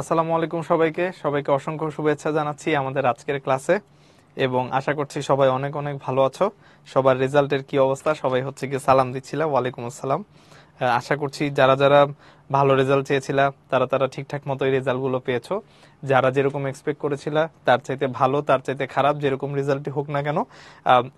আসসালামু আলাইকুম সবাইকে সবাইকে অসংখ্য শুভেচ্ছা জানাচ্ছি আমাদের আজকের ক্লাসে এবং আশা করছি সবাই অনেক অনেক ভালো আছো। সবার রেজাল্টের কি অবস্থা? সবাই হচ্ছে কি সালাম দিচ্ছিলা। ওয়ালাইকুম আসসালাম। আশা করছি যারা যারা ভালো রেজাল্ট চেয়েছিলা তারা তারা ঠিকঠাক মতো এই রেজাল্টগুলো পেয়েছো। যারা যেরকম এক্সপেক্ট করেছিলা তার চাইতে ভালো তার চাইতে খারাপ যেরকম রেজাল্টই হোক না কেন,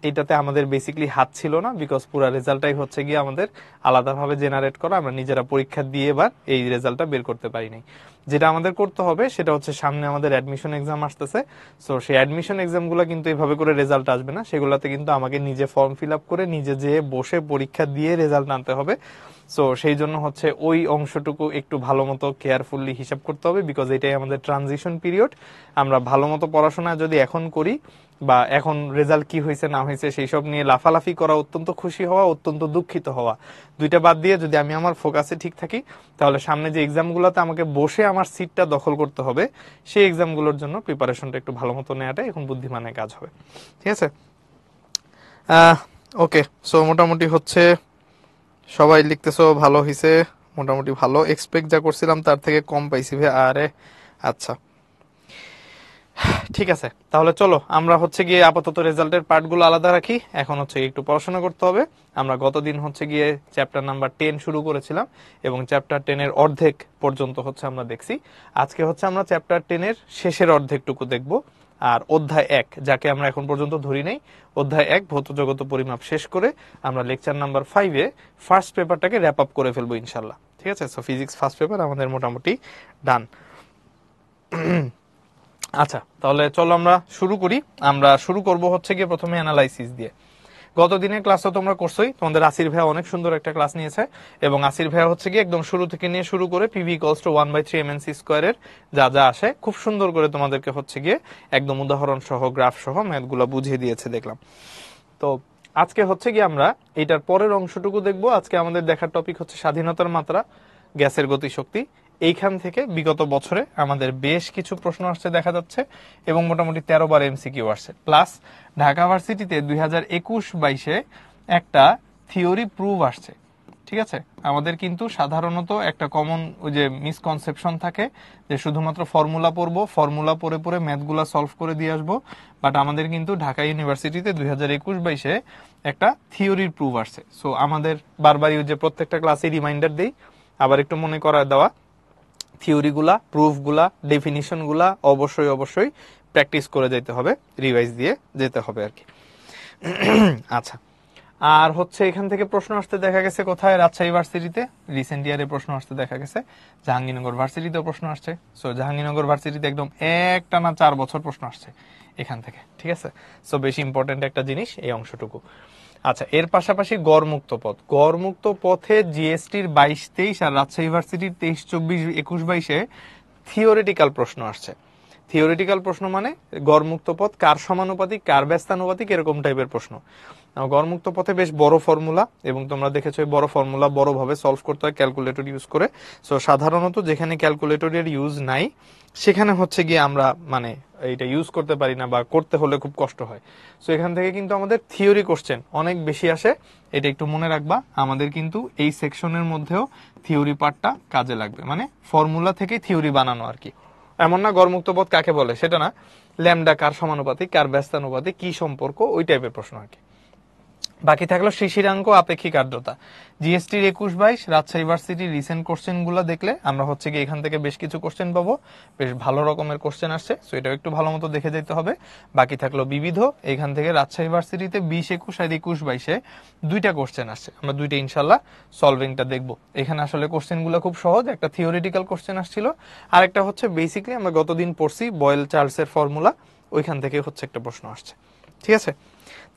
এটাতে আমাদের বেসিকলি হাত ছিল না, বিকজ পুরো রেজাল্টটাই হচ্ছে গিয়ে আমাদের আলাদাভাবে জেনারেট করা। আমরা নিজেরা পরীক্ষা দিয়ে এবার এই রেজাল্টটা বের করতে পারি নাই। যেটা আমাদের করতে হবে সেটা হচ্ছে সামনে আমাদের অ্যাডমিশন এক্সাম আসতেছে। সো সেই অ্যাডমিশন এক্সামগুলো কিন্তু এভাবে করে রেজাল্ট আসবে না, সেগুলোতে কিন্তু আমাকে নিজে ফর্ম ফিল আপ করে নিজে যেয়ে বসে পরীক্ষা দিয়ে রেজাল্ট আনতে হবে। সো সেই জন্য হচ্ছে ওই অংশটুকু একটু ভালো মতো কেয়ারফুলি হিসাব করতে হবে, বিকজ এটাই আমাদের ট্রানজিশন পিরিয়ড। আমরা ভালো মতো পড়াশোনা যদি এখন করি বা এখন রেজাল্ট কি হয়েছে না হয়েছে সেই সব নিয়ে লাফালাফি করা, অত্যন্ত খুশি হওয়া, অত্যন্ত দুঃখিত হওয়া, দুইটা বাদ দিয়ে যদি আমি আমার ফোকাসে ঠিক থাকি তাহলে সামনে যে এক্সামগুলোতে আমাকে বসে আমার সিটটা দখল করতে হবে সেই এক্সামগুলোর জন্য প্রিপারেশনটা একটু ভালো মতো নেওয়াটা এখন বুদ্ধিমানের কাজ হবে। ঠিক আছে, ওকে। সো মোটামুটি হচ্ছে সবাই লিখতেছো ভালো হয়েছে, মোটামুটি ভালো। এক্সপেক্ট যা করছিলাম তার থেকে কম পাইছি ভাই। আরে আচ্ছা, ঠিক আছে, তাহলে চলো আমরা হচ্ছে গিয়ে আপাতত রেজাল্টের পার্টগুলো আলাদা রাখি। এখন হচ্ছে একটু পড়াশোনা করতে হবে। আমরা গতদিন হচ্ছে গিয়ে চ্যাপ্টার নাম্বার 10 শুরু করেছিলাম এবং চ্যাপ্টার 10-এর অর্ধেক পর্যন্ত হচ্ছে আমরা দেখছি। আজকে হচ্ছে আমরা চ্যাপ্টার 10-এর শেষের অর্ধেকটুকু দেখব। আর অধ্যায় 1, যাকে আমরা এখন পর্যন্ত ধরি নাই, অধ্যায় 1 ভৌত জগত পরিমাপ শেষ করে আমরা লেকচার নাম্বার 5-এ ফার্স্ট পেপারটাকে র্যাপ আপ করে ফেলবো ইনশাল্লাহ। ঠিক আছে, সো ফিজিক্স ফার্স্ট পেপার আমাদের মোটামুটি ডান। আচ্ছা, তাহলে চলো আমরা শুরু করি। আমরা শুরু করব হচ্ছে গিয়ে প্রথমে অ্যানালাইসিস দিয়ে। গত দিনের ক্লাসও তোমরা করছোই, তোমাদের আসির ভাইয়া অনেক সুন্দর একটা ক্লাস নিয়েছে এবং আসির ভাইয়া হচ্ছে গিয়ে একদম শুরু থেকে নিয়ে শুরু করে পিভি ইকুয়ালস টু 1/3 MNC স্কয়ারের যা যা আসে খুব সুন্দর করে তোমাদেরকে হচ্ছে গিয়ে একদম উদাহরণ সহ গ্রাফ সহ ম্যাথগুলো বুঝিয়ে দিয়েছে দেখলাম। তো আজকে হচ্ছে গিয়ে আমরা এটার পরের অংশটুকু দেখবো। আজকে আমাদের দেখার টপিক হচ্ছে স্বাধীনতার মাত্রা, গ্যাসের গতিশক্তি। এইখান থেকে বিগত বছরে আমাদের বেশ কিছু প্রশ্ন আসছে দেখা যাচ্ছে এবং মোটামুটি 13 বার এমসিকিউ আসছে। প্লাস ঢাকা ভার্সিটিতে 2021-22-এ একটা থিওরি প্রুভ আসছে। ঠিক আছে, আমাদের কিন্তু সাধারণত একটা কমন ওই যে মিসকনসেপশন থাকে যে শুধুমাত্র ফর্মুলা পড়বো, ফর্মুলা পড়ে পড়ে ম্যাথগুলা সলভ করে দিয়ে আসবো। বাট আমাদের কিন্তু ঢাকা ইউনিভার্সিটিতে 2021-22-এ একটা থিওরির প্রুভ আসছে। সো আমাদের বারবারই ওই যে প্রত্যেকটা ক্লাসে রিমাইন্ডার দেই, আবার একটু মনে করা দেওয়া, থিওরিগুলা, প্রুফগুলা, ডেফিনিশনগুলা অবশ্যই অবশ্যই প্র্যাকটিস করে যেতে হবে, রিভাইজ দিয়ে যেতে হবে আর কি। আচ্ছা, আর হচ্ছে এখান থেকে প্রশ্ন আসতে দেখা গেছে কোথায়? রাজশাহী ভার্সিটিতে রিসেন্ট ইয়ারে প্রশ্ন আসতে দেখা গেছে, জাহাঙ্গীরনগর ভার্সিটিতেও প্রশ্ন আসছে। সো জাহাঙ্গীরনগর ভার্সিটিতে একদম একটানা 4 বছর প্রশ্ন আসছে এখান থেকে। ঠিক আছে, সো বেশি ইম্পর্টেন্ট একটা জিনিস এই অংশটুকু। আচ্ছা, এর পাশাপাশি গড়মুক্ত পথ, গড়মুক্ত পথে জিএসটির 22-23 আর রাজশাহী ভার্সিটির 23-24, 21-22-এ থিওরিটিক্যাল প্রশ্ন আসছে। থিওরিটিক্যাল প্রশ্ন মানে গড়মুক্ত পথ কার সমানুপাতিক, কার ব্যস্তানুপাতিক, এরকম টাইপের প্রশ্ন। গড়মুক্ত পথে বেশ বড় ফর্মুলা এবং তোমরা দেখেছো এই বড় ফর্মুলা বড়ভাবে সলভ করতে হয় ক্যালকুলেটর ইউজ করে। সো সাধারণত যেখানে ক্যালকুলেটরের ইউজ নাই সেখানে হচ্ছে গিয়ে আমরা মানে এইটা ইউজ করতে পারি না বা করতে হলে খুব কষ্ট হয়। সো এখান থেকে কিন্তু আমাদের থিওরি কোশ্চেন অনেক বেশি আসে, এটা একটু মনে রাখবা। আমাদের কিন্তু এই সেকশনের মধ্যেও থিওরি পার্টটা কাজে লাগবে, মানে ফর্মুলা থেকে থিওরি বানানো আর কি। এমন না গড়মুক্ত পথ কাকে বলে সেটা না, ল্যামডা কার সমানুপাতিক, কার ব্যস্তানুপাতিক, কি সম্পর্ক, ওই টাইপের প্রশ্ন আর কি। বাকি থাকলো শিশিরাঙ্ক, আপেক্ষিক আর্দ্রতা। জিএসটির 21-22, রাজশাহী ভার্সিটির রিসেন্ট কোশ্চেন গুলো দেখলে আমরা হচ্ছে কি এখান থেকে বেশ কিছু কোশ্চেন পাবো, বেশ ভালো রকমের কোশ্চেন আসছে। সো এটাও একটু ভালো মতো দেখে যেতে হবে। বাকি থাকলো বিবিধ, এখান থেকে রাজশাহী ভার্সিটিতে 20-21 আর 21-22-এ দুইটা কোশ্চেন আসছে, আমরা দুইটা ইনশাল্লাহ সলভিংটা দেখবো। এখানে আসলে কোশ্চেন গুলো খুব সহজ, একটা থিওরিটিক্যাল কোশ্চেন আসছিল আর একটা হচ্ছে বেসিক্যালি আমরা গতদিন পড়ছি বয়েল চার্লসের ফর্মুলা, ওইখান থেকে হচ্ছে একটা প্রশ্ন আসছে। ঠিক আছে,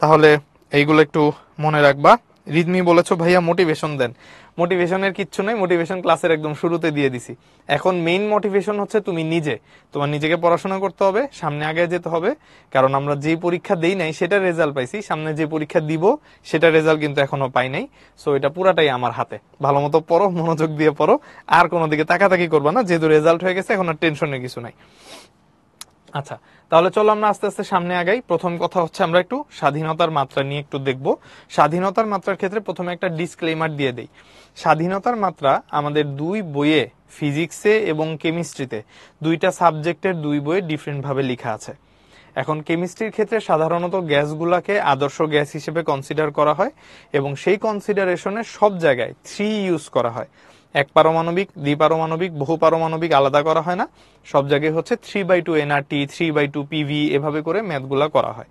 তাহলে এইগুলো একটু মনে রাখবা। রিদমি বলেছো ভাইয়া মোটিভেশন দেন। মোটিভেশনের কিচ্ছু নেই, মোটিভেশন ক্লাসের একদম শুরুতে দিয়ে দিছি। এখন মেইন মোটিভেশন হচ্ছে তুমি নিজে, তোমার নিজেকে পড়াশোনা করতে হবে, সামনে আগে যেতে হবে। কারণ আমরা যে পরীক্ষা দেই নাই সেটার রেজাল্ট পাইছি, সামনে যে পরীক্ষা দিব সেটার রেজাল্ট কিন্তু এখনো পাই নাই। সো এটা পুরাটাই আমার হাতে, ভালো মতো পড়ো, মনোযোগ দিয়ে পড়ো, আর কোনো দিকে তাকাতাকি করবা না, যেহেতু রেজাল্ট হয়ে গেছে এখন আর টেনশনের কিছু নাই। আচ্ছা, তাহলে চলো আমরা আস্তে আস্তে সামনে আগাই। প্রথম কথা হচ্ছে আমরা একটু স্বাধীনতার মাত্রা নিয়ে একটু দেখব। স্বাধীনতার মাত্রার ক্ষেত্রে প্রথমে একটা ডিসক্লেইমার দিয়ে দেই। স্বাধীনতার মাত্রা আমাদের দুই বইয়ে, ফিজিক্সে এবং কেমিস্ট্রিতে, দুইটা সাবজেক্টের দুই বইয়ে ডিফারেন্ট ভাবে লেখা আছে। এখন কেমিস্ট্রির ক্ষেত্রে সাধারণত গ্যাসগুলাকে আদর্শ গ্যাস হিসেবে কনসিডার করা হয় এবং সেই কনসিডারেশনে সব জায়গায় 3 ইউজ করা হয়। এক পারমাণবিক, দ্বিপারমাণবিক, বহু পারমাণবিক আলাদা করা হয় না, সব জায়গায় হচ্ছে 3/2 এনআরটি, 3/2 পিভি এভাবে করে ম্যাথগুলা করা হয়।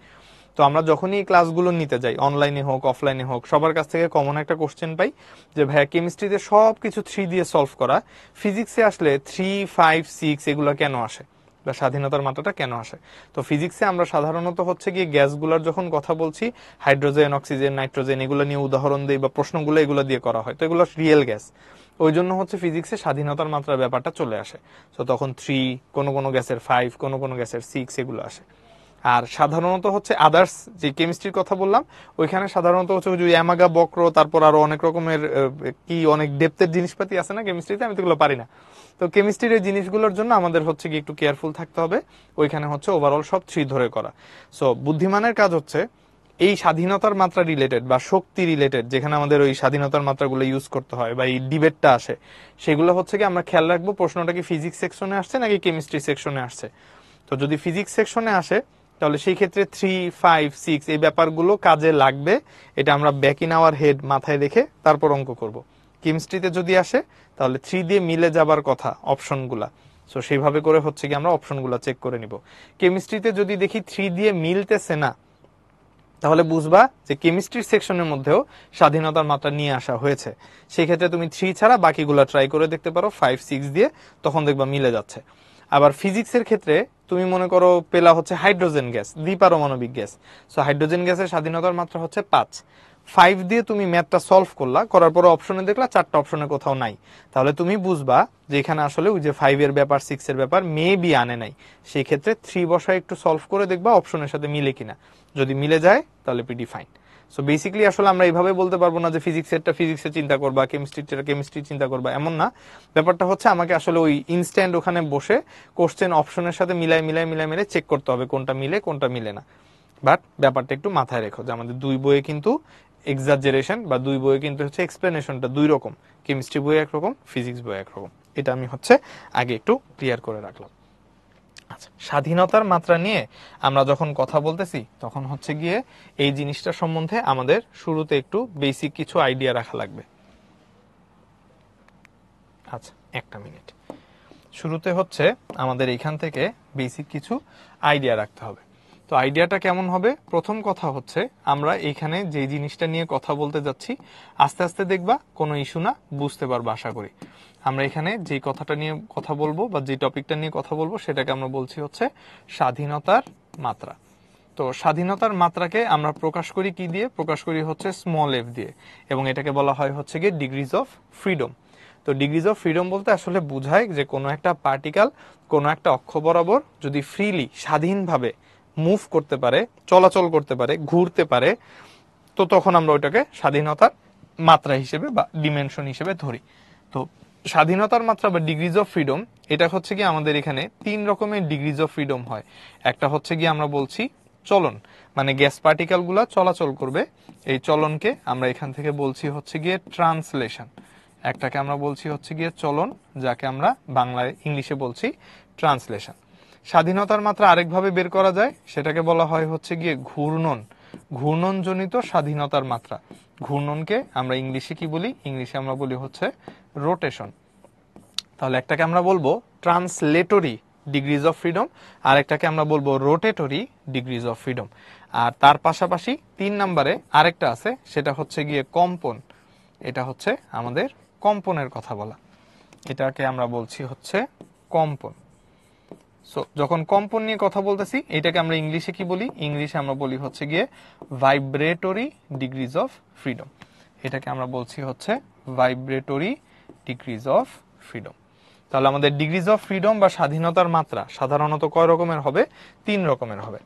তো আমরা যখনই এই ক্লাসগুলো নিতে যাই, অনলাইনে হোক অফলাইনে হোক, সবার কাছ থেকে কমন একটা কোশ্চেন পাই যে ভাইয়া কেমিস্ট্রিতে সবকিছু 3 দিয়ে সলভ করা, ফিজিক্সে আসলে 3, 5, 6 এগুলা কেন আসে বা স্বাধীনতার মাত্রাটা কেন আসে। তো ফিজিক্সে আমরা সাধারণত হচ্ছে গিয়ে গ্যাসগুলোর যখন কথা বলছি, হাইড্রোজেন, অক্সিজেন, নাইট্রোজেন এগুলো নিয়ে উদাহরণ দিই বা প্রশ্নগুলো এগুলো দিয়ে করা হয়, তো এগুলো রিয়েল গ্যাস। ওই জন্য হচ্ছে ফিজিক্সে স্বাধীনতার মাত্রার ব্যাপারটা চলে আসে। তো তখন 3, কোনো কোনো গ্যাসের 5, কোনো কোনো গ্যাসের 6 এগুলো আসে। আর সাধারণত হচ্ছে আদার্স যে কেমিস্ট্রির কথা বললাম, ওইখানে সাধারণত হচ্ছে ওই যে অ্যামাগা বক্র, তারপর আরো অনেক রকমের কি অনেক ডেপথের জিনিসপাতি আছে না কেমিস্ট্রিতে, আমি তো এগুলো পারি না। তো কেমিস্ট্রির এই জিনিসগুলোর জন্য আমাদের হচ্ছে কি একটু কেয়ারফুল থাকতে হবে। ওইখানে হচ্ছে ওভারঅল সব 3 ধরে করা। সো বুদ্ধিমানের কাজ হচ্ছে এই স্বাধীনতার মাত্রা রিলেটেড বা শক্তি রিলেটেড, যেখানে আমাদের ওই স্বাধীনতার মাত্রাগুলো ইউজ করতে হয় বা এই ডিবেটটা আসে, সেগুলো হচ্ছে কি আমরা খেয়াল রাখবো প্রশ্নটা কি ফিজিক্স সেকশনে আসছে নাকি কেমিস্ট্রি সেকশনে আসছে। তো যদি ফিজিক্স সেকশনে আসে তাহলে সেই ক্ষেত্রে 3, 5, 6 এই ব্যাপারগুলো কাজে লাগবে। এটা আমরা ব্যাক ইন আওয়ার হেড মাথায় রেখে তারপর অঙ্ক করব। কেমিস্ট্রিতে যদি আসে তাহলে 3 দিয়ে মিলে যাবার কথা অপশনগুলা, সো সেইভাবে করে হচ্ছে কি আমরা অপশনগুলা চেক করে নিব। কেমিস্ট্রিতে যদি দেখি 3 দিয়ে মিলতেছে না, তাহলে বুঝবা যে কেমিস্ট্রির সেকশনের মধ্যেও স্বাধীনতার মাত্রা নিয়ে আসা হয়েছে। সেই ক্ষেত্রে তুমি 3 ছাড়া বাকিগুলা ট্রাই করে দেখতে পারো 5, 6 দিয়ে, তখন দেখবা মিলে যাচ্ছে। আবার ফিজিক্সের ক্ষেত্রে তুমি মনে করো পেলা হচ্ছে হাইড্রোজেন গ্যাস, দ্বিপারমাণবিক গ্যাস। সো হাইড্রোজেন গ্যাসের স্বাধীনতার মাত্রা হচ্ছে 5। 5 দিয়ে তুমি ম্যাথটা সলভ করলা, করার পরে অপশনে দেখলা 4টা অপশনে কোথাও নাই, তাহলে তুমি বুঝবা যে এখানে আসলে ওই যে 5 এর ব্যাপার, 6 এর ব্যাপার মেবি আনে নাই। সেই ক্ষেত্রে 3 বসায় একটু সলভ করে দেখবা অপশনের সাথে মিলে কিনা। যদি মিলে যায় তাহলে পিটি ফাইন। সো বেসিক্যালি আসলে আমরা এইভাবে বলতে পারবো না যে ফিজিক্সেরটা ফিজিক্সে চিন্তা করবা, কেমিস্ট্রিটা কেমিস্ট্রি চিন্তা করবা, এমন না। ব্যাপারটা হচ্ছে আমাকে আসলে ওই ইনস্ট্যান্ট ওখানে বসে কোশ্চেন অপশনের সাথে মিলাই চেক করতে হবে কোনটা মিলে কোনটা মিলে না। বাট ব্যাপারটা একটু মাথায় রেখো যে আমাদের দুই বইয়ে কিন্তু এক্সাজারেশন বা দুই বইয়ে কিন্তু হচ্ছে এক্সপ্লেনেশনটা দুই রকম। কেমিস্ট্রি বইয়ে একরকম, ফিজিক্স বইয়ে একরকম। এটা আমি হচ্ছে আগে একটু ক্লিয়ার করে রাখলাম। আচ্ছা, স্বাধীনতার মাত্রা নিয়ে আমরা যখন কথা বলতেছি তখন হচ্ছে গিয়ে এই জিনিসটা সম্বন্ধে আমাদের শুরুতে একটু বেসিক কিছু আইডিয়া রাখা লাগবে। আচ্ছা, একটা মিনিট। শুরুতে হচ্ছে আমাদের এখান থেকে বেসিক কিছু আইডিয়া রাখতে হবে। তো আইডিয়াটা কেমন হবে? প্রথম কথা হচ্ছে আমরা এখানে যে জিনিসটা নিয়ে কথা বলতে যাচ্ছি, আস্তে আস্তে দেখবা কোনো ইস্যু না, বুঝতে পারবো আশা করি। আমরা এখানে যে কথাটা নিয়ে কথা বলবো বা যে টপিকটা নিয়ে কথা বলবো সেটাকে আমরা বলছি হচ্ছে স্বাধীনতার মাত্রা। তো স্বাধীনতার মাত্রাকে আমরা প্রকাশ করি কি দিয়ে? প্রকাশ করি হচ্ছে স্মল এফ দিয়ে, এবং এটাকে বলা হয় হচ্ছে গিয়ে ডিগ্রিজ অফ ফ্রিডম। তো ডিগ্রিজ অফ ফ্রিডম বলতে আসলে বোঝায় যে কোনো একটা পার্টিকেল কোনো একটা অক্ষ বরাবর যদি ফ্রিলি স্বাধীনভাবে মুভ করতে পারে, চলাচল করতে পারে, ঘুরতে পারে, তো তখন আমরা ওইটাকে স্বাধীনতার মাত্রা হিসেবে বা ডিমেনশন হিসেবে ধরি। তো স্বাধীনতার মাত্রা বা ডিগ্রিজ অফ ফ্রিডম, এটা হচ্ছে কি আমাদের এখানে 3 রকমের ডিগ্রিজ অফ ফ্রিডম হয়। একটা হচ্ছে কি আমরা বলছি চলন, মানে গ্যাস পার্টিকেল গুলা চলাচল করবে, এই চলনকে আমরা এখান থেকে বলছি হচ্ছে গিয়ে ট্রান্সলেশন। একটাকে আমরা বলছি হচ্ছে গিয়ে চলন, যাকে আমরা বাংলায় ইংলিশে বলছি ট্রান্সলেশন। স্বাধীনতার মাত্রা আরেকভাবে বের করা যায়, সেটাকে বলা হয় হচ্ছে গিয়ে ঘূর্ণন। ঘূর্ণনজনিত স্বাধীনতার মাত্রা। ঘূর্ণনকে আমরা ইংলিশে কি বলি? ইংলিশে আমরা বলি হচ্ছে রোটেশন। তাহলে একটাকে আমরা বলবো ট্রান্সলেটরি ডিগ্রিজ অফ ফ্রিডম, আর একটাকে আমরা বলবো রোটেটরি ডিগ্রিজ অফ ফ্রিডম। আর তার পাশাপাশি 3 নম্বরে আরেকটা আছে, সেটা হচ্ছে গিয়ে কম্পন। এটা হচ্ছে আমাদের কম্পনের কথা বলা, এটাকে আমরা বলছি হচ্ছে কম্পন। সো যখন কম্পন নিয়ে কথা বলতেছি, এটাকে আমরা ইংলিশে কি বলি? ইংলিশে আমরা বলি হচ্ছে গিয়ে ভাইব্রেটরি ডিগ্রিজ অফ ফ্রিডম। এটাকে আমরা বলছি হচ্ছে ভাইব্রেটরি ডিগ্রিজ অফ ফ্রিডম। তাহলে আমাদের ডিগ্রিজ অফ ফ্রিডম বা স্বাধীনতার মাত্রা সাধারণত কয় রকমের হবে? 3 রকমের হবে।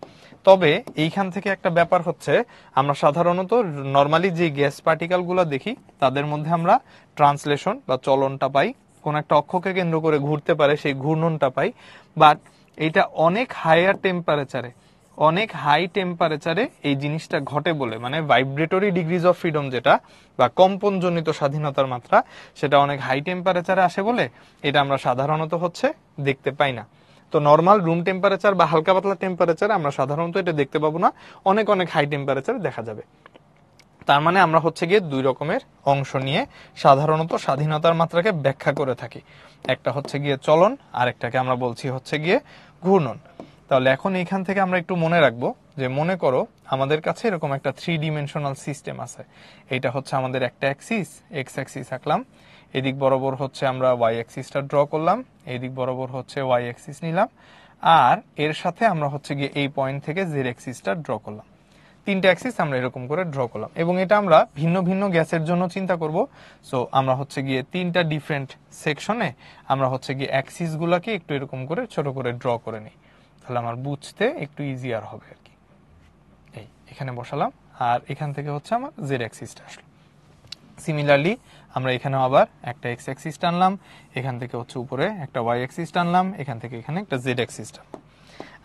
তবে এইখান থেকে একটা ব্যাপার হচ্ছে, আমরা সাধারণত নর্মালি যে গ্যাস পার্টিকেল গুলো দেখি তাদের মধ্যে আমরা ট্রান্সলেশন বা চলনটা পাই, কোন একটা অক্ষকে কেন্দ্র করে ঘুরতে পারে সেই ঘূর্ণনটা পাই। বাট এটা অনেক হায়ার টেম্পারেচারে, অনেক হাই টেম্পারেচারে এই জিনিসটা ঘটে বলে, মানে ভাইব্রেটরি ডিগ্রিজ অফ ফ্রিডম যেটা বা কম্পনজনিত স্বাধীনতার মাত্রা, সেটা অনেক হাই টেম্পারেচারে আসে বলে এটা আমরা সাধারণত হচ্ছে দেখতে পাই না। তো নর্মাল রুম টেম্পারেচার বা হালকা পাতলা টেম্পারেচার আমরা সাধারণত এটা দেখতে পাবো না, অনেক অনেক হাই টেম্পারেচারে দেখা যাবে। তার মানে আমরা হচ্ছে গিয়ে দুই রকমের অংশ নিয়ে সাধারণত স্বাধীনতার মাত্রাকে ব্যাখ্যা করে থাকি, একটা হচ্ছে গিয়ে চলন, আর একটাকে আমরা বলছি হচ্ছে গিয়ে ঘূর্ণন। তাহলে এখন এইখান থেকে আমরা একটু মনে রাখবো যে মনে করো আমাদের কাছে এরকম একটা 3 ডিমেনশনাল সিস্টেম আছে। এটা হচ্ছে আমাদের একটা অ্যাক্সিস, এক্স অ্যাক্সিস আঁকলাম, এদিক বরাবর হচ্ছে আমরা ওয়াই অ্যাক্সিসটা ড্র করলাম, এদিক বরাবর হচ্ছে ওয়াই অ্যাক্সিস নিলাম, আর এর সাথে আমরা হচ্ছে গিয়ে এই পয়েন্ট থেকে জেড অ্যাক্সিসটা ড্র করলাম। তিনটা অ্যাক্সিস আমরা এরকম করে ড্র করলাম, এবং এটা আমরা ভিন্ন ভিন্ন গ্যাসের জন্য চিন্তা করব। সো আমরা হচ্ছে গিয়ে তিনটা ডিফারেন্ট সেকশনে আমরা হচ্ছে গিয়ে অ্যাক্সিস গুলাকে একটু এরকম করে ছোট করে ড্র করে নিই, তাহলে আমার বুঝতে একটু ইজিয়ার হবে আর কি। এই এখানে বসালাম, আর এখান থেকে হচ্ছে আমার জেড অ্যাক্সিসটা আসলো। সিমিলারলি আমরা এখানে আবার একটা এক্স অ্যাক্সিস টানলাম, এখান থেকে হচ্ছে উপরে একটা ওয়াই অ্যাক্সিস টানলাম, এখান থেকে এখানে একটা জেড অ্যাক্সিস টানলাম।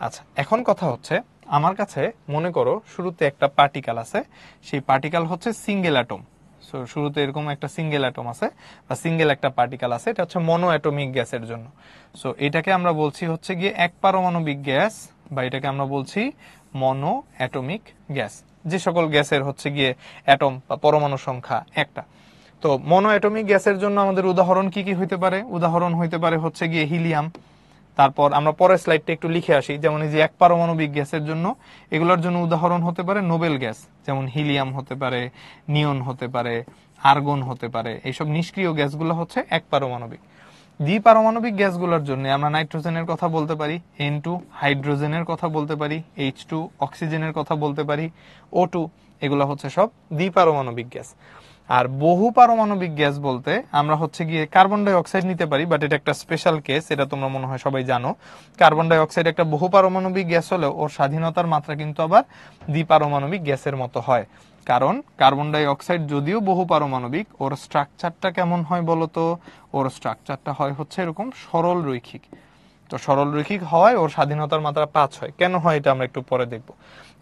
আচ্ছা, এখন কথা হচ্ছে আমার কাছে মনে করো শুরুতে একটা পার্টিকেল আছে, সেই পার্টিকেল হচ্ছে সিঙ্গেল অ্যাটম। সো শুরুতে এরকম একটা সিঙ্গেল অ্যাটম আছে বা সিঙ্গেল একটা পার্টিকেল আছে, এটা হচ্ছে মনো অ্যাটমিক গ্যাসের জন্য। সো এটাকে আমরা বলছি হচ্ছে গিয়ে এক পারমাণবিক গ্যাস, বা এটাকে আমরা বলছি মনো অ্যাটমিক গ্যাস। যে সকল গ্যাসের হচ্ছে গিয়ে অ্যাটম বা পরমাণু সংখ্যা একটা। তো মনো অ্যাটমিক গ্যাসের জন্য আমাদের উদাহরণ কি কি হইতে পারে? উদাহরণ হইতে পারে হচ্ছে গিয়ে হিলিয়াম। তারপর আমরা পরের স্লাইডটা একটু লিখে আসি, যেমন এই যে এক পারমাণবিক গ্যাসের জন্য, এগুলোর জন্য উদাহরণ হতে পারে নোবেল গ্যাস, যেমন হিলিয়াম হতে পারে, নিয়ন হতে পারে, আর্গন হতে পারে। এইসব নিষ্ক্রিয় গ্যাসগুলো হচ্ছে এক পারমাণবিক। দ্বিপারমাণবিক গ্যাসগুলোর জন্য আমরা নাইট্রোজেনের কথা বলতে পারি, N2 হাইড্রোজেনের কথা বলতে পারি, H2 অক্সিজেনের কথা বলতে পারি, O2, এগুলো হচ্ছে সব দ্বিপারমাণবিক গ্যাস। আর বহু পারমাণবিক গ্যাস বলতে আমরা হচ্ছে গিয়ে কার্বন ডাই অক্সাইড নিতে পারি, বাট এটা একটা স্পেশাল কেস, এটা তোমরা মনে হয় সবাই জানো। কার্বন ডাই অক্সাইড একটা বহু পারমাণবিক গ্যাস হলেও ওর স্বাধীনতার মাত্রা কিন্তু আবার দ্বিপারমাণবিক গ্যাসের মতো হয়। কারণ কার্বন ডাই অক্সাইড যদিও বহু পারমাণবিক, ওর স্ট্রাকচারটা কেমন হয় বলতো? ওর স্ট্রাকচারটা হয় হচ্ছে এরকম সরল রৈখিক। তো সরল রৈখিক হওয়ায় ওর স্বাধীনতার মাত্রা 5 হয়। কেন হয় এটা আমরা একটু পরে দেখব।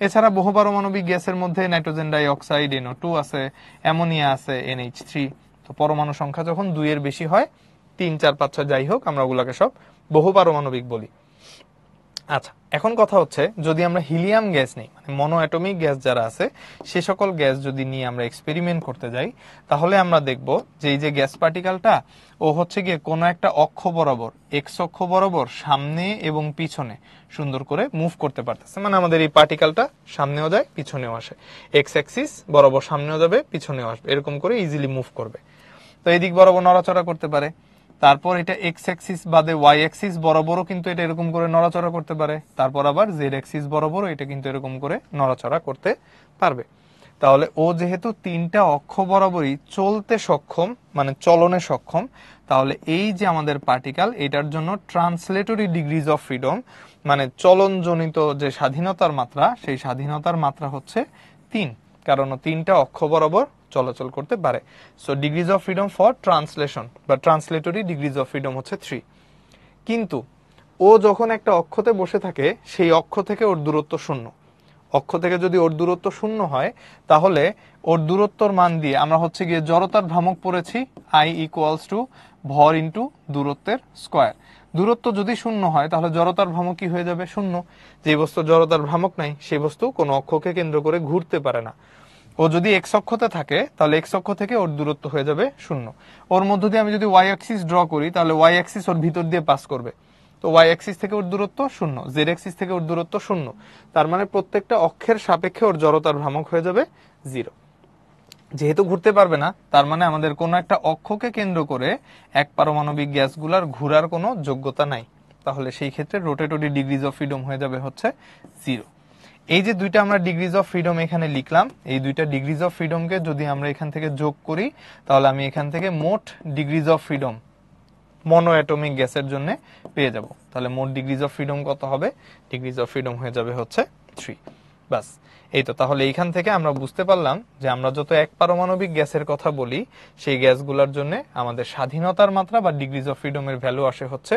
এছাড়া বহু পারমাণবিক গ্যাসের মধ্যে নাইট্রোজেন ডাই অক্সাইড, NO2 আছে, অ্যামোনিয়া আছে, NH3। তো পরমাণু সংখ্যা যখন 2 এর বেশি হয়, 3, 4, 5, 6 যাই হোক, আমরা ওগুলাকে সব বহু পারমাণবিক বলি। আচ্ছা, এখন কথা হচ্ছে যদি আমরা হিলিয়াম গ্যাস নেই, মানে মনো অ্যাটমিক গ্যাস যারা আছে, সে সকল গ্যাস যদি নিয়ে আমরা এক্সপেরিমেন্ট করতে যাই, তাহলে আমরা দেখব যে এই যে গ্যাস পার্টিকেলটা, ও হচ্ছে গিয়ে কোনো একটা অক্ষ বরাবর, এক্স অক্ষ বরাবর সামনে এবং পিছনে সুন্দর করে মুভ করতে পারতেছে। মানে আমাদের এই পার্টিকেলটা সামনেও যায়, পিছনেও আসে, এক্স অ্যাক্সিস বরাবর সামনেও যাবে, পিছনেও আসবে, এরকম করে ইজিলি মুভ করবে। তো এই দিক বরাবর নড়াচড়া করতে পারে। তারপর এটা এক্স অ্যাক্সিস বাদে ওয়াই অ্যাক্সিস বরাবরও কিন্তু এটা এরকম করে নড়াচড়া করতে পারে। তারপর আবার জেড অ্যাক্সিস বরাবরও এটা কিন্তু এরকম করে নড়াচড়া করতে পারবে। তাহলে ও যেহেতু তিনটা অক্ষ বরাবরই চলতে সক্ষম, মানে চলনে সক্ষম, তাহলে এই যে আমাদের পার্টিকেল, এটার জন্য ট্রান্সলেটরি ডিগ্রিজ অফ ফ্রিডম, মানে চলনজনিত যে স্বাধীনতার মাত্রা, সেই স্বাধীনতার মাত্রা হচ্ছে 3, কারণ ও তিনটা অক্ষ বরাবর চলাচল করতে পারে। So degrees of freedom for translation বা ট্রান্সলেটরি ডিগ্রিজ অফ ফ্রিডম হচ্ছে 3। কিন্তু ও যখন একটা অক্ষতে বসে থাকে, সেই অক্ষ থেকে ওর দূরত্ব 0। অক্ষ থেকে যদি ওর দূরত্ব 0 হয়, তাহলে ওর দূরত্বর মান দিয়ে আমরা হচ্ছে গিয়ে জড়তার ভ্রামক পড়েছি, I ইকুয়ালস টু ভর ইন্টু দূরত্বের স্কয়ার। দূরত্ব যদি 0 হয়, তাহলে জড়তার ভ্রামক কি হয়ে যাবে? 0। যে বস্তু জড়তার ভ্রামক নাই, সেই বস্তু কোনো অক্ষকে কেন্দ্র করে ঘুরতে পারে না। ও যদি এক্স অক্ষতে থাকে, তাহলে এক্স অক্ষ থেকে ওর দূরত্ব হয়ে যাবে 0। ওর মধ্য দিয়ে আমি যদি ওয়াই অ্যাক্সিস ড্র করি, তাহলে ওয়াই অ্যাক্সিস ওর ভিতর দিয়ে পাস করবে। তো ওয়াই অ্যাক্সিস থেকে ওর দূরত্ব 0, জেড অ্যাক্সিস থেকে ওর দূরত্ব 0। তার মানে প্রত্যেকটা অক্ষের সাপেক্ষে ওর জড়তার ভ্রামক হয়ে যাবে 0। যেহেতু ঘুরতে পারবে না, তার মানে আমাদের কোনো একটা অক্ষকে কেন্দ্র করে এক পারমাণবিক গ্যাসগুলার ঘোরার কোনো যোগ্যতা নাই। তাহলে সেই ক্ষেত্রে রোটেটরি ডিগ্রিজ অফ ফ্রিডম হয়ে যাবে হচ্ছে 0। এই যে দুইটা আমরা ডিগ্রিজ অফ ফ্রিডম এখানে লিখলাম, এই দুইটা ডিগ্রিজ অফ ফ্রিডমকে যদি আমরা এখান থেকে যোগ করি, তাহলে আমি এখান থেকে মোট degrees of freedom mono atomic গ্যাসের জন্য পেয়ে যাব। তাহলে মোট ডিগ্রিজ অফ ফ্রিডম কত হবে? ডিগ্রিজ অফ ফ্রিডম হয়ে যাবে হচ্ছে 3। বাস, এই তো। তাহলে এইখান থেকে আমরা বুঝতে পারলাম যে আমরা যত এক পারমাণবিক গ্যাসের কথা বলি, সেই গ্যাসগুলোর জন্য আমাদের স্বাধীনতার মাত্রা বা ডিগ্রিজ অফ ফ্রিডমের ভ্যালু আসে হচ্ছে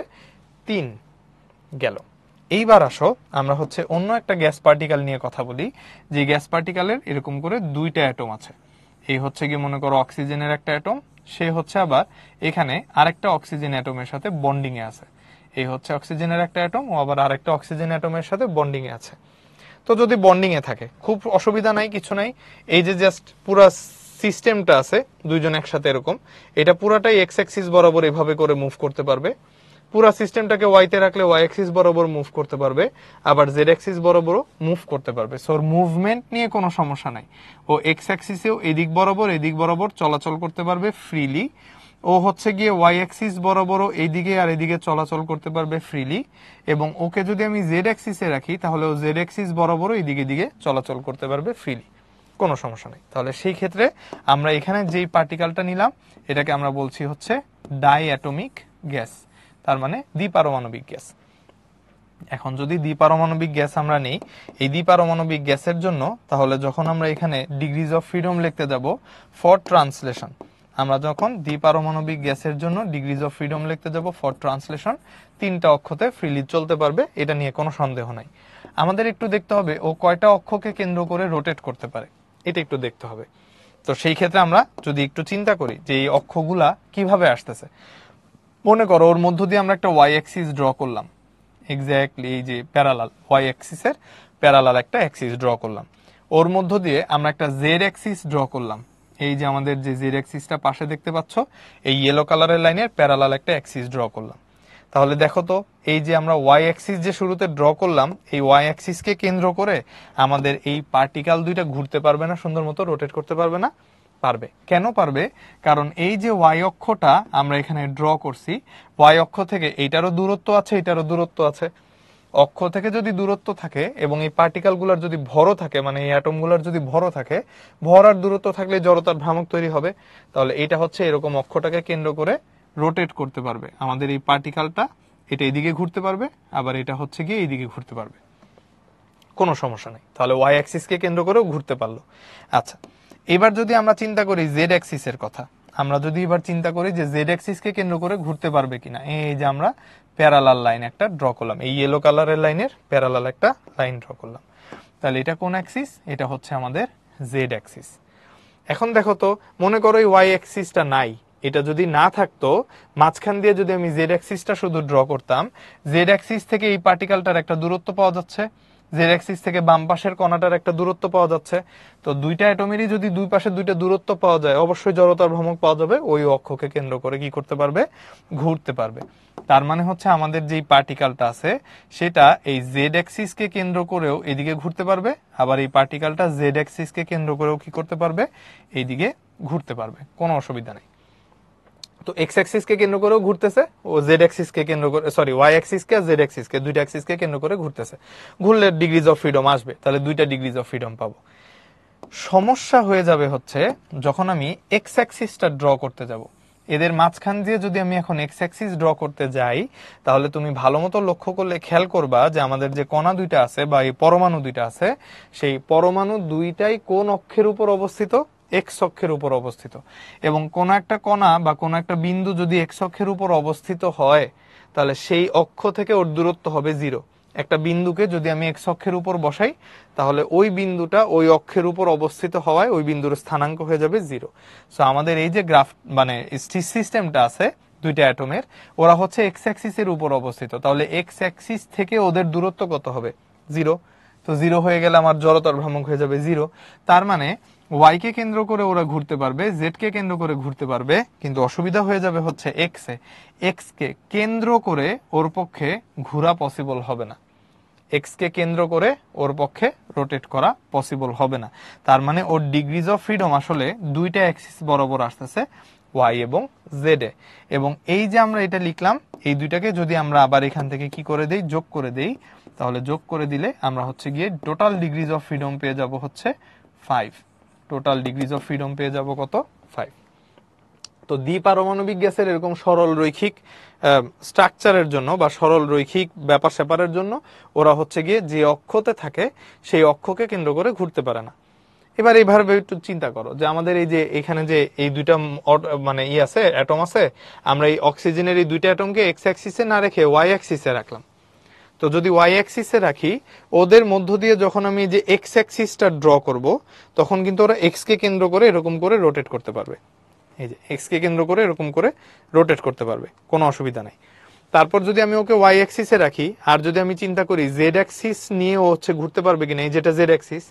3 গেল। এইবার আসো আমরা হচ্ছে অন্য একটা গ্যাস পার্টিকেল নিয়ে কথা বলি, যে গ্যাস পার্টিকেলের এরকম করে দুইটা অ্যাটম আছে। এই হচ্ছে কি মনে করো অক্সিজেনের একটা অ্যাটম, সে হচ্ছে আবার এখানে আরেকটা অক্সিজেন অ্যাটমের সাথে বন্ডিং এ আছে। এই হচ্ছে অক্সিজেনের একটা অ্যাটম, ও আবার আরেকটা অক্সিজেন অ্যাটমের সাথে বন্ডিং এ আছে। তো যদি বন্ডিং এ থাকে খুব অসুবিধা নাই, কিছু নাই। এই যে জাস্ট পুরা সিস্টেমটা আছে দুইজন একসাথে এরকম, এটা পুরাটাই এক্স অ্যাক্সিস বরাবর এভাবে করে মুভ করতে পারবে। পুরা সিস্টেমটাকে ওয়াইতে রাখলে ওয়াই অ্যাক্সিস বরাবর মুভ করতে পারবে, আবার জেড অ্যাক্সিস বরাবরও মুভ করতে পারবে। সো মুভমেন্ট নিয়ে কোনো সমস্যা নাই। ও এক্স অ্যাক্সিসেও এদিক বরাবর চলাচল করতে পারবে ফ্রিলি। ও হচ্ছে গিয়ে ওয়াই অ্যাক্সিস বরাবরও এইদিকে আর এদিকে চলাচল করতে পারবে ফ্রিলি। এবং ওকে যদি আমি জেড অ্যাক্সিসে রাখি তাহলে ও জেড অ্যাক্সিস বরাবরও এইদিকে দিকে চলাচল করতে পারবে ফ্রিলি, কোনো সমস্যা নেই। তাহলে সেই ক্ষেত্রে আমরা এখানে যেই পার্টিকেলটা নিলাম এটাকে আমরা বলছি হচ্ছে ডাই অ্যাটমিক গ্যাস, তার মানে দ্বিপারমাণবিক গ্যাস। এখন যদি দ্বিপারমাণবিক গ্যাস আমরা নেই, এই দ্বিপারমাণবিক গ্যাসের জন্য তাহলে যখন আমরা এখানে ডিগ্রিজ অফ ফ্রিডম লিখতে যাব ফর ট্রান্সলেশন, আমরা যখন দ্বিপারমাণবিক গ্যাসের জন্য ডিগ্রিজ অফ ফ্রিডম লিখতে যাব ফর ট্রান্সলেশন, তিনটা অক্ষতে ফ্রিলি চলতে পারবে, এটা নিয়ে কোনো সন্দেহ নাই। আমাদের একটু দেখতে হবে ও কয়টা অক্ষকে কেন্দ্র করে রোটেট করতে পারে, এটা একটু দেখতে হবে। তো সেই ক্ষেত্রে আমরা যদি একটু চিন্তা করি যে এই অক্ষগুলা কিভাবে আসতেছে, মনে করো ওর মধ্য দিয়ে আমরা একটা ওয়াই অ্যাক্সিস ড্র করলাম, এক্স্যাক্টলি এই যে প্যারালাল ওয়াই অ্যাক্সিসের প্যারালাল একটা অ্যাক্সিস ড্র করলাম। ওর মধ্য দিয়ে আমরা একটা জেড অ্যাক্সিস ড্র করলাম, এই যে আমাদের যে জেড অ্যাক্সিসটা পাশে দেখতে পাচ্ছ, এই ইয়েলো কালারের লাইনের প্যারালাল একটা অ্যাক্সিস ড্র করলাম। তাহলে দেখো তো এই যে আমরা ওয়াই অ্যাক্সিস যে শুরুতে ড্র করলাম, এই ওয়াই অ্যাক্সিসকে কেন্দ্র করে আমাদের এই পার্টিকেল দুইটা ঘুরতে পারবে না, সুন্দর মতো রোটেট করতে পারবে না? পারবে। কেন পারবে? কারণ এই যে ওয়াই অক্ষটা আমরা এখানে ড্র করছি, ওয়াই অক্ষ থেকে এইটারও দূরত্ব আছে, এটারও দূরত্ব আছে। অক্ষ থেকে যদি দূরত্ব থাকে এবং এই পার্টিকেল গুলার যদি ভরও থাকে, মানে এই অ্যাটম গুলার যদি ভরও থাকে, ভর আর দূরত্ব থাকলে জড়তার ভ্রামক তৈরি হবে। তাহলে এটা হচ্ছে এরকম অক্ষটাকে কেন্দ্র করে রোটেট করতে পারবে আমাদের এই পার্টিকেলটা, এটা এদিকে ঘুরতে পারবে, আবার এটা হচ্ছে গিয়ে এইদিকে ঘুরতে পারবে, কোনো সমস্যা নেই। তাহলে ওয়াই অ্যাক্সিসকে কেন্দ্র করেও ঘুরতে পারলো। আচ্ছা, এবার যদি আমরা চিন্তা করি জেড অ্যাক্সিসের কথা, আমরা যদি এবার চিন্তা করি যে জেড অ্যাক্সিসকে কেন্দ্র করে ঘুরতে পারবে কিনা, এই যে আমরা প্যারালাল লাইন একটা ড্র করলাম, এই ইয়েলো কালারের লাইনের প্যারালাল একটা লাইন ড্র করলাম। তাহলে এটা কোন অ্যাক্সিস? এটা হচ্ছে আমাদের জেড অ্যাক্সিস। এখন দেখো তো, মনে করো এই ওয়াই অ্যাক্সিসটা নাই, এটা যদি না থাকতো, মাঝখান দিয়ে যদি আমি জেড অ্যাক্সিসটা শুধু ড্র করতাম, জেড অ্যাক্সিস থেকে এই পার্টিকেলটার একটা দূরত্ব পাওয়া যাচ্ছে, জেড অ্যাক্সিস থেকে বাম পাশের কণাটার একটা দূরত্ব পাওয়া যাচ্ছে। তো দুইটা অ্যাটমেরই যদি দুই পাশে দুইটা দূরত্ব পাওয়া যায়, অবশ্যই জড়তার ভ্রমক পাওয়া যাবে, ওই অক্ষকে কেন্দ্র করে কি করতে পারবে? ঘুরতে পারবে। তার মানে হচ্ছে আমাদের যেই পার্টিকেলটা আছে সেটা এই জেড অ্যাক্সিস কে কেন্দ্র করেও এদিকে ঘুরতে পারবে, আবার এই পার্টিকেলটা জেড অ্যাক্সিস কে কেন্দ্র করেও কি করতে পারবে? এইদিকে ঘুরতে পারবে, কোনো অসুবিধা নেই। তো এক্স অ্যাক্সিস কে কেন্দ্র করেও ঘুরতেছে, ও জেড অ্যাক্সিস কে কেন্দ্র করে, সরি ওয়াই অ্যাক্সিস কে জেড অ্যাক্সিস কে, দুইটা অ্যাক্সিস কে কেন্দ্র করে ঘুরতেছে। ঘুরলে ডিগ্রিজ অফ ফ্রিডম আসবে, তাহলে দুইটা ডিগ্রিজ অফ ফ্রিডম পাবো। সমস্যা হয়ে যাবে হচ্ছে যখন আমি এক্স অ্যাক্সিসটা ড্র করতে যাব, এদের মাঝখান দিয়ে যদি আমি এখন এক্স অ্যাক্সিস ড্র করতে যাই, তাহলে তুমি ভালো মতো লক্ষ্য করলে খেয়াল করবা যে আমাদের যে কণা দুইটা আছে বা এই পরমাণু দুইটা আছে, সেই পরমাণু দুইটাই কোন অক্ষের উপর অবস্থিত? এক্স অক্ষের উপর অবস্থিত। এবং কোন একটা কণা বা কোন একটা বিন্দু যদি এক্স অক্ষের উপর অবস্থিত হয়, তাহলে সেই অক্ষ থেকে ওর দূরত্ব হবে 0। একটা বিন্দুকে যদি আমি এক্স অক্ষের উপর বসাই, তাহলে ওই বিন্দুটা ওই অক্ষের উপর অবস্থিত হওয়ায় ওই বিন্দুর স্থানাঙ্ক হয়ে যাবে 0। সো আমাদের এই যে গ্রাফ মানে সিস্টেমটা আছে দুইটা অ্যাটমের, ওরা হচ্ছে এক্স অ্যাক্সিস এর উপর অবস্থিত, তাহলে এক্স অ্যাক্সিস থেকে ওদের দূরত্ব কত হবে? 0। তো 0 হয়ে গেলে আমার জড়তার ভ্রামক হয়ে যাবে 0। তার মানে ওয়াই কে কেন্দ্র করে ওরা ঘুরতে পারবে, জেড কে কেন্দ্র করে ঘুরতে পারবে, কিন্তু অসুবিধা হয়ে যাবে হচ্ছে এক্স এ। এক্স কে কেন্দ্র করে ওর পক্ষে ঘোরা পসিবল হবে না, এক্স কে কেন্দ্র করে ওর পক্ষে রোটেট করা পসিবল হবে না। তার মানে ওর ডিগ্রিজ অফ ফ্রিডম আসলে দুইটা অ্যাক্সিস বরাবর আসতেছে, ওয়াই এবং জেড এ। এবং এই যে আমরা এটা লিখলাম, এই দুইটাকে যদি আমরা আবার এখান থেকে কি করে দেই? যোগ করে দেই। তাহলে যোগ করে দিলে আমরা হচ্ছে গিয়ে টোটাল ডিগ্রিজ অফ ফ্রিডম পেয়ে যাব হচ্ছে 5। টোটাল ডিগ্রিজ অফ ফ্রিডম পেয়ে যাব কত? 5। তো দ্বিপারমাণবিক গ্যাসের এরকম সরল রৈখিক স্ট্রাকচারের জন্য বা সরল রৈখিক ব্যাপার স্যাপারের জন্য ওরা হচ্ছে গিয়ে যে অক্ষতে থাকে সেই অক্ষকে কেন্দ্র করে ঘুরতে পারে না। এবার এইভাবে একটু চিন্তা করো যে আমাদের এই যে এখানে যে এই দুইটা মানে আছে অ্যাটম আছে, আমরা এই অক্সিজেনের এই দুইটা অ্যাটমকে এক্স অ্যাক্সিসে না রেখে ওয়াই অ্যাক্সিসে রাখলাম। তো যদি ওয়াই অ্যাক্সিসে রাখি, ওদের মধ্য দিয়ে যখন আমি যে এক্স অ্যাক্সিসটা ড্র করব, তখন কিন্তু ওরা এক্স কে কেন্দ্র করে এরকম করে রোটেট করতে পারবে। এই যে এক্স কে কেন্দ্র করে এরকম করে রোটেট করতে পারবে, কোনো অসুবিধা নাই। তারপর যদি আমি ওকে ওয়াই অ্যাক্সিসে রাখি, আর যদি আমি চিন্তা করি জেড অ্যাক্সিস নিয়ে ও হচ্ছে ঘুরতে পারবে কিনা, এই যেটা জেড অ্যাক্সিস,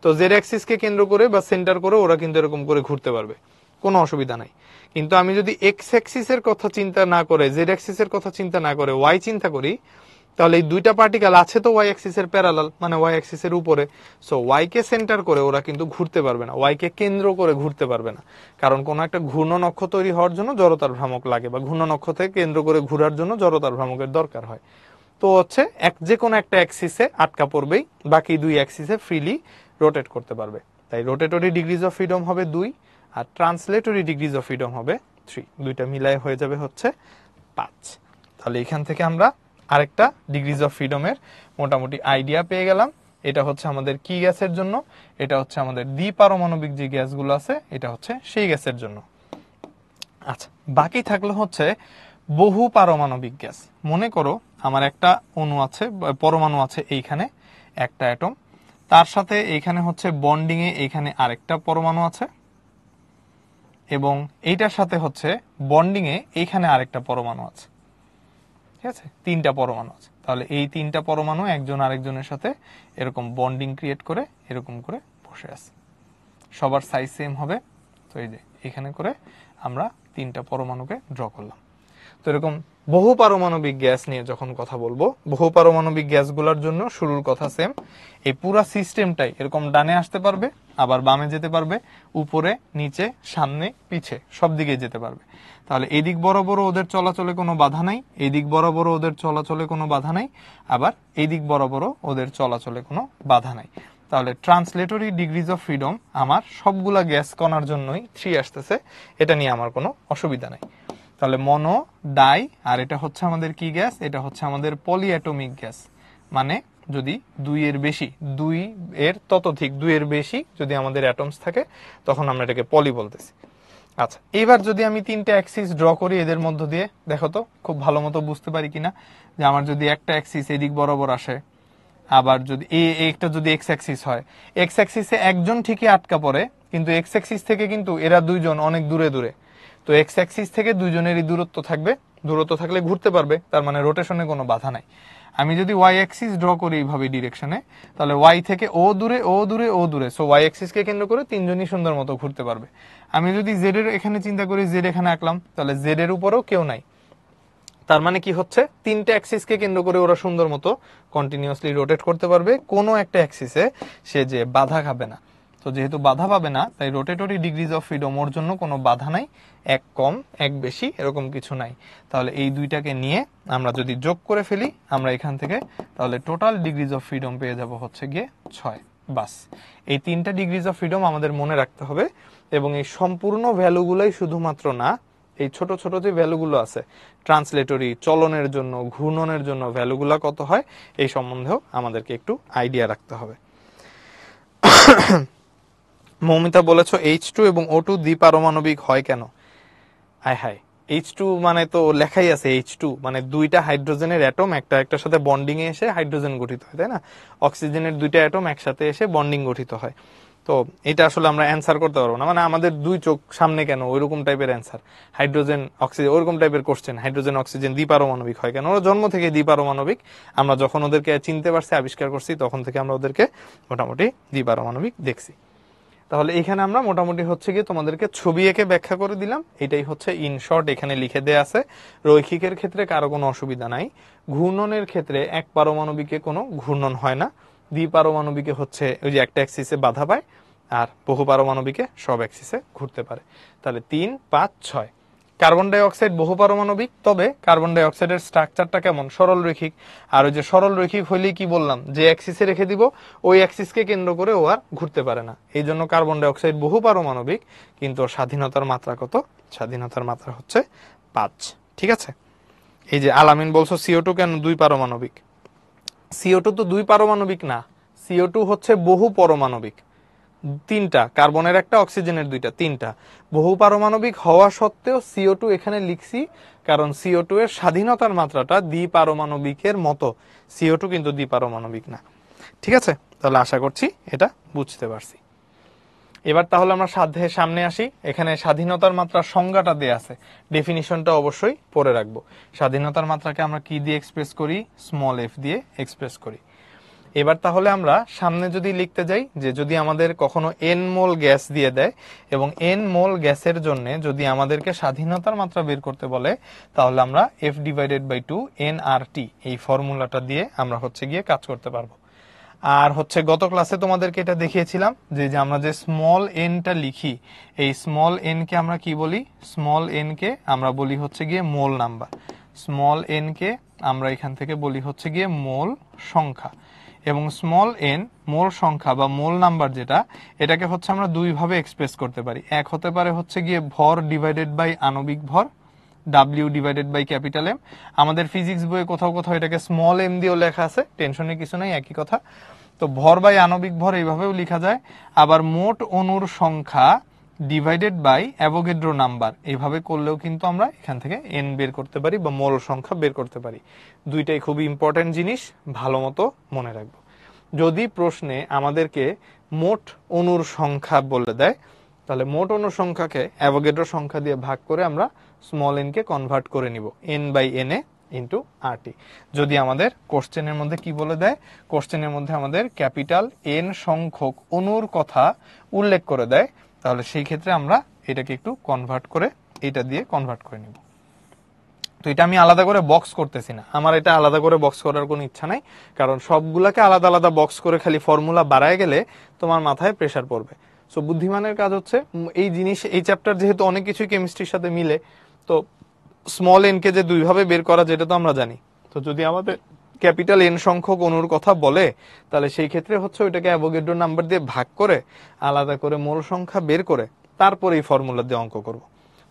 তো জেড অ্যাক্সিসকে কেন্দ্র করে বা সেন্টার করে ওরা কিন্তু এরকম করে ঘুরতে পারবে, কোনো অসুবিধা নাই। কিন্তু আমি যদি এক্স অ্যাক্সিসের কথা চিন্তা না করে, জেড অ্যাক্সিসের কথা চিন্তা না করে ওয়াই চিন্তা করি, তাহলে এই দুইটা পার্টিকেল আছে তো ওয়াই অ্যাক্সিসের প্যারালাল, মানে ওয়াই অ্যাক্সিসের উপরে। সো ওয়াই কে সেন্টার করে ওরা কিন্তু ঘুরতে পারবে না, ওয়াই কে কেন্দ্র করে ঘুরতে পারবে না, কারণ কোনো একটা ঘূর্ণন অক্ষ তৈরি হওয়ার জন্য জড়তার ভ্রামক লাগে, বা ঘূর্ণন অক্ষ থেকে কেন্দ্র করে ঘোরার জন্য জড়তার ভ্রামকের দরকার হয়। তো হচ্ছে যে কোনো একটা অ্যাক্সিসে আটকা পড়বেই, বাকি দুই অ্যাক্সিসে ফ্রিলি রোটেট করতে পারবে। তাই রোটেটরি ডিগ্রিজ অফ ফ্রিডম হবে 2, আর ট্রান্সলেটরি ডিগ্রিজ অফ ফ্রিডম হবে 3। দুইটা মিলাই হয়ে যাবে হচ্ছে 5। তাহলে এখান থেকে আমরা আরেকটা ডিগ্রিজ অফ ফ্রিডমের মোটামুটি আইডিয়া পেয়ে গেলাম। এটা হচ্ছে আমাদের কি গ্যাসের জন্য, এটা হচ্ছে আমাদের দ্বিপারমাণবিক যে গ্যাসগুলো আছে, এটা হচ্ছে সেই গ্যাসের জন্য। আচ্ছা, বাকি থাকলো হচ্ছে বহু পারমাণবিক গ্যাস। মনে করো আমার একটা অণু আছে, পরমাণু আছে এইখানে একটা অ্যাটম, তার সাথে এইখানে হচ্ছে বন্ডিং এ এইখানে আরেকটা পরমাণু আছে, এবং এইটার সাথে হচ্ছে বন্ডিং এ এইখানে আরেকটা পরমাণু আছে। ঠিক আছে, 3টা পরমাণু আছে। তাহলে এই 3টা পরমাণু একজন আরেকজনের সাথে এরকম বন্ডিং ক্রিয়েট করে এরকম করে বসে আছে, সবার সাইজ সেম হবে। তো এই যে এখানে করে আমরা 3টা পরমাণুকে ড্র করলাম। তো এরকম বহু পারমাণবিক গ্যাস নিয়ে যখন কথা বলবো, বহু পারমাণবিক গ্যাসগুলোর জন্য শুরুর কথা সেম। এই পুরো সিস্টেমটাই এরকম ডানে আসতে পারবে, আবার বামে যেতে পারবে, উপরে নিচে সামনে পিছে সব দিকে যেতে পারবে। তাহলে এই দিক বরাবর ওদের চলাচলে কোনো বাধা নাই, এই দিক বরাবর ওদের চলাচলে কোনো বাধা নাই, আবার এই দিক বরাবর ওদের চলাচলে কোনো বাধা নাই। তাহলে ট্রান্সলেটরি ডিগ্রিজ অফ ফ্রিডম আমার সবগুলা গ্যাস কণার জন্যই 3 আসতেছে, এটা নিয়ে আমার কোনো অসুবিধা নাই। তাহলে মনো, ডাই, আর এটা হচ্ছে আমাদের কি গ্যাস, এটা হচ্ছে আমাদের পলিঅ্যাটমিক গ্যাস। মানে যদি 2 এর বেশি, 2 এর ততোধিক, 2 এর বেশি যদি আমাদের অ্যাটমস থাকে, তখন আমরা এটাকে পলি বলতেছি। আচ্ছা, এবার যদি আমি 3টা অ্যাক্সিস ড্র করি এদের মধ্য দিয়ে, দেখো তো খুব ভালো মতো বুঝতে পারি কিনা, যে আমার যদি একটা অ্যাক্সিস এদিক বরাবর আসে, আবার যদি একটা যদি এক্স অ্যাক্সিস হয়, এক্স অ্যাক্সিসে একজন ঠিকই আটকা পড়ে, কিন্তু এক্স অ্যাক্সিস থেকে কিন্তু এরা দুইজন অনেক দূরে দূরে। তো এক্স অ্যাক্সিস থেকে দুইজনেরই দূরত্ব থাকবে, দূরত্ব থাকলে ঘুরতে পারবে, তার মানে রোটেশনে কোনো বাধা নাই। আমি যদি ওয়াই অ্যাক্সিস ড্র করি এইভাবে ডিরেকশনে, তাহলে ওয়াই থেকে ও দূরে ও দূরে ও দূরে, সো ওয়াই অ্যাক্সিসকে কেন্দ্র করে 3জনই সুন্দর মতো ঘুরতে পারবে। আমি যদি জেড এর এখানে চিন্তা করি, জেড এখানে আঁকলাম, তাহলে জেড এর উপরেও কেউ নাই। তার মানে কি হচ্ছে, 3টা অ্যাক্সিসকে কেন্দ্র করে ওরা সুন্দর মতো কন্টিনিউয়াসলি রোটেট করতে পারবে, কোনো একটা অ্যাক্সিসে সে যে বাধা খাবে না। তো যেহেতু বাধা পাবে না, তাই রোটেটরি ডিগ্রিজ অফ ফ্রিডম ওর জন্য কোনো বাধা নাই, এক কম এক বেশি এরকম কিছু নাই। তাহলে এই দুইটাকে নিয়ে আমরা যদি যোগ করে ফেলি আমরা এখান থেকে, তাহলে টোটাল ডিগ্রিজ অফ ফ্রিডম পেয়ে যাব হচ্ছে গিয়ে 6। বাস, এই 3টা ডিগ্রিজ অফ ফ্রিডম আমাদের মনে রাখতে হবে, এবং এই সম্পূর্ণ ভ্যালুগুলোই শুধুমাত্র না, এই ছোট ছোট যে ভ্যালুগুলো আছে ট্রান্সলেটরি, চলনের জন্য, ঘূর্ণনের জন্য ভ্যালুগুলো কত হয় এই সম্বন্ধেও আমাদেরকে একটু আইডিয়া রাখতে হবে। মৌমিতা বলেছো H2 এবং O2 দ্বিপারমাণবিক হয় কেন? হাই, H2 মানে তো লেখাই আছে, H2 মানে 2টা হাইড্রোজেনের অ্যাটম একটা একটার সাথে বন্ডিং এ এসে হাইড্রোজেন গঠিত হয়, তাই না? অক্সিজেনের 2টা অ্যাটম একসাথে এসে বন্ডিং গঠিত হয়। তো এটা আসলে আমরা অ্যান্সার করতে পারবো না, মানে আমাদের 2 চোখ সামনে কেন ওইরকম টাইপের অ্যান্সার, হাইড্রোজেন অক্সিজেন ওরকম টাইপের কোশ্চেন, হাইড্রোজেন অক্সিজেন দ্বিপারমাণবিক হয় কেন? ওরা জন্ম থেকে দ্বিপারমাণবিক, আমরা যখন ওদেরকে চিনতে পারছি, আবিষ্কার করছি, তখন থেকে আমরা ওদেরকে মোটামুটি দ্বিপারমাণবিক দেখছি। তাহলে এখানে আমরা মোটামুটি হচ্ছে গিয়ে তোমাদেরকে ছবি এঁকে ব্যাখ্যা করে দিলাম, এটাই হচ্ছে ইন শর্ট এখানে লিখে দেয়া আছে। রৈখিকের ক্ষেত্রে কারো কোনো অসুবিধা নাই, ঘূর্ণনের ক্ষেত্রে এক পারমাণবিকে কোনো ঘূর্ণন হয় না, দ্বিপারমাণবিকে হচ্ছে ওই যে একটা অ্যাক্সিসে বাধা পায়, আর বহু পারমাণবিকে সব অ্যাক্সিসে ঘুরতে পারে। তাহলে 3, 5, 6। কার্বন ডাই অক্সাইড বহু পারমাণবিক, তবে কার্বন ডাই অক্সাইডের স্ট্রাকচারটা কেমন, সরল রৈখিক। আর ওই যে সরল রৈখিক হইলেই কি বললাম, যে অ্যাক্সিসে রেখে দিব ওই অ্যাক্সিসকে কেন্দ্র করে ও আর ঘুরতে পারে না, এই জন্য কার্বন ডাই অক্সাইড বহু পারমাণবিক, কিন্তু স্বাধীনতার মাত্রা কত? স্বাধীনতার মাত্রা হচ্ছে 5। ঠিক আছে, এই যে আলামিন বলছো CO2 কেন 2 পারমাণবিক? CO2 তো 2 পারমাণবিক না, CO2 হচ্ছে বহু পরমাণবিক। তিনটা, কার্বনের একটা, অক্সিজেনের দুইটা, তিনটা। বহু পারমাণবিক হওয়া সত্ত্বেও CO2 এখানে লিখছি, কারণ CO2 এর স্বাধীনতার মাত্রাটা দ্বিপারমাণবিকের মতো। CO2 কিন্তু দ্বিপারমাণবিক না। ঠিক আছে, তাহলে আশা করছি এটা বুঝতে পারছি। এবার তাহলে আমরা সামনে আসি। এখানে স্বাধীনতার মাত্রার সংজ্ঞাটা দেয়া আছে, ডেফিনিশনটা অবশ্যই পড়ে রাখবো। স্বাধীনতার মাত্রাকে আমরা কি দিয়ে এক্সপ্রেস করি? স্মল f দিয়ে এক্সপ্রেস করি। এবার তাহলে আমরা সামনে যদি লিখতে যাই যে যদি আমাদের কখনো n মোল গ্যাস দিয়ে দেয় এবং n মোল গ্যাসের জন্য যদি আমাদেরকে স্বাধীনতার মাত্রা বের করতে বলে, তাহলে আমরা F/2 nRT এই ফর্মুলাটা দিয়ে আমরা হচ্ছে গিয়ে কাজ করতে পারবো। আর হচ্ছে গত ক্লাসে তোমাদেরকে এটা দেখিয়েছিলাম যে আমরা যে স্মল এনটা লিখি, এই স্মল এন কে আমরা কি বলি? স্মল এন কে আমরা বলি হচ্ছে গিয়ে মোল নাম্বার। স্মল এন কে আমরা এখান থেকে বলি হচ্ছে গিয়ে মোল সংখ্যা। এবং স্মল এন মোল সংখ্যা বা মোল নাম্বার যেটা, এটাকে হচ্ছে আমরা দুই ভাবে এক্সপ্রেস করতে পারি। এক হতে পারে হচ্ছে গিয়ে ভর ডিভাইডেড বাই আণবিক ভর, W divided by capital M। আমাদের ফিজিক্স বইয়ে কোথাও কোথাও এটাকে স্মল m দিয়েও লেখা আছে, টেনশনের কিছু নাই, একই কথা। তো ভর বাই আণবিক ভর এইভাবেও লেখা যায়। আবার মোট অণুর সংখ্যা ডিভাইডেড বাই অ্যাভোগাড্রো নাম্বার, এইভাবে করলেও কিন্তু আমরা এখান থেকে n বের করতে পারি বা মোল সংখ্যা বের করতে পারি। দুইটাই খুবই ইম্পর্টেন্ট জিনিস, ভালো মতো মনে রাখবো। যদি প্রশ্নে আমাদেরকে মোট অণুর সংখ্যা বলে দেয়, তাহলে মোট অণুর সংখ্যাকে অ্যাভোগাড্রো সংখ্যা দিয়ে ভাগ করে আমরা স্মল এন কে কনভার্ট করে নিব n/na ইন্টু RT। যদি আমাদের কোশ্চেনের মধ্যে কি বলে দেয়, কোশ্চেনের মধ্যে আমাদের ক্যাপিটাল N সংখ্যক অণুর কথা উল্লেখ করে দেয়, তাহলে সেই ক্ষেত্রে আমরা এটাকে একটু কনভার্ট করে এটা দিয়ে কনভার্ট করে নিব। তো এটা আমি আলাদা করে বক্স করতেছি না, আমার এটা আলাদা করে বক্স করার কোনো ইচ্ছা নাই, কারণ সবগুলাকে আলাদা আলাদা বক্স করে খালি ফর্মুলা বাড়ায় গেলে তোমার মাথায় প্রেসার পড়বে। সো বুদ্ধিমানের কাজ হচ্ছে এই জিনিস, এই চ্যাপ্টার যেহেতু অনেক কিছুই কেমিস্ট্রির সাথে মিলে, তো স্মল এন কে যে দুইভাবে বের করা যেটা তো আমরা জানি। তো যদি আমাদের ক্যাপিটাল N সংখ্যক অণুর কথা বলে, তাহলে সেই ক্ষেত্রে হচ্ছে ওইটাকে অ্যাভোগাড্রো নাম্বার দিয়ে ভাগ করে আলাদা করে মোল সংখ্যা বের করে তারপরে এই ফর্মুলা দিয়ে অঙ্ক করব।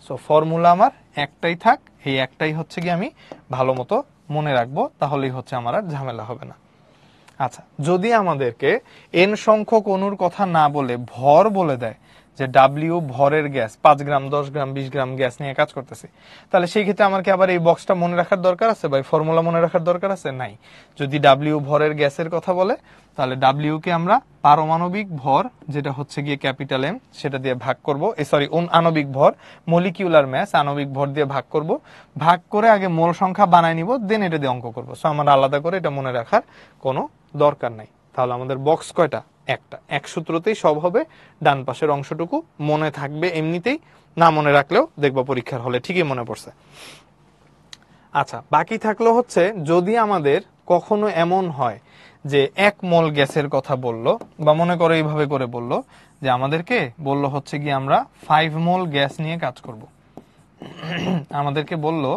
সো ফর্মুলা আমার একটাই থাক, এই একটাই হচ্ছে কি আমি ভালো মতো মনে রাখবো, তাহলেই হচ্ছে আমার আর ঝামেলা হবে না। আচ্ছা, যদি আমাদেরকে N সংখ্যক অণুর কথা না বলে ভর বলে দেয়, যে W ভরের গ্যাস 5 গ্রাম 10 গ্রাম 20 গ্রাম গ্যাস নিয়ে কাজ করতেছে, তাহলে সেই ক্ষেত্রে আমার কি আবার এই বক্সটা মনে রাখার দরকার আছে বা ফর্মুলা মনে রাখার দরকার আছে? নাই। যদি W ভরের গ্যাসের কথা বলে, তাহলে W কে আমরা পারমাণবিক ভর যেটা হচ্ছে গিয়ে ক্যাপিটাল M সেটা দিয়ে ভাগ করব, আণবিক ভর মলিকিউলার ম্যাস আণবিক ভর দিয়ে ভাগ করব, ভাগ করে আগে মোল সংখ্যা বানায় নিব, দেন এটা দিয়ে অঙ্ক করব। সো আমার আলাদা করে এটা মনে রাখার কোনো দরকার নাই। তাহলে আমাদের বক্স কয়টা? একটা। এক সূত্রতেই সব হবে, ডান পাশের অংশটুকু মনে থাকবে এমনিতেই, না মনে রাখলেও দেখবা পরীক্ষার হলে ঠিকই মনে পড়ছে। আচ্ছা, বাকি থাকলো হচ্ছে যদি আমাদের কখনো এমন হয় যে 1 মোল গ্যাসের কথা বললো, বা মনে করো এইভাবে করে বললো যে আমাদেরকে বললো হচ্ছে কি আমরা 5 মোল গ্যাস নিয়ে কাজ করব। আমাদেরকে বললো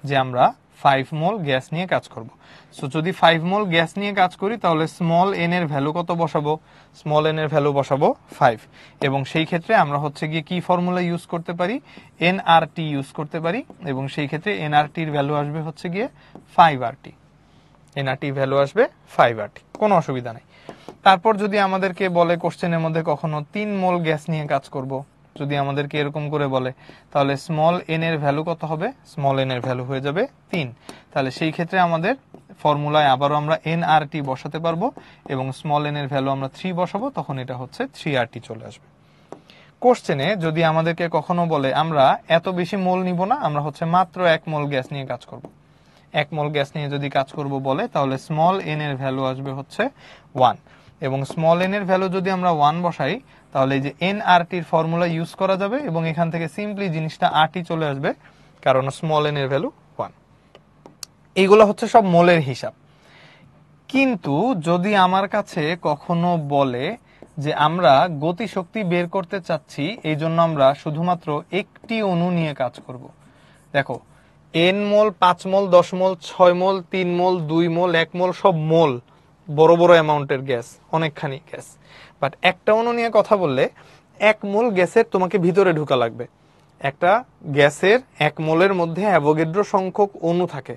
যে আমরা 5 মোল গ্যাস নিয়ে কাজ করব। সো যদি 5 মোল গ্যাস নিয়ে কাজ করি, তাহলে স্মল এন এর ভ্যালু কত বসাবো? স্মল এন এর ভ্যালু বসাবো 5। এবং সেই ক্ষেত্রে আমরা হচ্ছে গিয়ে কি ফর্মুলা ইউজ করতে পারি? nRT ইউজ করতে পারি, এবং সেই ক্ষেত্রে nRT এর ভ্যালু আসবে হচ্ছে গিয়ে 5RT। nRT ভ্যালু আসবে 5RT, কোনো অসুবিধা নাই। তারপর যদি আমাদেরকে বলে কোশ্চেনের মধ্যে কখনো 3 মোল গ্যাস নিয়ে কাজ করব, যদি আমাদেরকে এরকম করে বলে, তাহলে স্মল এন এর ভ্যালু কত হবে? স্মল এন এর ভ্যালু হয়ে যাবে 3। তাহলে সেই ক্ষেত্রে আমাদের ফর্মুলায় আবারও আমরা nRT বসাতে পারবো, এবং স্মল এন এর ভ্যালু আমরা 3 বসাবো, তখন এটা হচ্ছে 3RT চলে আসবে। কোশ্চেনে যদি আমাদেরকে কখনো বলে আমরা এত বেশি মোল নিব না, আমরা হচ্ছে মাত্র 1 মোল গ্যাস নিয়ে কাজ করব, 1 মোল গ্যাস নিয়ে যদি কাজ করব বলে, তাহলে স্মল এন এর ভ্যালু আসবে হচ্ছে 1। এবং স্মল এন এর ভ্যালু যদি আমরা 1 বসাই, তাহলে এই যে nRT এর ফর্মুলা ইউজ করা যাবে, এবং এখান থেকে সিম্পলি জিনিসটা RT চলে আসবে, কারণ স্মল এন এর ভ্যালু 1। এইগুলো হচ্ছে সব মোলের হিসাব। কিন্তু যদি আমার কাছে কখনো বলে যে আমরা গতিশক্তি বের করতে চাচ্ছি, এই জন্য আমরা শুধুমাত্র একটি অণু নিয়ে কাজ করব। দেখো, n মোল, 5 মোল, 10 মোল, 6 মোল, 3 মোল, 2 মোল, 1 মোল, সব মোল, বড় বড় অ্যামাউন্টের গ্যাস, অনেকখানি গ্যাস। বাট একটা অণু নিয়ে কথা বললে 1 মোল গ্যাসের তোমাকে ভিতরে ঢুকা লাগবে। একটা গ্যাসের 1 মোলের মধ্যে অ্যাভোগাড্রো সংখ্যক অণু থাকে।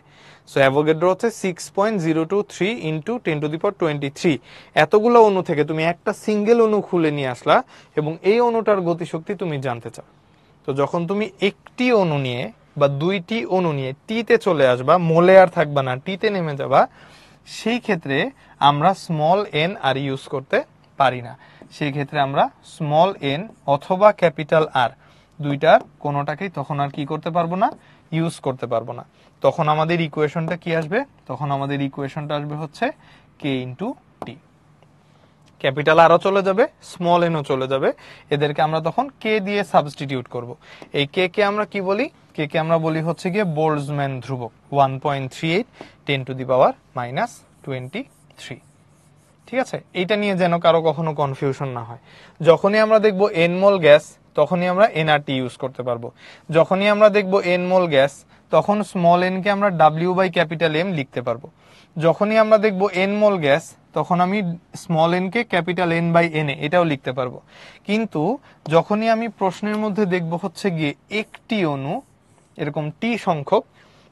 সো অ্যাভোগাড্রো হচ্ছে 6.023 ইন্টু 10⁻23। এতগুলো অণু থেকে তুমি একটা সিঙ্গেল অণু খুলে নিয়ে আসলা এবং এই অণুটার গতিশক্তি তুমি জানতে চাও। তো যখন তুমি একটি অণু নিয়ে বা দুইটি অণু নিয়ে টিতে চলে আসবা, মোলে আর থাকবা না, টিতে নেমে যাবা, সেই ক্ষেত্রে আমরা স্মল এন আর ইউজ করতে পারি না। সেই ক্ষেত্রে আমরা স্মল এন অথবা ক্যাপিটাল আর দুইটার কোনোটাকেই তখন আর কি করতে পারবো না, ইউজ করতে পারবো না। তখন আমাদের ইকুয়েশনটা কি আসবে? তখন আমাদের ইকুয়েশনটা আসবে হচ্ছে কে ইন্টু টি। ক্যাপিটাল আরও চলে যাবে, স্মল এনও চলে যাবে, এদেরকে আমরা তখন কে দিয়ে সাবস্টিটিউট করব। এই কে কে আমরা কি বলি? কে কে আমরা বলি হচ্ছে গিয়ে বোল্টজম্যান ধ্রুবক, 1.38 10⁻23। ঠিক আছে, এইটা নিয়ে যেন কারো কখনো কনফিউশন না হয়। যখনই আমরা দেখব এন মোল গ্যাস, তখনই আমরা এনআরটি ইউজ করতে পারবো। যখনই আমরা দেখব এন মোল গ্যাস, তখন স্মল এন কে আমরা ডাব্লিউ বাই ক্যাপিটাল এম লিখতে পারবো। যখনই আমরা দেখব এন মোল গ্যাস, তখন আমি স্মল এন কে ক্যাপিটাল এন বাই এন এটাও লিখতে পারবো। কিন্তু যখনই আমি প্রশ্নের মধ্যে দেখব হচ্ছে গিয়ে একটি অণু এরকম টি সংখ্যক,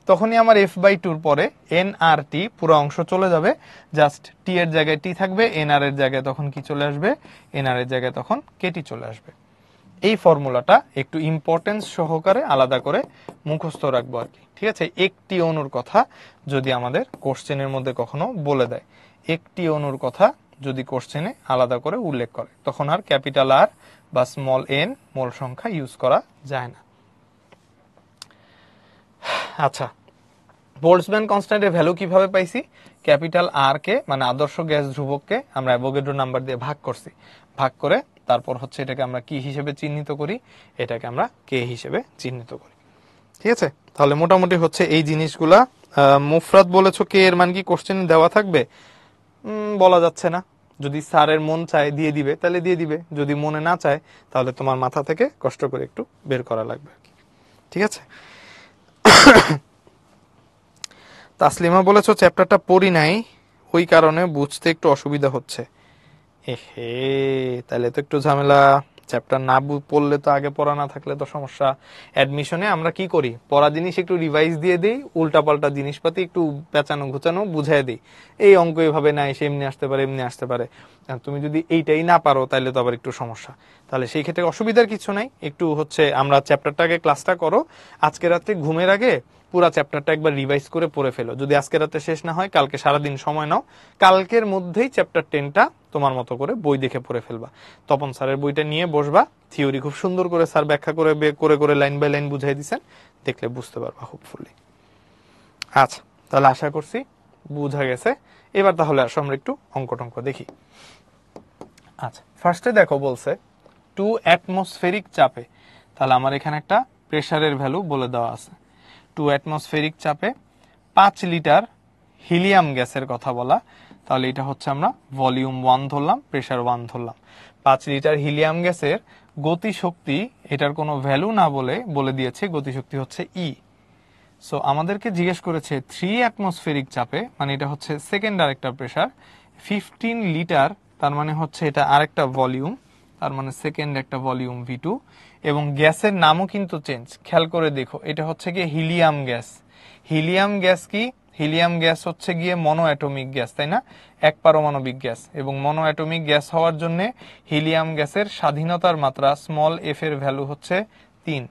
তখনই আমার এফ বাই টুর পরে এন আর টি পুরো অংশ চলে যাবে, জাস্ট টি এর জায়গায় টি থাকবে, এন আর এর জায়গায় তখন কি চলে আসবে, এন আর এর জায়গায় তখন কেটি চলে আসবে। এই ফর্মুলাটা একটু ইম্পর্টেন্স সহকারে আলাদা করে মুখস্থ রাখবো আর কি। ঠিক আছে, একটি অণুর কথা যদি আমাদের কোশ্চেনের মধ্যে কখনো বলে দেয়, একটি অণুর কথা যদি কোশ্চেনে আলাদা করে উল্লেখ করে, তখন আর ক্যাপিটাল আর বা স্মল এন মোল সংখ্যা ইউজ করা যায় না। আচ্ছা, বোল্টজম্যান কনস্ট্যান্টের ভ্যালু কিভাবে পাইছি? ক্যাপিটাল আর কে মানে আদর্শ গ্যাস ধ্রুবককে আমরা অ্যাভোগাড্রো নাম্বার দিয়ে ভাগ করছি, ভাগ করে তারপর হচ্ছে এটাকে আমরা কি হিসেবে চিহ্নিত করি? এটাকে আমরা কে হিসেবে চিহ্নিত করি। ঠিক আছে, তাহলে মোটামুটি হচ্ছে এই জিনিসগুলা। মুফরাদ বলেছো কে এর মান কি কোশ্চেনে দেওয়া থাকবে? বলা যাচ্ছে না। যদি স্যারের মন চায় দিয়ে দিবে তাহলে দিয়ে দিবে, যদি মনে না চায় তাহলে তোমার মাথা থেকে কষ্ট করে একটু বের করা লাগবে আর কি। ঠিক আছে, তাসলিমা বলেছো চ্যাপ্টারটা পড়ি নাই, ওই কারণে বুঝতে একটু অসুবিধা হচ্ছে। এহে, তাহলে তো একটু ঝামেলা। চ্যাপ্টার না পড়লে তো, আগে পড়া না থাকলে তো সমস্যা। অ্যাডমিশনে আমরা কি করি, পড়া জিনিস একটু রিভাইজ দিয়ে দিই, উল্টাপাল্টা জিনিসপাতি একটু পেঁচানো ঘুচানো বুঝাই দিই। এই অঙ্ক এভাবে না এসে এমনি আসতে পারে, এমনি আসতে পারে। তুমি যদি এইটাই না পারো তাহলে তো আবার একটু সমস্যা। তাহলে সেই ক্ষেত্রে অসুবিধার কিছু নাই, একটু হচ্ছে আমরা চ্যাপ্টারটাকে ক্লাসটা করো, আজকে রাত্রে ঘুমের আগে পুরো চ্যাপ্টারটা একবার রিভাইজ করে পড়ে ফেলো। যদি আজকে রাতে শেষ না হয়, কালকে সারাদিন সময় নাও, কালকের মধ্যেই চ্যাপ্টার 10টা তোমার মতো করে বই দেখে পড়ে ফেলবা। তপন স্যারের বইটা নিয়ে বসবা, থিওরি খুব সুন্দর করে স্যার ব্যাখ্যা করে করে করে লাইন বাই লাইন বুঝাই দিচ্ছেন, দেখলে বুঝতে পারবা হোপফুলি। আচ্ছা, তাহলে আশা করছি বুঝা গেছে। এবার তাহলে আসো আমরা একটু অঙ্ক টঙ্ক দেখি। আচ্ছা, ফার্স্টে দেখো বলছে 2 অ্যাটমসফেরিক চাপে, তাহলে আমার এখানে একটা প্রেসারের ভ্যালু বলে দেওয়া আছে। 2 অ্যাটমসফেরিক চাপে 5 লিটার হিলিয়াম গ্যাসের কথা বলা, তাহলে এটা হচ্ছে আমরা ভলিউম 1 ধরলাম, প্রেসার 1 ধরলাম। 5 লিটার হিলিয়াম গ্যাসের গতিশক্তি, এটার কোনো ভ্যালু না বলে দিয়েছে গতিশক্তি হচ্ছে ই। সো আমাদেরকে জিজ্ঞেস করেছে 3 অ্যাটমসফেরিক চাপে, মানে এটা হচ্ছে সেকেন্ড আরেকটা প্রেসার, 15 লিটার, তার মানে হচ্ছে এটা আরেকটা ভলিউম, তার মানে সেকেন্ড একটা ভলিউম V2, এবং গ্যাসের নামও কিন্তু চেঞ্জ। খেয়াল করে দেখো, এটা হচ্ছে গিয়ে হিলিয়াম গ্যাস। হিলিয়াম গ্যাস কি? হিলিয়াম গ্যাস হচ্ছে গিয়ে মনো অ্যাটমিক গ্যাস, তাই না? এক পারমাণবিক গ্যাস, এবং মনো অ্যাটমিক গ্যাস হওয়ার জন্য হিলিয়াম গ্যাসের স্বাধীনতার মাত্রা স্মল এফ এর ভ্যালু হচ্ছে 3।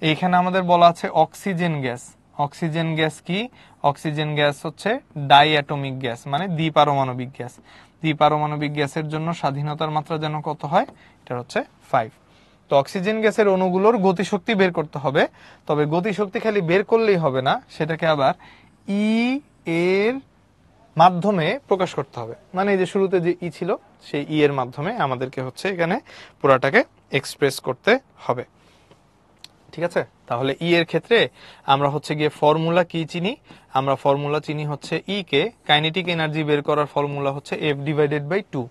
এইখানে আমাদের বলা আছে অক্সিজেন গ্যাস। অক্সিজেন গ্যাস কি? অক্সিজেন গ্যাস হচ্ছে ডাই অ্যাটমিক গ্যাস, মানে দ্বিপারমাণবিক গ্যাস। দ্বিপারমাণবিক গ্যাসের জন্য স্বাধীনতার মাত্রা যেন কত হয়? এটা হচ্ছে 5। তো অক্সিজেন গ্যাসের অণুগুলোর গতিশক্তি বের করতে হবে, তবে গতিশক্তি খালি বের করলেই হবে না, সেটাকে আবার ই এর মাধ্যমে প্রকাশ করতে হবে। মানে এই যে শুরুতে যে ই ছিল, সেই ই এর মাধ্যমে আমাদেরকে হচ্ছে এখানে পুরাটাকে এক্সপ্রেস করতে হবে। ঠিক আছে, তাহলে ই এর ক্ষেত্রে আমরা হচ্ছে গিয়ে ফর্মুলা কি চিনি? আমরা ফর্মুলা চিনি হচ্ছে ই কে কাইনেটিক এনার্জি বের করার ফর্মুলা হচ্ছে F ডিভাইডেড বাই 2।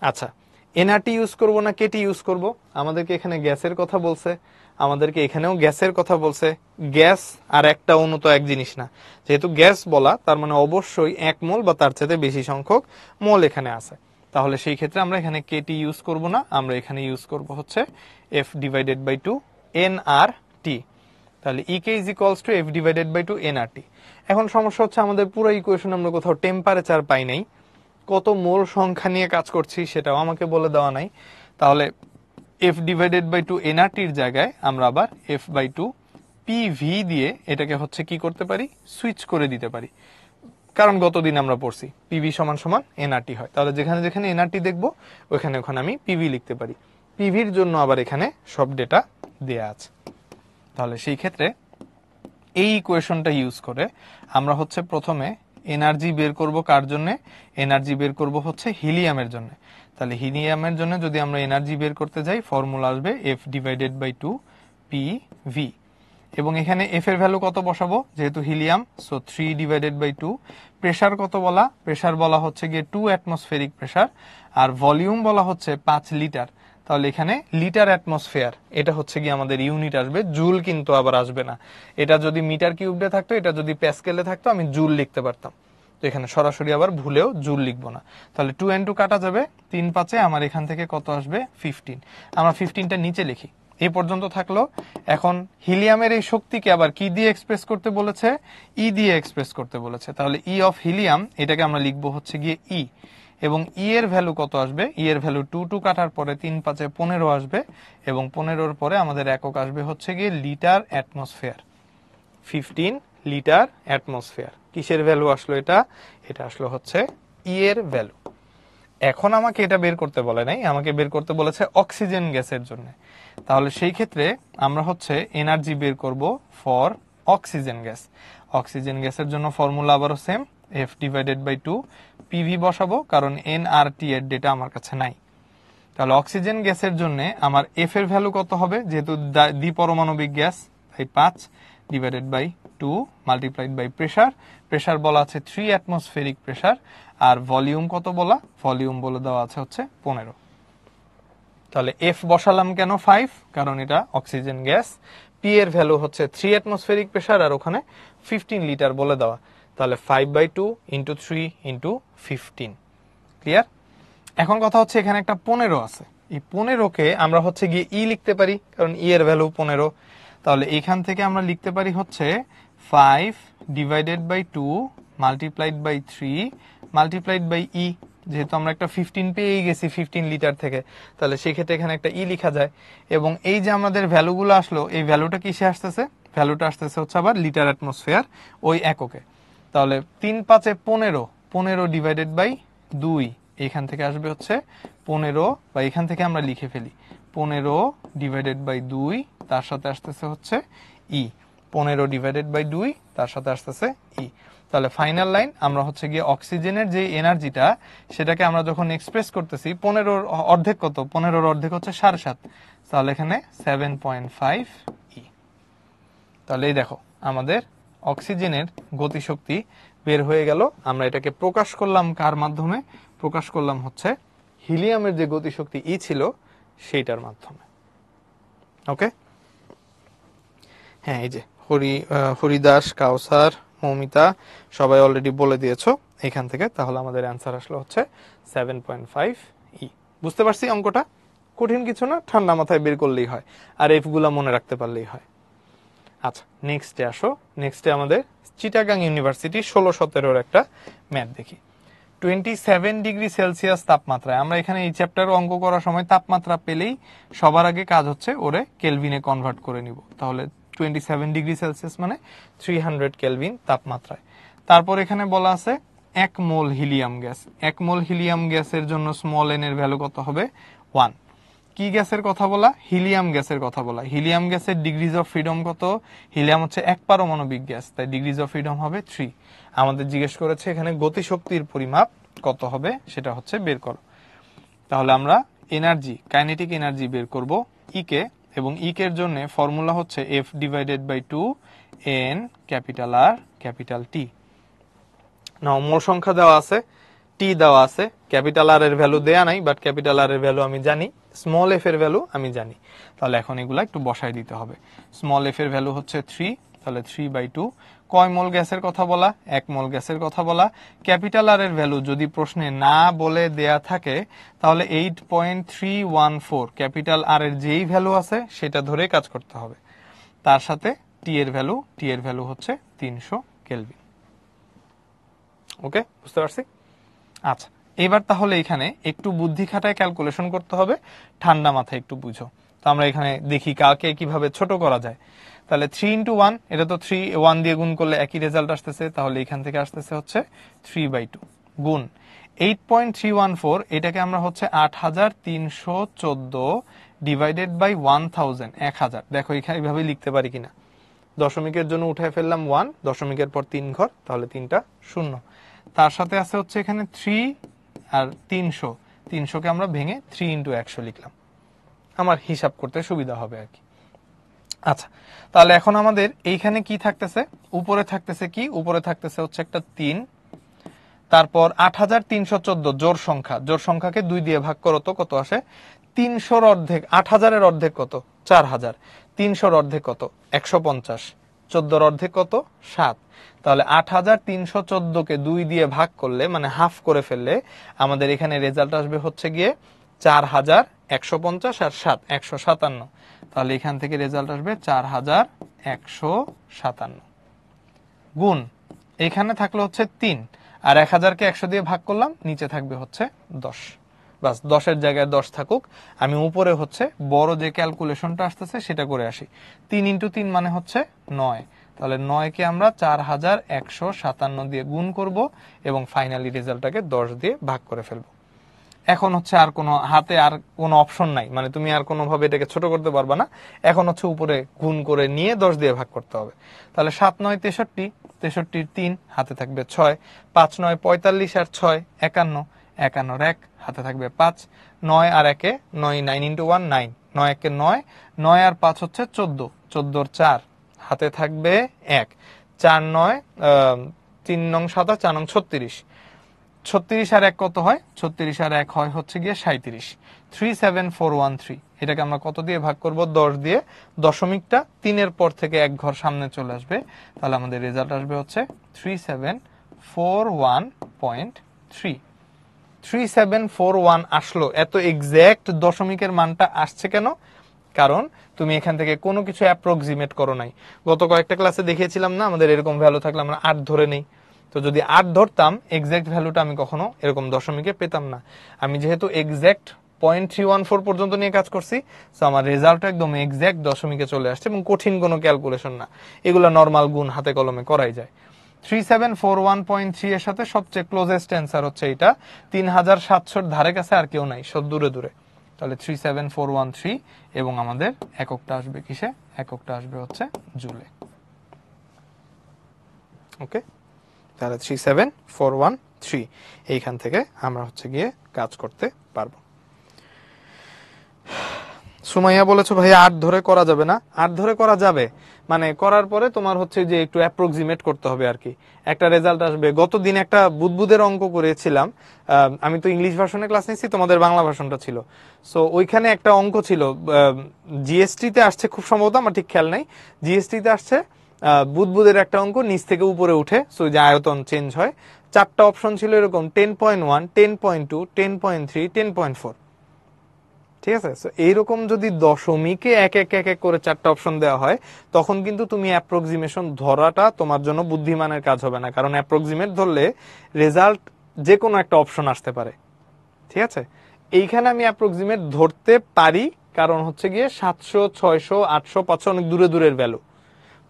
আচ্ছা, এনআরটি ইউজ করব না কেটি ইউজ করব? আমাদেরকে এখানে গ্যাসের কথা বলছে, আমাদেরকে এখানেও গ্যাসের কথা বলছে। গ্যাস আর একটা অণু তো এক জিনিস না, যেহেতু গ্যাস বলা তার মানে অবশ্যই 1 মোল বা তার চেয়ে বেশি সংখ্যক মোল এখানে আছে। তাহলে সেই ক্ষেত্রে আমরা এখানে কেটি ইউজ করব না, আমরা এখানে ইউজ করব হচ্ছে F ডিভাইডেড বাই 2 nRT। তাহলে EK is equals to F divided by 2 nRT। এখন সমস্যা হচ্ছে আমাদের পুরো ইকুয়েশন আমরা কোথাও টেম্পারেচার পাই নাই, কত মোল সংখ্যা নিয়ে কাজ করছি সেটাও আমাকে বলে দেওয়া নাই। তাহলে F divided by 2 nRT এর জায়গায় আমরা আবার F by 2 PV দিয়ে এটাকে হচ্ছে কি করতে পারি, সুইচ করে দিতে পারি। কারণ গতদিন আমরা পড়ছি PV সমান সমান nRT হয়, তাহলে যেখানে যেখানে nRT দেখবো ওখানে ওখানে আমি PV লিখতে পারি। PVর জন্য আবার এখানে সব ডেটা দেয়া আছে। তাহলে সেই ক্ষেত্রে এই ইকুয়েশনটা ইউজ করে আমরা হচ্ছে প্রথমে এনার্জি বের করব কার জন্য, এনার্জি বের করব হচ্ছে হিলিয়ামের জন্য। তাহলে হিলিয়ামের জন্য যদি আমরা এনার্জি বের করতে যাই ফর্মুলা আসবে F ডিভাইডেড বাই 2 PV, এবং এখানে F এর ভ্যালু কত বসাবো, যেহেতু helium so 3 divided by 2। Pressure কত বলা, প্রেসার বলা হচ্ছে গিয়ে 2 অ্যাটমসফেরিক প্রেসার, আর ভলিউম বলা হচ্ছে 5 লিটার। তাহলে এখানে লিটার অ্যাটমসফিয়ার, এটা হচ্ছে গিয়ে আমাদের ইউনিট আসবে, জুল কিন্তু আবার আসবে না। এটা যদি মিটার কিউবডে থাকতো, এটা যদি প্যাসকেলে থাকতো আমি জুল লিখতে পারতাম, তো এখানে সরাসরি আবার ভুলেও জুল লিখবো না। তাহলে 2 and 2 কাটা যাবে, 3 5 আমার এখান থেকে কত আসবে 15। আমরা 15টা নিচে লিখি, এই পর্যন্ত থাকলো। এখন হিলিয়ামের এই শক্তিকে আবার কি দিয়ে এক্সপ্রেস করতে বলেছে, ই দিয়ে এক্সপ্রেস করতে বলেছে। তাহলে ই অফ হিলিয়াম এটাকে আমরা লিখবো হচ্ছে গিয়ে ই, এবং ই এর ভ্যালু কত আসবে, ই এর ভ্যালু 2 2 কাটার পরে 3 5 15 আসবে, এবং 15-র পরে আমাদের একক আসবে হচ্ছে গিয়ে লিটার অ্যাটমসফিয়ার। 15 litre atmosphere. কিসের ভ্যালু আসলো এটা, এটা আসলো হচ্ছে ই এর ভ্যালু। এখন আমাকে এটা বের করতে বলে নাই, আমাকে বের করতে বলেছে অক্সিজেন গ্যাসের জন্য। তাহলে সেই ক্ষেত্রে আমরা হচ্ছে এনার্জি বের করব ফর অক্সিজেন গ্যাস। অক্সিজেন গ্যাসের জন্য ফর্মুলা আবারও same, F divided by 2 PV বসাবো, কারণ nRT এর ডেটা আমার কাছে নাই। তাহলে অক্সিজেন গ্যাসের জন্য আমার F এর ভ্যালু কত হবে, যেহেতু দ্বিপরমাণবিক গ্যাস তাই 5 divided by 2 multiplied by pressure. Pressure বলা আছে 3 অ্যাটমসফেরিক প্রেসার, আর ভলিউম কত বলা, ভলিউম বলে দেওয়া আছে হচ্ছে 15। তাহলে F বসালাম কেন 5, কারণ এটা অক্সিজেন গ্যাস। P এর ভ্যালু হচ্ছে 3 অ্যাটমসফেরিক প্রেসার, আর ওখানে 15 লিটার বলে দেওয়া। তাহলে 5/2 ইন্টু 3 ইন্টু 15। ক্লিয়ার? এখন কথা হচ্ছে এখানে একটা 15 আছে, এই 15কে আমরা হচ্ছে গিয়ে ই লিখতে পারি, কারণ ই এর ভ্যালু 15। তাহলে এখান থেকে আমরা লিখতে পারি হচ্ছে 5 divided by 2 multiplied by 3 multiplied by e, যেহেতু আমরা একটা 15 পেয়ে গেছি 15 লিটার থেকে, তাহলে সেই ক্ষেত্রে এখানে একটা ই লেখা যায়। এবং এই যে আমাদের ভ্যালুগুলো আসলো, এই ভ্যালুটা কিসে আসতেছে, ভ্যালুটা আসতেছে হচ্ছে আবার লিটার অ্যাটমসফিয়ার ওই এককে। তাহলে 3 5 15, 15 ডিভাইডেড বাই 2, এখান থেকে আসবে হচ্ছে 15, বা এখান থেকে আমরা লিখে ফেলি 15 ডিভাইডেড বাই 2, তার সাথে আসতেছে হচ্ছে ই। 15 ডিভাইডেড বাই 2, তার সাথে আসতেছে ই। তাহলে ফাইনাল লাইন আমরা হচ্ছে গিয়ে অক্সিজেনের যে এনার্জিটা সেটাকে আমরা যখন এক্সপ্রেস করতেছি, 15-র অর্ধেক কত, 15-র অর্ধেক হচ্ছে 7.5, তাহলে এখানে 7.5 ই। তাহলে এই দেখো আমাদের অক্সিজেনের গতিশক্তি বের হয়ে গেল। আমরা এটাকে প্রকাশ করলাম কার মাধ্যমে, প্রকাশ করলাম হচ্ছে হিলিয়ামের যে গতিশক্তি ই ছিল সেইটার মাধ্যমে। ওকে, হ্যাঁ এই যে হরিদাস, কাউসার, মৌমিতা সবাই অলরেডি বলে দিয়েছো এখান থেকে। তাহলে আমাদের অ্যান্সার আসলো হচ্ছে 7.5 ই। বুঝতে পারছি অঙ্কটা কঠিন কিছু না, ঠান্ডা মাথায় বের করলেই হয়, আর এফ গুলা মনে রাখতে পারলেই হয়। আচ্ছা নেক্সটে আসো, নেক্সটে আমাদের চিটাগাং ইউনিভার্সিটি 16-17 একটা ম্যাথ দেখি। 27 ডিগ্রি সেলসিয়াস তাপমাত্রায়, আমরা এখানে এই চ্যাপ্টার অঙ্ক করার সময় তাপমাত্রা পেলেই সবার আগে কাজ হচ্ছে ওরে কেলভিনে কনভার্ট করে নিব। তাহলে 27 ডিগ্রি সেলসিয়াস মানে 300 কেলভিন তাপমাত্রায়। তারপর এখানে বলা আছে 1 মোল হিলিয়াম গ্যাস। 1 মোল হিলিয়াম গ্যাসের জন্য স্মল এন এর ভ্যালু কত হবে 1। কি গ্যাসের কথা বলা, হিলিয়াম গ্যাসের কথা বলা। হিলিয়াম গ্যাসের ডিগ্রিজ অফ ফ্রিডম কত, হিলিয়াম হচ্ছে এক পারমাণবিক গ্যাস, তাই ডিগ্রিজ অফ ফ্রিডম হবে 3। আমাদের জিজ্ঞেস করেছে এখানে গতিশক্তির পরিমাপ কত হবে, সেটা হচ্ছে বের করো। তাহলে আমরা এনার্জি, কাইনেটিক এনার্জি বের করব ইকে, এবং ইকের জন্য ফর্মুলা হচ্ছে F divided by 2 N capital R capital T। Now mole সংখ্যা দেওয়া আছে, টি দেওয়া আছে, ক্যাপিটাল আর এর ভ্যালু দেয়া নাই, বাট ক্যাপিটাল আর এর ভ্যালু আমি জানি, স্মল এফ এর ভ্যালু আমি জানি। তাহলে এখন এগুলা একটু বসাই দিতে হবে। স্মল এফ এর ভ্যালু হচ্ছে 3, তাহলে 3/2 কয় মোল গ্যাসের কথা বলা, 1 মোল গ্যাসের কথা বলা। ক্যাপিটাল আর এর ভ্যালু যদি প্রশ্নে না বলে দেয়া থাকে তাহলে 8.314 ক্যাপিটাল আর এর যেই ভ্যালু আছে সেটা ধরে কাজ করতে হবে। তার সাথে টি এর ভ্যালু হচ্ছে 300 কেলভিন। ওকে, বুঝতে পারছি? আচ্ছা, এবার তাহলে এখানে একটু বুদ্ধি খাটায় ক্যালকুলেশন করতে হবে, ঠান্ডা মাথায় একটু বুঝো। তো আমরা এখানে দেখি কাকে কিভাবে ছোট করা যায়। তাহলে 3 into 1, এটা তো 3 1 দিয়ে গুণ করলে একই রেজাল্ট আসতেছে, তাহলে এখান থেকে আসতেছে হচ্ছে 3/2 গুণ 8.314, এটাকে আমরা হচ্ছে 8314 ডিভাইডেড বাই 1000, 1000। দেখো এখানে এইভাবে লিখতে পারি কিনা। দশমিকের জন্য উঠে ফেললাম 1, দশমিকের পর 3 ঘর, তাহলে 3টা 0। তার সাথে আছে হচ্ছে এখানে 3 আর 300, 300কে আমরা ভেঙে 3 into 100 লিখলাম, আমার হিসাব করতে সুবিধা হবে আর কি। আচ্ছা, তাহলে এখন আমাদের এইখানে কি থাকতেছে, উপরে থাকতেছে কি, উপরে থাকতেছে হচ্ছে একটা 3, তারপর 8314 জোড় সংখ্যাকে 2 দিয়ে ভাগ করো তো কত আসে। 300-র অর্ধেক, 8000-এর অর্ধেক কত, 4000, 300-র অর্ধেক কত, 150, 14-র অর্ধেক কত, 7। তাহলে 8314কে 2 দিয়ে ভাগ করলে মানে হাফ করে ফেললে আমাদের এখানে রেজাল্ট আসবে হচ্ছে গিয়ে 4150 আর 7 157। তাহলে এখান থেকে রেজাল্ট আসবে 4157 গুণ এখানে থাকলো হচ্ছে 3 আর 1000কে 100 দিয়ে ভাগ করলাম, নিচে থাকবে হচ্ছে 10। বাস 10-এর জায়গায় 10 থাকুক, আমি উপরে হচ্ছে বড় যে ক্যালকুলেশনটা আসতেছে সেটা করে আসি। 3 into 3 মানে হচ্ছে 9, তাহলে 9কে আমরা 4157 দিয়ে গুণ করব এবং ফাইনালি রেজাল্টটাকে 10 দিয়ে ভাগ করে ফেলবো। এখন হচ্ছে আর কোনো হাতে আর কোনো অপশন নাই, মানে তুমি আর কোনোভাবে এটাকে ছোট করতে পারবা না। এখন হচ্ছে উপরে গুণ করে নিয়ে 10 দিয়ে ভাগ করতে হবে। তাহলে 7 9 63, 63-র 3 হাতে থাকবে 6, 5 9 45 আর 6 51, 51-র 1 হাতে থাকবে 5, 9 আর 1 9, 9 into 1 9, 9 1 9, 9 আর 5 হচ্ছে 14, 14-র 4 হাতে থাকবে 1, 4 9 3 নং 7 4 নং 36, 36 আর 1 কত হয়, 36 আর 1 হয় হচ্ছে গিয়ে 37, 37413। এটাকে আমরা কত দিয়ে ভাগ করব, 10 দিয়ে। দশমিকটা 3-এর পর থেকে 1 ঘর সামনে চলে আসবে, তাহলে আমাদের রেজাল্ট আসবে হচ্ছে 3741.3। 3741 আসলো, এত এক্সাক্ট দশমিকের মানটা আসছে কেন? কারণ তুমি এখান থেকে কোনো কিছু অ্যাপ্রক্সিমেট করো নাই। গত কয়েকটা ক্লাসে দেখিয়েছিলাম না, আমাদের এরকম ভ্যালু থাকলে আমরা 8 ধরে নেই। তো যদি 8 ধরতাম, এক্সাক্ট ভ্যালুটা আমি কখনো এরকম দশমিকে পেতাম না। আমি যেহেতু এক্সাক্ট 0.314 পর্যন্ত নিয়ে কাজ করছি, তো আমার রেজাল্ট একদম এক্সাক্ট দশমিকে চলে আসছে এবং কঠিন কোনো ক্যালকুলেশন না, এগুলো নর্মাল গুণ হাতে কলমে করাই যায়। 3741.3 এর সাথে সবচেয়ে ক্লোজেস্ট অ্যান্সার হচ্ছে এটা, 3700-র ধারে কাছে আর কেউ নাই, সব দূরে দূরে। তাহলে 37413 এবং আমাদের এককটা আসবে কিসে, এককটা আসবে হচ্ছে জুলে। ওকে, তাহলে 37413 এইখান থেকে আমরা হচ্ছে গিয়ে কাজ করতে পারবো। সুমাইয়া বলেছো ভাই 8 ধরে করা যাবে না। 8 ধরে করা যাবে, মানে করার পরে তোমার হচ্ছে যে একটু অ্যাপ্রক্সিমেট করতে হবে আর কি, একটা রেজাল্ট আসবে। গতদিন একটা বুদবুদের অঙ্ক করেছিলাম, আমি তো ইংলিশ ভার্সনে ক্লাস নিয়েছি, তোমাদের বাংলা ভার্সনটা ছিল। সো ওইখানে একটা অঙ্ক ছিল, জিএসটিতে আসছে খুব সম্ভবত, আমার ঠিক খেয়াল নাই, জিএসটিতে আসছে বুদবুদের একটা অঙ্ক নিচ থেকে উপরে উঠে, সো যে আয়তন চেঞ্জ হয়। 4টা অপশন ছিল এরকম 10.1, 10.2, 10.3, 10.4। ঠিক আছে, এইরকম যদি দশমিকে এক এক এক এক করে 4টা অপশন দেওয়া হয়, তখন কিন্তু তুমি অ্যাপ্রক্সিমেশন ধরাটা তোমার জন্য বুদ্ধিমানের কাজ হবে না, কারণ অ্যাপ্রক্সিমেট ধরলে রেজাল্ট যে কোনো একটা অপশন আসতে পারে। ঠিক আছে, এইখানে আমি অ্যাপ্রক্সিমেট ধরতে পারি, কারণ হচ্ছে গিয়ে 700 600 800 500 অনেক দূরে দূরের ভ্যালু,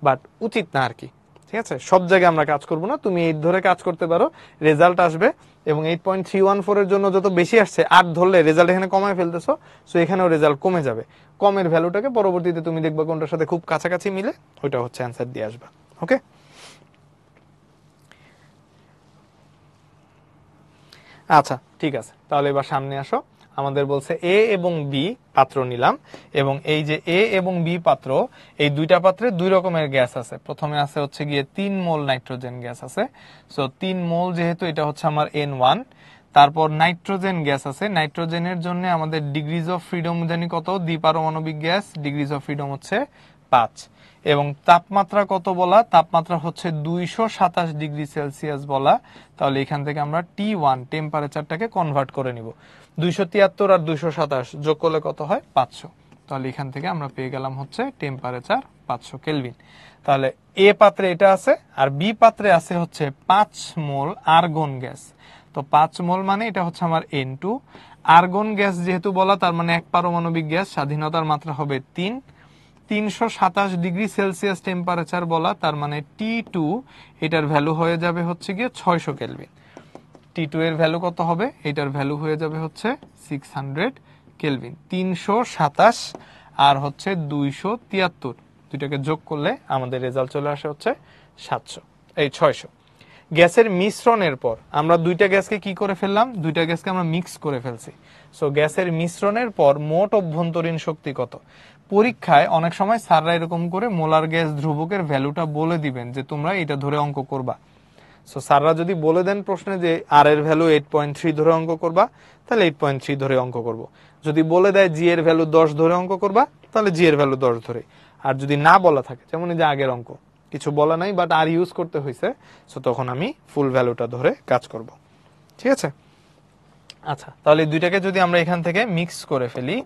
বাট উচিত না আর কি। ঠিক আছে, সব জায়গায় আমরা কাজ করব না, তুমি 8 ধরে কাজ করতে পারো, রেজাল্ট আসবে। এবং 8.314 এর জন্য যত বেশি আসছে, 8 ধরলে রেজাল্ট এখানে কমায় ফেলতেছো, সো এখানেও রেজাল্ট কমে যাবে। কমের ভ্যালুটাকে পরবর্তীতে তুমি দেখবে কোনটার সাথে খুব কাছাকাছি মিলে, ওইটা হচ্ছে অ্যান্সার দিয়ে আসবা। ওকে, আচ্ছা ঠিক আছে, তাহলে এবার সামনে আসো। আমাদের বলছে এ এবং বি পাত্র নিলাম, এবং এই যে এ এবং বি পাত্র, এই দুইটা পাত্রে 2 রকমের গ্যাস আছে। প্রথমে আছে হচ্ছে গিয়ে 3 মোল নাইট্রোজেন গ্যাস আছে, সো 3 মোল যেহেতু এটা হচ্ছে আমার N1। তারপর নাইট্রোজেন গ্যাস আছে, নাইট্রোজেনের জন্য আমাদের ডিগ্রিজ অফ ফ্রিডম জানি কত, দ্বিপারমাণবিক গ্যাস ডিগ্রিজ অফ ফ্রিডম হচ্ছে 5। এবং তাপমাত্রা কত বলা, তাপমাত্রা হচ্ছে 227 ডিগ্রি সেলসিয়াস বলা। তাহলে এখান থেকে আমরা T1 টেম্পারেচারটাকে কনভার্ট করে নিব। 273 আর 227 যোগ করলে কত হয়, 500। তাহলে এখান থেকে আমরা পেয়ে গেলাম হচ্ছে টেম্পারেচার 500 কেলভিন। তাহলে এ পাত্রে এটা আছে, আর বি পাত্রে আছে হচ্ছে 5 মোল আর্গন গ্যাস। তো 5 মোল মানে এটা হচ্ছে আমার N2। আর্গন গ্যাস যেহেতু বলা, তার মানে এক পারমাণবিক গ্যাস, স্বাধীনতার মাত্রা হবে 3। 327 ডিগ্রি সেলসিয়াস টেম্পারেচার বলা, তার মানে T2 এটার ভ্যালু হয়ে যাবে হচ্ছে গিয়ে 600 কেলভিন। T2 এর ভ্যালু কত হবে, এটার ভ্যালু হয়ে যাবে হচ্ছে 600 কেলভিন। 327 আর হচ্ছে 273, দুইটাকে যোগ করলে আমাদের রেজাল্ট চলে আসে হচ্ছে 600। গ্যাসের মিশ্রণের পর আমরা দুইটা গ্যাসকে কি করে ফেললাম, দুইটা গ্যাসকে আমরা মিক্স করে ফেলছি। সো গ্যাসের মিশ্রণের পর মোট অভ্যন্তরীণ শক্তি কত। পরীক্ষায় অনেক সময় স্যাররা এরকম করে মোলার গ্যাস ধ্রুবকের ভ্যালুটা বলে দিবেন যে তোমরা এটা ধরে অঙ্ক করবা। সো স্যাররা যদি বলে দেন প্রশ্নে যে আর এর ভ্যালু 8.3 ধরে অঙ্ক করবা, তাহলে 8.3 ধরে অঙ্ক করব। যদি বলে দেয় জি এর ভ্যালু 10 ধরে অঙ্ক করবা, তাহলে জি এর ভ্যালু 10 ধরে। আর যদি না বলা থাকে, যেমন এই যে আগের অঙ্ক কিছু বলা নাই বাট আর ইউজ করতে হয়েছে, সো তখন আমি ফুল ভ্যালুটা ধরে কাজ করব। ঠিক আছে, আচ্ছা। তাহলে দুইটাকে যদি আমরা এখান থেকে মিক্স করে ফেলি,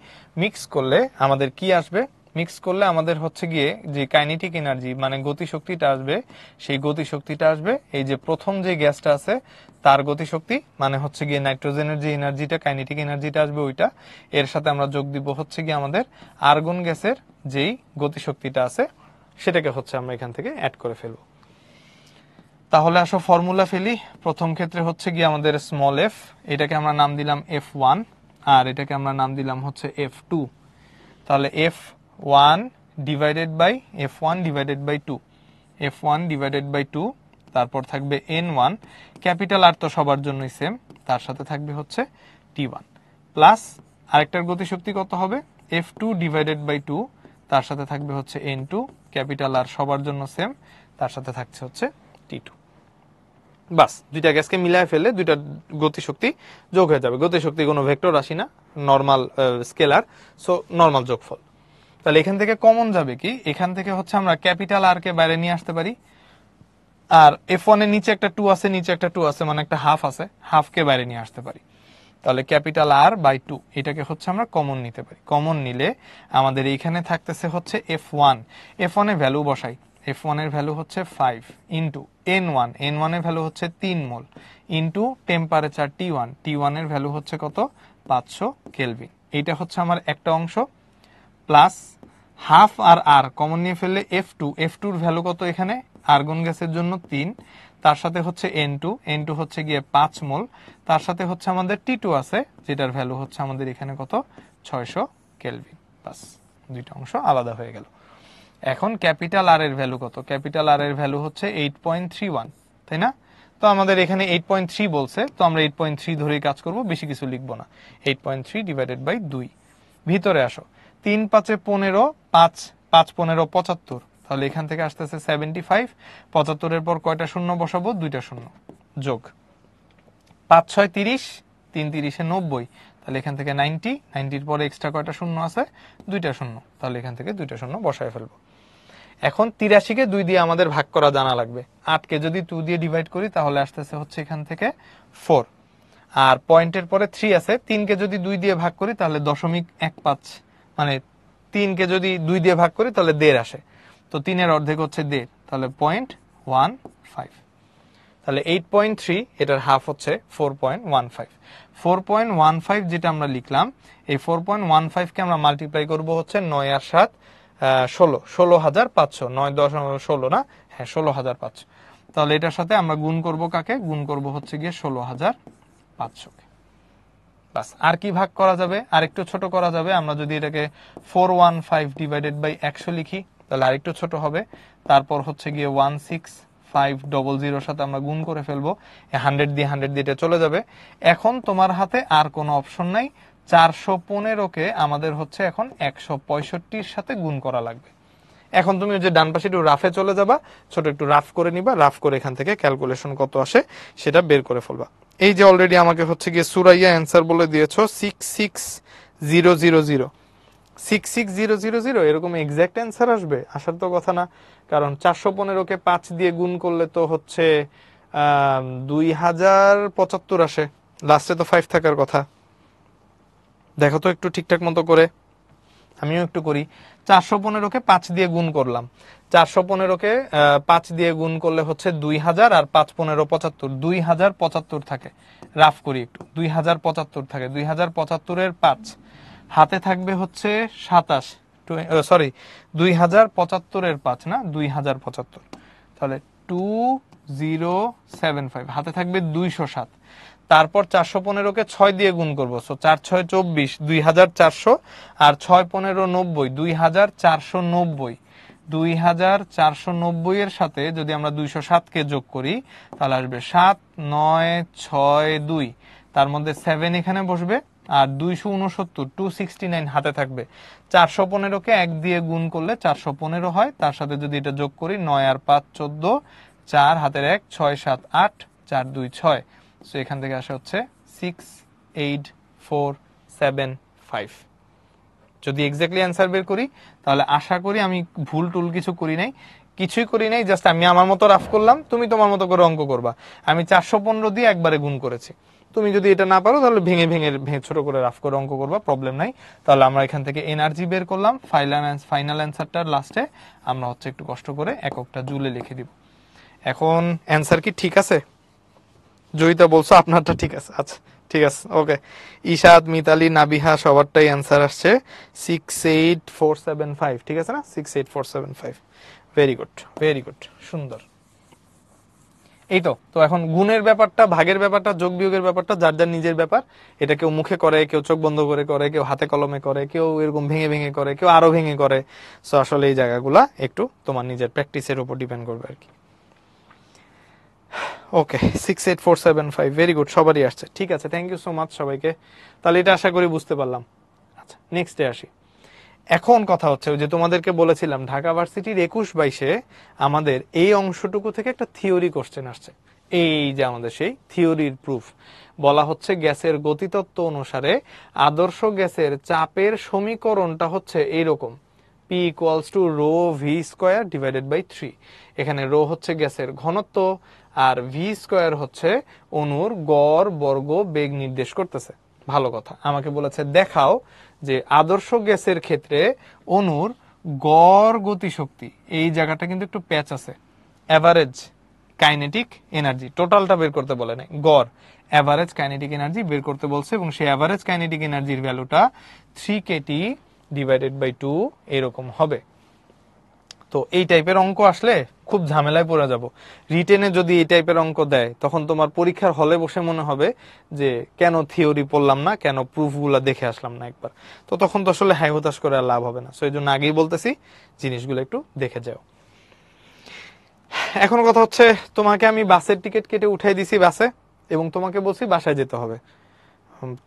মিক্স করলে আমাদের কি আসবে, মিক্স করলে আমাদের হচ্ছে গিয়ে যে কাইনেটিক এনার্জি মানে গতিশক্তিটা আসবে, সেই গতিশক্তিটা আসবে এই যে প্রথম যে গ্যাসটা আছে তার গতিশক্তি, মানে হচ্ছে গিয়ে নাইট্রোজেনের যে এনার্জিটা কাইনেটিক এনার্জিটা আসবে ওইটা, এর সাথে আমরা যোগ দিব হচ্ছে গিয়ে আমাদের আর্গন গ্যাসের যেই গতিশক্তিটা আছে সেটাকে হচ্ছে আমরা এখান থেকে অ্যাড করে ফেলবো। তাহলে আসো ফর্মুলা ফেলি। প্রথম ক্ষেত্রে হচ্ছে গিয়ে আমাদের স্মল এফ, এটাকে আমরা নাম দিলাম F1 আর এটাকে আমরা নাম দিলাম হচ্ছে F2। তাহলে F1 divided by F1 divided by 2, F1 divided by 2, তারপর থাকবে N1, ক্যাপিটাল আর তো সবার জন্যই সেম, তার সাথে থাকবে হচ্ছে T1 প্লাস আরেকটার গতিশক্তি কত হবে F2 ডিভাইডেড বাই 2, তার সাথে থাকবে হচ্ছে N2, ক্যাপিটাল আর সবার জন্য সেম, তার সাথে থাকছে হচ্ছে T2। বাস, দুইটা গ্যাসকে মিলায় ফেলে দুইটা গতিশক্তি যোগ হয়ে যাবে। গতিশক্তি কোনো ভেক্টর রাশি না, নরমাল স্কেলার, সো নরমাল যোগফল। তাহলে এখান থেকে কমন যাবে কি, এখান থেকে হচ্ছে আমরা ক্যাপিটাল আর কে বাইরে নিয়ে আসতে পারি, আর F1 এর নিচে একটা 2 আছে, নিচে একটা 2 আছে, মানে একটা হাফ আছে, হাফ কে বাইরে নিয়ে আসতে পারি। তাহলে ক্যাপিটাল আর বাই 2 এটাকে হচ্ছে আমরা কমন নিতে পারি। কমন নিলে আমাদের এইখানে থাকতেছে হচ্ছে F1, F1 এর ভ্যালু বসাই, F1 এর ভ্যালু হচ্ছে 5 ইন্টু N1, N1 এর ভ্যালু হচ্ছে 3 মোল ইন্টু টেম্পারেচার T1, T1 এর ভ্যালু হচ্ছে কত 500 কেলভিন। এইটা হচ্ছে আমার একটা অংশ, প্লাস হাফ আর আর কমন নিয়ে ফেললে F2, F2 এর ভ্যালু কত এখানে আর্গন গ্যাসের জন্য 3, তার সাথে হচ্ছে N2, N2 হচ্ছে গিয়ে 5 মোল, তার সাথে হচ্ছে আমাদের T2 আছে যেটার ভ্যালু হচ্ছে আমাদের এখানে কত 600 কেলভিন। বাস, দুইটা অংশ আলাদা হয়ে গেল। এখন ক্যাপিটাল আর এর ভ্যালু কত, ক্যাপিটাল আর এর ভ্যালু হচ্ছে 8.31, তাই না? তো আমাদের এখানে 8.3 বলছে, তো আমরা 8.3 ধরেই কাজ করব, বেশি কিছু লিখবো না। 8.3 ডিভাইডেড বাই 2, ভিতরে আসো, 3 5 15, 5 5 15 75, তাহলে এখান থেকে আসতেছে 75, 75 এর পর কয়টা শূন্য বসাবো, দুইটা শূন্য, যোগ 5 6 30, 3 30 90, তাহলে এখান থেকে 90, 90 এর পরে এক্সট্রা কয়টা শূন্য আছে, দুইটা শূন্য, তাহলে এখান থেকে দুইটা শূন্য বসায় ফেলবো। এখন 83 কে 2 দিয়ে আমাদের ভাগ করা জানা লাগবে। 8 কে যদি 2 দিয়ে ডিভাইড করি তাহলে আসতেছে হচ্ছে এখান থেকে 4, আর পয়েন্টের পরে 3 আছে, 3 কে যদি 2 দিয়ে ভাগ করি তাহলে 0.15, মানে 3 কে যদি 2 দিয়ে ভাগ করি তাহলে 1.5 আসে, তো 3 এর অর্ধেক হচ্ছে 1.5, তাহলে 0.15। তাহলে 8.3 এটার হাফ হচ্ছে 4.15। 4.15 যেটা আমরা লিখলাম, এই 4.15 কে আমরা মাল্টিপ্লাই করব হচ্ছে 9 আর 7 16, 16,500, 9 10 16 না, হ্যাঁ 16,500। তাহলে এটার সাথে আমরা গুণ করব কাকে, গুণ করব হচ্ছে গিয়ে 16,500 কে। বাস, আর কি ভাগ করা যাবে, আরেকটু ছোট করা যাবে। আমরা যদি এটাকে 415 ডিভাইডেড বাই 100 লিখি তাহলে আরেকটু ছোট হবে। তারপর হচ্ছে গিয়ে 16500 সাথে আমরা গুণ করে ফেলবো, 100 দিয়ে এটা চলে যাবে। এখন তোমার হাতে আর কোনো অপশন নাই, 415 কে আমাদের হচ্ছে এখন 165 সাথে গুণ করা লাগবে। এখন তুমি যে ডান পাশে একটু রাফে চলে যাবা, ছোট একটু রাফ করে নিবা, রাফ করে এখান থেকে ক্যালকুলেশন কত আসে সেটা বের করে ফেলবা। এই যে অলরেডি আমাকে হচ্ছে গিয়ে সুরাইয়া অ্যান্সার বলে দিয়েছো 66000, 66000 এরকম এক্সাক্ট অ্যান্সার আসবে? আসার তো কথা না, কারণ 415কে 5 দিয়ে গুণ করলে তো হচ্ছে 2075 আসে, লাস্টে তো 5 থাকার কথা। দেখো তো একটু ঠিকঠাক মতো করে, আমিও একটু করি। 415কে 5 দিয়ে গুণ করলাম, 415কে 5 দিয়ে গুণ করলে হচ্ছে 2000, আর 5 15 75, 2075 থাকে। রাফ করি একটু, 2075 থাকে, 2075-এর 5 হাতে থাকবে হচ্ছে 27, সরি 2075-এর 5 না, 2075, তাহলে 2075 হাতে থাকবে 207। তারপর 415কে 6 দিয়ে গুণ করবো, সো 4 6 24, 2400, আর 6 15 90, 2490। 2490 এর সাথে যদি আমরা 207কে যোগ করি তাহলে আসবে 7962, তার মধ্যে 7 এখানে বসবে, আর 269 269 হাতে থাকবে। 415কে 1 দিয়ে গুণ করলে 415 হয়, তার সাথে যদি এটা যোগ করি 9 আর 5 14, 4 হাতের 1, 6 7 8, 4 2 6, সো এখান থেকে আসে হচ্ছে 68475। যদি এক্স্যাক্টলি অ্যান্সার বের করি তাহলে আশা করি আমি ভুল টুল কিছু করি নাই, কিছুই করি নাই, জাস্ট আমি আমার মতো রাফ করলাম, তুমি তোমার মতো করে অঙ্ক করবা। আমি 415 দিয়ে একবারে গুণ করেছি, তুমি যদি এটা না পারো তাহলে ভেঙে ভেঙে ভেঙে ছোট করে রাফ করে অঙ্ক করবা, প্রবলেম নাই। তাহলে আমরা এখান থেকে এনার্জি বের করলাম, ফাইনাল অ্যান্সারটার লাস্টে আমরা হচ্ছে একটু কষ্ট করে এককটা জুলে লিখে দিব। এখন অ্যান্সার কি ঠিক আছে? জয়িতা বলছো আপনারটা ঠিক আছে, আচ্ছা ঠিক আছে, ওকে। ইশাদ, মিতালি, নাবিহা সবারটাই অ্যান্সার আসছে 68475, ঠিক আছে না? 68475, ভেরি গুড, ভেরি গুড, সুন্দর। এই তো এখন গুণের ব্যাপারটা, ভাগের ব্যাপারটা, যোগ বিয়োগের ব্যাপারটা যার যার নিজের ব্যাপার। এটা কেউ মুখে করে, কেউ চোখ বন্ধ করে করে, কেউ হাতে কলমে করে, কেউ এরকম ভেঙে ভেঙে করে, কেউ আরো ভেঙে করে। সো আসলে এই জায়গাগুলা একটু তোমার নিজের প্র্যাকটিসের উপর ডিপেন্ড করবে আর কি। ওকে, 68475, ভেরি গুড, সবারই আসছে, ঠিক আছে, থ্যাংক ইউ সো মাচ সবাইকে। তাহলে এটা আশা করি বুঝতে পারলাম। আচ্ছা, নেক্সটে আসি। এখন কথা হচ্ছে, ওই যে তোমাদেরকে বলেছিলাম ঢাকা ভার্সিটির 21-22-এ আমাদের এই অংশটুকু থেকে একটা থিওরি কোশ্চেন আসছে। এই যে আমাদের সেই থিওরির প্রুফ, বলা হচ্ছে গ্যাসের গতিতত্ত্ব অনুসারে আদর্শ গ্যাসের চাপের সমীকরণটা হচ্ছে এইরকম, P equals to rho V square divided by 3। এখানে রো হচ্ছে গ্যাসের ঘনত্ব, আর ভি স্কোয়ার হচ্ছে অণুর গড় বর্গ বেগ নির্দেশ করতেছে। ভালো কথা, আমাকে বলেছে দেখাও যে আদর্শ গ্যাসের ক্ষেত্রে অণুর গড় গতিশক্তি, এই জায়গাটা কিন্তু একটু প্যাচ আছে, অ্যাভারেজ কাইনেটিক এনার্জি, টোটালটা বের করতে বলে নাই, গড় অ্যাভারেজ কাইনেটিক এনার্জি বের করতে বলছে, এবং সেই অ্যাভারেজ কাইনেটিক এনার্জির ভ্যালুটা 3kT ডিভাইডেড বাই 2 এরকম হবে। তো এই টাইপের অঙ্ক আসলে খুব ঝামেলায় পড়ে যাব। রিটেনে যদি এই টাইপের অঙ্ক দেয় তখন তোমার পরীক্ষার হলে বসে মনে হবে যে কেন থিওরি পড়লাম না, কেন প্রুফগুলা দেখে আসলাম না একবার। তো তখন তো আসলে হাই হতাশ করে আর লাভ হবে না। সো এই জন্য আগেই বলতেছি জিনিসগুলো একটু দেখে যাও। এখন কথা হচ্ছে, তোমাকে আমি বাসের টিকিট কেটে উঠাই দিছি বাসে, এবং তোমাকে বলছি বাসায় যেতে হবে।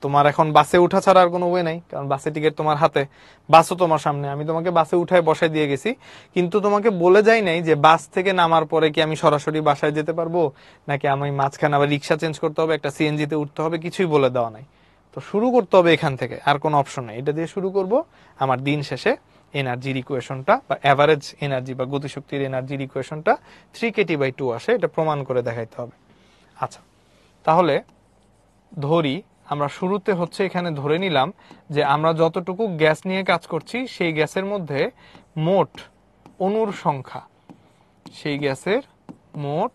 তোমার এখন বাসে উঠা ছাড়া আর কোনো ওয়ে নাই, কারণ বাসের টিকিট তোমার হাতে, বাসও তোমার সামনে, আমি তোমাকে বাসে উঠায় বসায় দিয়ে গেছি। কিন্তু তোমাকে বলে যাই নাই যে বাস থেকে নামার পরে কি আমি সরাসরি বাসায় যেতে পারবো, নাকি আমি মাঝখানে আবার রিক্সা চেঞ্জ করতে হবে, একটা সিএনজিতে উঠতে হবে, কিছুই বলে দেওয়া নাই। তো শুরু করতে হবে এখান থেকে, আর কোনো অপশন নেই, এটা দিয়ে শুরু করব। আমার দিন শেষে এনার্জির ইকুয়েশনটা বা অ্যাভারেজ এনার্জি বা গতিশক্তির এনার্জির ইকুয়েশনটা 3kT/2 আসে, এটা প্রমাণ করে দেখাইতে হবে। আচ্ছা, তাহলে ধরি আমরা শুরুতে হচ্ছে এখানে ধরে নিলাম যে আমরা যতটুকু গ্যাস নিয়ে কাজ করছি সেই গ্যাসের মধ্যে মোট অণুর সংখ্যা, সেই গ্যাসের মোট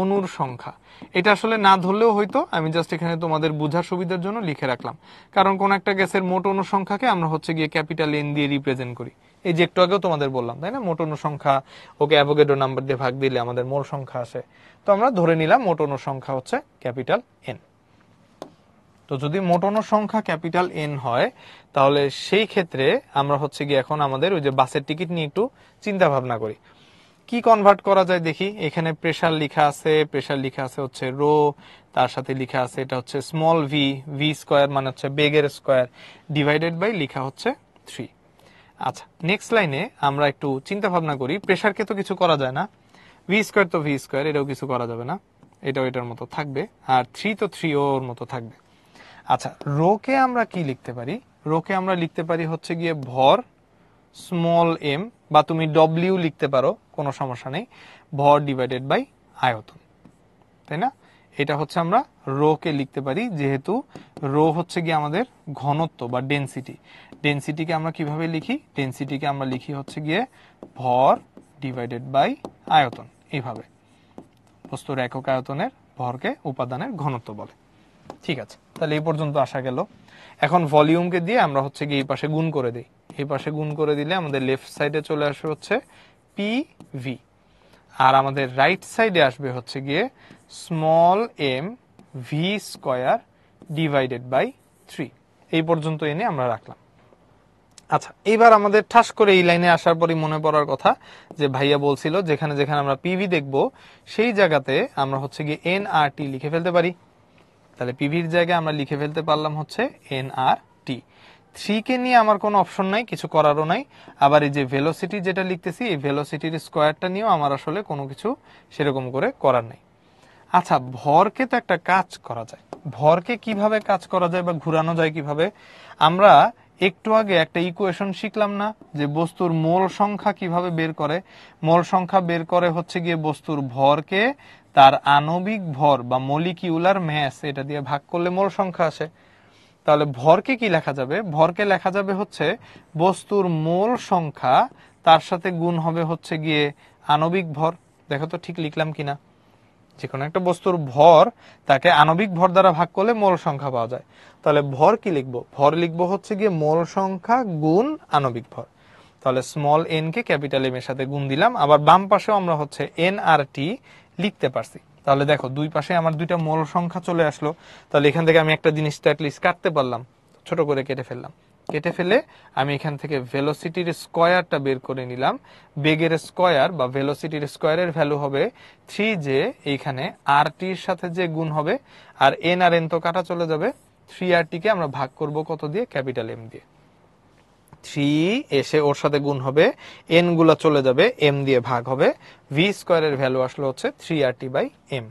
অণুর সংখ্যা, এটা আসলে না ধরলেও হয়তো, আমি জাস্ট এখানে তোমাদের বোঝার সুবিধার জন্য লিখে রাখলাম। কারণ কোন একটা গ্যাসের মোট অণুর সংখ্যাকে আমরা হচ্ছে গিয়ে ক্যাপিটাল এন দিয়ে রিপ্রেজেন্ট করি, এই যে একটু আগেও তোমাদের বললাম, তাই না? মোট অণুর সংখ্যা ওকে অ্যাভোগাড্রো নাম্বার দিয়ে ভাগ দিলে আমাদের মোল সংখ্যা আসে। তো আমরা ধরে নিলাম মোট অণুর সংখ্যা হচ্ছে ক্যাপিটাল এন। তো যদি মোট অণুর সংখ্যা ক্যাপিটাল এন হয়, তাহলে সেই ক্ষেত্রে আমরা হচ্ছে গিয়ে এখন আমাদের ওই যে বাসের টিকিট নিয়ে একটু চিন্তা ভাবনা করি, কি কনভার্ট করা যায় দেখি। এখানে প্রেসার লেখা আছে, প্রেসার লেখা আছে হচ্ছে রো, তার সাথে লেখা আছে এটা হচ্ছে স্মল ভি, ভি স্কোয়ার মানে হচ্ছে বেগের স্কোয়ার, ডিভাইডেড বাই লেখা হচ্ছে 3। আচ্ছা, নেক্সট লাইনে আমরা একটু চিন্তা ভাবনা করি, প্রেসারকে তো কিছু করা যায় না, ভি স্কোয়ার তো ভি স্কোয়ার, এটাও কিছু করা যাবে না, এটাও এটার মতো থাকবে, আর 3 তো 3 ওর মতো থাকবে। আচ্ছা, রো কে আমরা কি লিখতে পারি? রোকে আমরা লিখতে পারি হচ্ছে গিয়ে ভর স্মল এম, বা তুমি ডব্লিউ লিখতে পারো, কোনো সমস্যা নেই, ভর ডিভাইডেড বাই আয়তন, তাই না? এটা হচ্ছে আমরা রোকে লিখতে পারি, যেহেতু রো হচ্ছে গিয়ে আমাদের ঘনত্ব বা ডেনসিটি। ডেনসিটিকে আমরা কিভাবে লিখি? ডেনসিটিকে আমরা লিখি হচ্ছে গিয়ে ভর ডিভাইডেড বাই আয়তন, এইভাবে। বস্তুর একক আয়তনের ভরকে উপাদানের ঘনত্ব বলে। ঠিক আছে, তাহলে এই পর্যন্ত আসা গেল। এখন ভলিউমকে দিয়ে আমরা হচ্ছে গিয়ে এই পাশে গুণ করে দিই। এই পাশে গুণ করে দিলে আমাদের লেফট সাইডে চলে আসবে হচ্ছে পিভি, আর আমাদের রাইট সাইডে আসবে হচ্ছে গিয়ে small M V square divided by 3। এই পর্যন্ত এনে আমরা রাখলাম। আচ্ছা, এইবার আমাদের ঠাস করে এই লাইনে আসার পরই মনে পড়ার কথা যে ভাইয়া বলছিল যেখানে যেখানে আমরা পিভি দেখব সেই জায়গাতে আমরা হচ্ছে গিয়ে এন আর টি লিখে ফেলতে পারি। তাহলে পিভির জায়গায় আমরা লিখে ফেলতে পারলাম হচ্ছে এন আর টি। 3 কে নিয়ে আমার কোনো অপশন নাই, কিছু করারও নাই। আবার এই যে ভেলোসিটি যেটা লিখতেছি, এই ভেলোসিটির স্কোয়ারটা নিয়েও আমার আসলে কোনো কিছু সেরকম করে করার নাই। আচ্ছা, ভরকে তো একটা কাজ করা যায়। ভরকে কিভাবে কাজ করা যায় বা ঘুরানো যায় কিভাবে? আমরা একটু আগে একটা ইকুয়েশন শিখলাম না, যে বস্তুর মোল সংখ্যা কিভাবে বের করে? মোল সংখ্যা বের করে হচ্ছে গিয়ে বস্তুর ভরকে তার আণবিক ভর বা মলিকিউলার ম্যাস এটা দিয়ে ভাগ করলে মোল সংখ্যা আসে। তাহলে ভরকে কি লেখা যাবে? ভরকে লেখা যাবে হচ্ছে বস্তুর মোল সংখ্যা, তার সাথে গুণ হবে হচ্ছে গিয়ে আণবিক ভর। দেখো তো ঠিক লিখলাম কিনা? যে কোনো একটা বস্তুর ভর তাকে আণবিক ভর দ্বারা ভাগ করলে মোল সংখ্যা পাওয়া যায়। তাহলে ভর কি লিখবো? ভর লিখবো হচ্ছে গিয়ে মোল সংখ্যা গুণ আণবিক ভর। তাহলে স্মল এন কে ক্যাপিটাল এম এর সাথে গুণ দিলাম। আবার বাম পাশেও আমরা হচ্ছে এন আর টি লিখতে পারছি। তাহলে দেখো দুই পাশে আমার দুইটা মোল সংখ্যা চলে আসলো। তাহলে এখান থেকে আমি একটা জিনিসটা অ্যাটলিস্ট কাটতে পারলাম, ছোট করে কেটে ফেললাম। কেটে ফেলে আমি এখান থেকে ভেলোসিটির স্কয়ারটা বের করে নিলাম। বেগের স্কয়ার বা ভেলোসিটির স্কয়ারের ভ্যালু হবে 3, যে এইখানে আর টির সাথে যে গুণ হবে, আর এন আর এন তো কাটা চলে যাবে। 3 আর টি কে আমরা ভাগ করব কত দিয়ে? ক্যাপিটাল এম দিয়ে। 3 এসে ওর সাথে গুণ হবে, এন গুলা চলে যাবে, এম দিয়ে ভাগ হবে, ভি স্কয়ারের ভ্যালু আসলো হচ্ছে 3 আর টি বাই এম।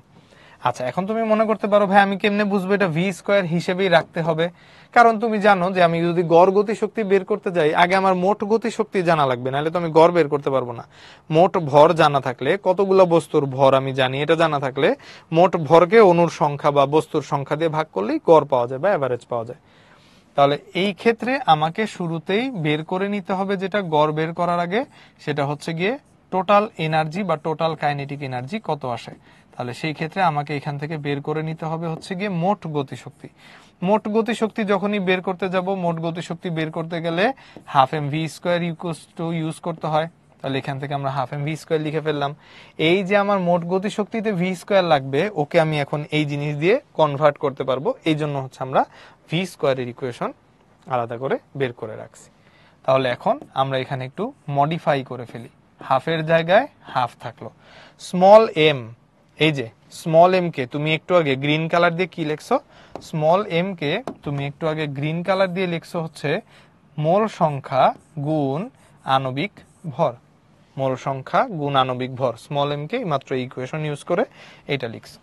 আচ্ছা, এখন তুমি মনে করতে পারো ভাই আমি কেমনে বুঝবো এটা ভি স্কয়ার হিসেবেই রাখতে হবে? কারণ তুমি জানো যে আমি যদি গড় গতি শক্তি বের করতে যাই, আগে আমার মোট গতি শক্তি জানা লাগবে, নাহলে তো আমি গড় বের করতে পারবো না। মোট ভর জানা থাকলে, কতগুলো বস্তুর ভর আমি জানি এটা জানা থাকলে, মোট ভরকে অণুর সংখ্যা বা বস্তুর সংখ্যা দিয়ে ভাগ করলেই গড় পাওয়া যায় বা এভারেজ পাওয়া যায়। তাহলে এই ক্ষেত্রে আমাকে শুরুতেই বের করে নিতে হবে যেটা গড় বের করার আগে, সেটা হচ্ছে গিয়ে টোটাল এনার্জি বা টোটাল কাইনেটিক এনার্জি কত আসে। তাহলে সেই ক্ষেত্রে আমাকে এখান থেকে বের করে নিতে হবে হচ্ছে গিয়ে মোট গতিশক্তি। মোট গতিশক্তি যখনই বের করতে যাব, মোট গতিশক্তি বের করতে গেলে half M V square use করতে হয়। তাহলে এখান থেকে আমরা হাফ এম ভি স্কোয়ার লিখে ফেললাম। এই যে আমার মোট গতিশক্তিতে ভি স্কোয়ার লাগবে, ওকে আমি এখন এই জিনিস দিয়ে কনভার্ট করতে পারবো। এই জন্য হচ্ছে আমরা ভি স্কোয়ারের ইকুয়েশন আলাদা করে বের করে রাখছি। তাহলে এখন আমরা এখানে একটু মডিফাই করে ফেলি। হাফের জায়গায় হাফ থাকলো। স্মল এম, এই যে স্মল এম কে তুমি একটু আগে গ্রিন কালার দিয়ে কি লিখছো? স্মল এম কে তুমি একটু আগে গ্রিন কালার দিয়ে লিখছো হচ্ছে মোল সংখ্যা গুণ আণবিক ভর। মোল সংখ্যা গুণ আণবিক ভর, স্মল এম কে মাত্র ইকুয়েশন ইউজ করে এটা লিখছো।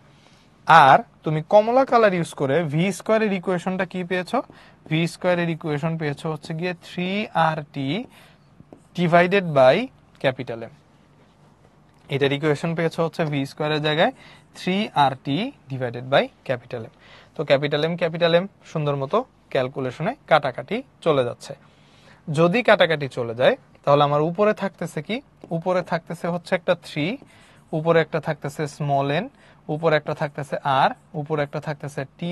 আর তুমি কমলা কালার ইউজ করে ভি স্কোয়ারের ইকুয়েশনটা কি পেয়েছো? ভি স্কোয়ারের ইকুয়েশন পেয়েছো হচ্ছে গিয়ে 3RT divided by capital M. এটার ইকুয়েশন পেয়েছো হচ্ছে ভি স্কোয়ারের জায়গায় 3RT divided by capital M. তো ক্যাপিটাল এম সুন্দর মতো ক্যালকুলেশনে কাটাকাটি চলে যাচ্ছে। যদি কাটাকাটি চলে যায় তাহলে আমার উপরে থাকতেছে কি? উপরে থাকতেছে হচ্ছে একটা 3, উপরে একটা থাকতেছে স্মল এন, উপরে একটা থাকতেছে আর, উপরে একটা থাকতেছে টি,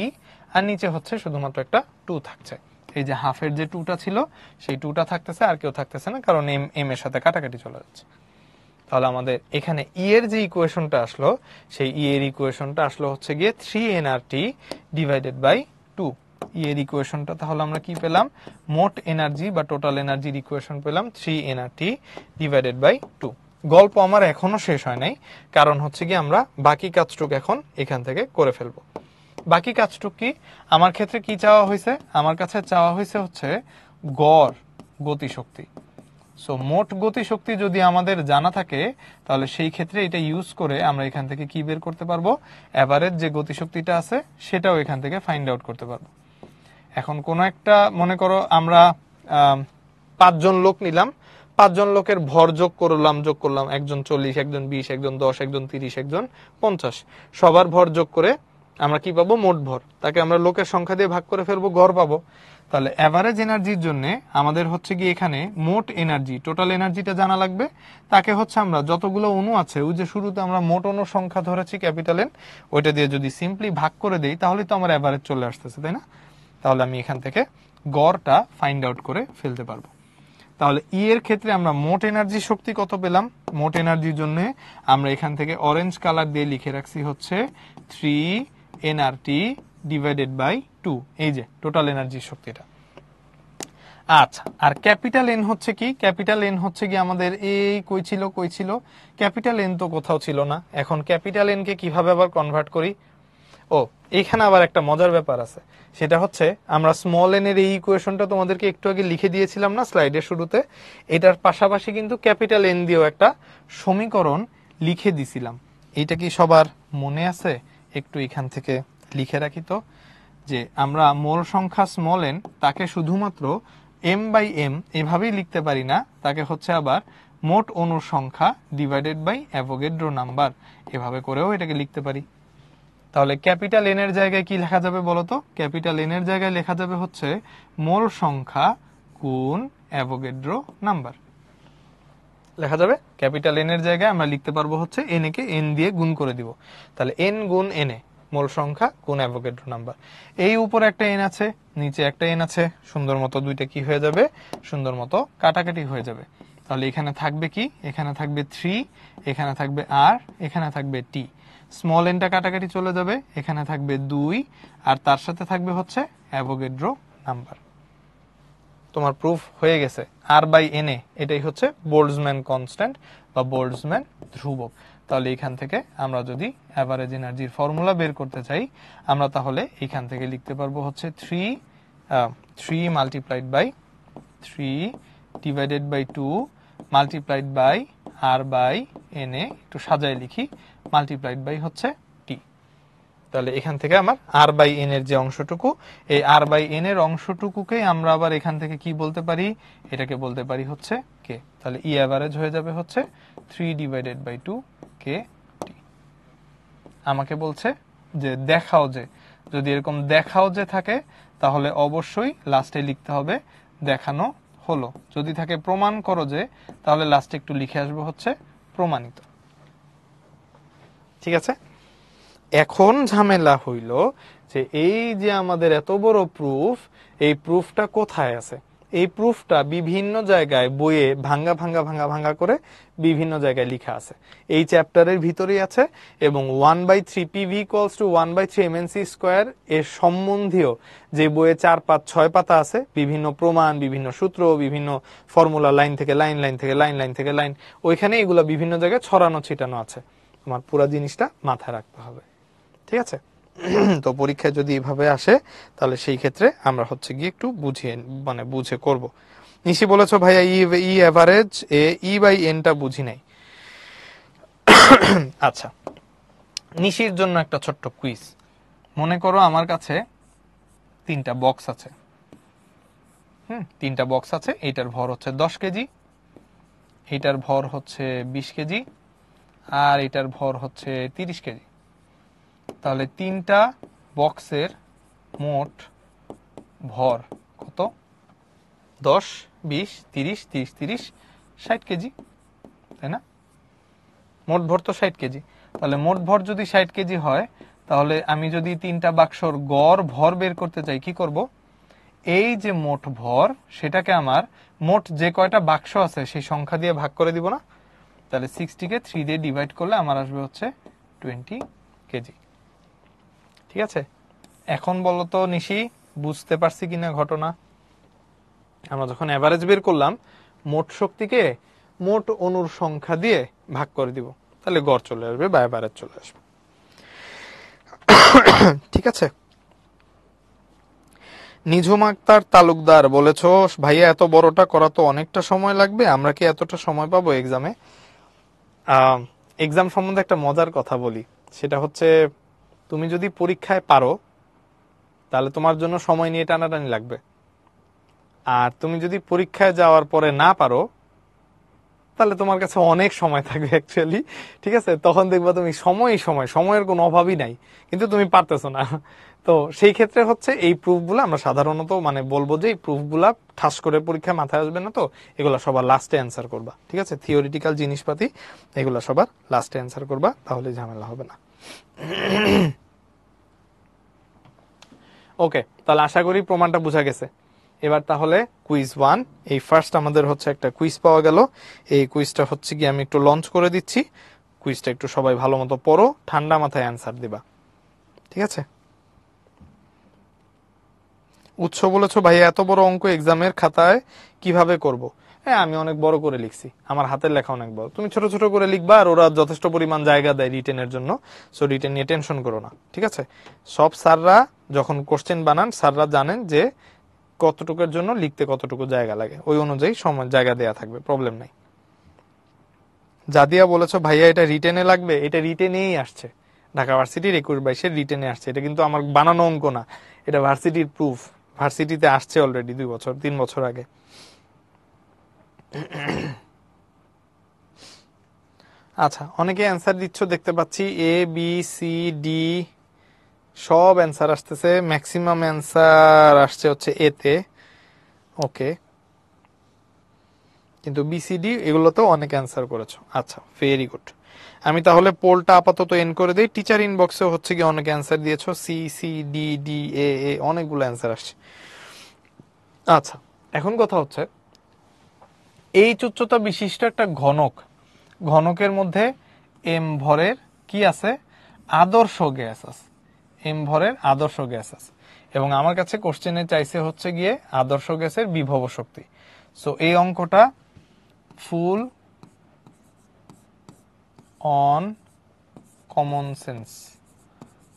আর নিচে হচ্ছে শুধুমাত্র একটা 2 থাকছে। এই যে হাফের যে 2টা ছিল সেই 2টা থাকতেছে, আর কেউ থাকতেছে না, কারণ এম এর সাথে কাটাকাটি চলে যাচ্ছে। তাহলে আমাদের এখানে ই এর যে ইকুয়েশনটা আসলো, সেই ই এর ইকুয়েশনটা আসলো হচ্ছে গিয়ে 3nRT ডিভাইডেড বাই 2। ই এর ইকুয়েশনটা তাহলে আমরা কি পেলাম? মোট এনার্জি বা টোটাল এনার্জির ইকুয়েশন পেলাম 3nRT ডিভাইডেড বাই 2। গল্প আমার এখনো শেষ হয় নাই, কারণ হচ্ছে কি আমরা বাকি কাজটুকু এখন এখান থেকে করে ফেলবো। বাকি কাজটুকু কি? আমার ক্ষেত্রে কি চাওয়া হয়েছে? আমার কাছে চাওয়া হয়েছে হচ্ছে গড় গতিশক্তি। সো মোট গতিশক্তি যদি আমাদের জানা থাকে তাহলে সেই ক্ষেত্রে এটা ইউজ করে আমরা এখান থেকে কি বের করতে পারবো? এভারেজ যে গতিশক্তিটা আছে সেটাও এখান থেকে ফাইন্ড আউট করতে পারবো। এখন কোন একটা মনে করো আমরা 5 জন লোক নিলাম, 5 জন লোকের ভর যোগ করলাম, একজন 40, একজন 20, একজন 10, একজন 30, একজন 50, সবার ভর যোগ করে আমরা কি পাবো? মোট ভর। তাকে আমরা লোকের সংখ্যা দিয়ে ভাগ করে ফেলবো, গড় পাবো। তাহলে এভারেজ এনার্জির জন্য আমাদের হচ্ছে কি এখানে মোট এনার্জি, টোটাল এনার্জিটা জানা লাগবে। তাকে হচ্ছে আমরা যতগুলো অণু আছে, ওই যে শুরুতে আমরা মোট অণুর সংখ্যা ধরেছি ক্যাপিটাল এন, ওইটা দিয়ে যদি সিম্পলি ভাগ করে দেই তাহলে তো আমার এভারেজ চলে আসতেছে, তাই না? তাহলে আমি এখান থেকে গড়টা ফাইন্ড আউট করে ফেলতে পারবো। তাহলে ই এর ক্ষেত্রে আমরা মোট এনার্জি শক্তি কত পেলাম? মোট এনার্জির জন্য আমরা এখান থেকে অরেঞ্জ কালার দিয়ে লিখে রাখছি হচ্ছে 3 nRT ডিভাইডেড বাই 2, এই যে টোটাল এনার্জি শক্তিটা। আচ্ছা, আর ক্যাপিটাল এন হচ্ছে কি? ক্যাপিটাল এন হচ্ছে কি আমাদের এই কই ছিল? ক্যাপিটাল এন তো কোথাও ছিল না। এখন ক্যাপিটাল এন কে কিভাবে আবার কনভার্ট করি? ও, এখানে আবার একটা মজার ব্যাপার আছে, সেটা হচ্ছে আমরা স্মল এন এর এই ইকুয়েশনটা তোমাদেরকে একটু আগে লিখে দিয়েছিলাম না স্লাইডের শুরুতে, এটার পাশাপাশি কিন্তু ক্যাপিটাল এন দিয়েও একটা সমীকরণ লিখে দিছিলাম। এইটা কি সবার মনে আছে? একটু এখান থেকে লিখে রাখি তো, যে আমরা মোল সংখ্যা স্মল এন তাকে শুধুমাত্র এম বাই এম এভাবেই লিখতে পারি না, তাকে হচ্ছে আবার মোট অণুর সংখ্যা ডিভাইডেড বাই অ্যাভোগাড্রো নাম্বার এভাবে করেও এটাকে লিখতে পারি। তাহলে ক্যাপিটাল এন এর জায়গায় কি লেখা যাবে বলতো? ক্যাপিটাল এন এর জায়গায় লেখা যাবে হচ্ছে মোল সংখ্যা গুণ অ্যাভোগাড্রো নাম্বার লেখা যাবে। ক্যাপিটাল এন এর জায়গায় আমরা লিখতে পারবো হচ্ছে এন কে এন দিয়ে গুণ করে দিব। তাহলে এন গুণ এন এ, মোল সংখ্যা গুণ অ্যাভোগাড্রো নাম্বার। এই উপরে একটা এন আছে, নিচে একটা এন আছে, সুন্দর মতো দুইটা কি হয়ে যাবে? সুন্দর মতো কাটাকাটি হয়ে যাবে। তাহলে এখানে থাকবে কি? এখানে থাকবে 3, এখানে থাকবে আর, এখানে থাকবে টি। স্মল এনটা কাটাকাটি চলে যাবে, এখানে থাকবে 2 আর তার সাথে থাকবে হচ্ছে অ্যাভোগাড্রো নাম্বার। তোমার প্রুফ হয়ে গেছে। আর বাই এন এ এটাই হচ্ছে বোল্টজম্যান কনস্ট্যান্ট বা বোল্টজম্যান ধ্রুবক। তাহলে এখান থেকে আমরা যদি অ্যাভারেজ এনার্জির ফর্মুলা বের করতে চাই, আমরা তাহলে এখান থেকে লিখতে পারবো হচ্ছে 3 multiplied by 3 divided by 2 multiplied by R by N A, একটু সাজায় লিখি, মাল্টিপ্লাইড বাই হচ্ছে টি। তাহলে এখান থেকে আমার আর বাই এন এর যে অংশটুকু, এই আর বাই এন এর অংশটুকুকে আমরা আবার এখান থেকে কি বলতে পারি? এটাকে বলতে পারি হচ্ছে কে। তাহলে ই অ্যাভারেজ হয়ে যাবে হচ্ছে 3 ডিভাইডেড বাই 2 কে টি। আমাকে বলছে যে দেখাও যে, যদি এরকম দেখাও যে থাকে তাহলে অবশ্যই লাস্টে লিখতে হবে দেখানো হলো। যদি থাকে প্রমাণ করো যে, তাহলে লাস্টে একটু লিখে আসবে হচ্ছে প্রমাণিত। ঠিক আছে? এখন ঝামেলা হইল যে এই যে আমাদের এত বড় প্রুফ, এই প্রুফটা কোথায় আছে? এই প্রুফটা বিভিন্ন জায়গায় বইয়ে ভাঙ্গা করে বিভিন্ন জায়গায় লেখা আছে। এই চ্যাপ্টারের ভিতরেই আছে, এবং 1/3 PV equals to 1/3 MNC square এর সম্বন্ধীয় যে বইয়ে 4, 5, 6 পাতা আছে, বিভিন্ন প্রমাণ, বিভিন্ন সূত্র, বিভিন্ন ফর্মুলা, লাইন থেকে লাইন, লাইন থেকে লাইন, লাইন থেকে লাইন, ওইখানে এগুলো বিভিন্ন জায়গায় ছড়ানো ছিটানো আছে। আমার পুরো জিনিসটা মাথায় রাখতে হবে। ঠিক আছে? তো পরীক্ষায় যদি এভাবে আসে তাহলে সেই ক্ষেত্রে আমরা হচ্ছে গিয়ে একটু বুঝে করব। নিশি বলেছো ভাইয়া ই এভারেজ ই বাই এনটা বুঝি নাই। আচ্ছা, নিশির জন্য একটা ছোট্ট কুইজ। মনে করো আমার কাছে 3টা বক্স আছে। 3টা বক্স আছে, এইটার ভর হচ্ছে 10 কেজি, এইটার ভর হচ্ছে 20 কেজি, আর এটার ভর হচ্ছে 30 কেজি। তাহলে 3টা বক্সের মোট ভর কত? 10, 20, 30, 30, 30, 60 কেজি, তাই না? মোট ভর তো 60 কেজি। তাহলে মোট ভর যদি 60 কেজি হয়, তাহলে আমি যদি 3টা বাক্সর গড় ভর বের করতে চাই, কি করব? এই যে মোট ভর, সেটাকে আমার মোট যে কয়টা বাক্স আছে সেই সংখ্যা দিয়ে ভাগ করে দিব না? তাহলে 60 কে 3 দিয়ে ডিভাইড করলে আমার আসবে হচ্ছে 20 কেজি। ঠিক আছে? এখন বলো তো নিশি, বুঝতে পারছি কিনা ঘটনা? আমরা যখন এভারেজ বের করলাম, মোট শক্তিকে মোট অণুর সংখ্যা দিয়ে ভাগ করে দিব, তাহলে গড় চলে আসবে বা এভারেজ চলে আসবে। ঠিক আছে? নিঝুম আক্তার তালুকদার বলেছো, ভাইয়া এত বড়টা করা তো অনেকটা সময় লাগবে, আমরা কি এতটা সময় পাবো এক্সামে? এক্সাম সম্বন্ধে একটা মজার কথা বলি, সেটা হচ্ছে তুমি যদি পরীক্ষায় পারো তাহলে তোমার জন্য সময় নিয়ে টানাটানি লাগবে। আর তুমি যদি পরীক্ষায় যাওয়ার পরে না পারো তাহলে তোমার কাছে অনেক সময় থাকবে অ্যাকচুয়ালি, ঠিক আছে? তখন দেখবা তুমি সময়ের কোনো অভাবই নাই, কিন্তু তুমি পারতেছো না। তো সেই ক্ষেত্রে হচ্ছে এই প্রুফগুলো আমরা সাধারণত মানে বলবো যে এই প্রুফগুলা ঠাস করে পরীক্ষা মাথায় আসবে না, তো এগুলা সবার লাস্টে অ্যান্সার করবা, ঠিক আছে? থিওরিটিক্যাল জিনিসপাতি এগুলা সবার লাস্টে অ্যান্সার করবা, তাহলে ঝামেলা হবে না। ওকে, তাহলে আশা করি প্রমাণটা বোঝা গেছে। এবার তাহলে কুইজ 1, এই ফার্স্ট আমাদের হচ্ছে একটা কুইজ পাওয়া গেল। এই কুইজটা হচ্ছে কি আমি একটু লঞ্চ করে দিচ্ছি, কুইজটা একটু সবাই ভালো মতো পড়ো, ঠান্ডা মাথায় অ্যান্সার দিবা, ঠিক আছে? উৎস বলেছো ভাই এত বড় অঙ্ক এক্সামের খাতায় কিভাবে করব? হ্যাঁ, আমি অনেক বড় করে লিখছি, আমার হাতের লেখা অনেক বড়, তুমি ছোট ছোট করে লিখবা, আর ওরা যথেষ্ট পরিমাণ জায়গা দেয় রিটেনের জন্য, সো রিটেন নিয়ে টেনশন করো না, ঠিক আছে? সব স্যাররা যখন কোশ্চেন বানান, স্যাররা জানেন যে কতটুকুর জন্য লিখতে কতটুকু জায়গা লাগে, ওই অনুযায়ী সময় জায়গা দেয়া থাকবে, প্রবলেম নাই। জাদিয়া বলেছো ভাইয়া এটা রিটেনে লাগবে, এটা রিটেনেই আসছে, ঢাকা ভার্সিটির 21-22 রিটেনে আসছে, এটা কিন্তু আমার বানানো অঙ্ক না, এটা ভার্সিটির প্রুফ, ভার্সিটিতে আসছে অলরেডি 2 বছর 3 বছর আগে। আচ্ছা, অনেকে অ্যান্সার দিচ্ছ দেখতে পাচ্ছি, এ বি সি ডি সব অ্যান্সার আসতেছে, ম্যাক্সিমাম অ্যান্সার আসছে হচ্ছে এতে, ওকে, কিন্তু বিসিডি এগুলোতেও অনেক অ্যান্সার করেছো, আচ্ছা ভেরি গুড। আমি তাহলে পোলটা আপাতত এন্ড করে দিই। টিচার ইনবক্সে হচ্ছে কি অনেক অ্যান্সার দিয়েছো, c c d d a a অনেকগুলো অ্যান্সার আসছে। আচ্ছা, এখন কথা হচ্ছে এইচ উচ্চতা বিশিষ্ট একটা ঘনক, ঘনকের মধ্যে এম ভরের কি আছে, আদর্শ গ্যাস আছে, এম ভরের আদর্শ গ্যাস আছে, এবং আমার কাছে কোশ্চেনে চাইছে হচ্ছে গিয়ে আদর্শ গ্যাসের বিভব শক্তি। সো এই অঙ্কটা ফুল অন কমন সেন্স,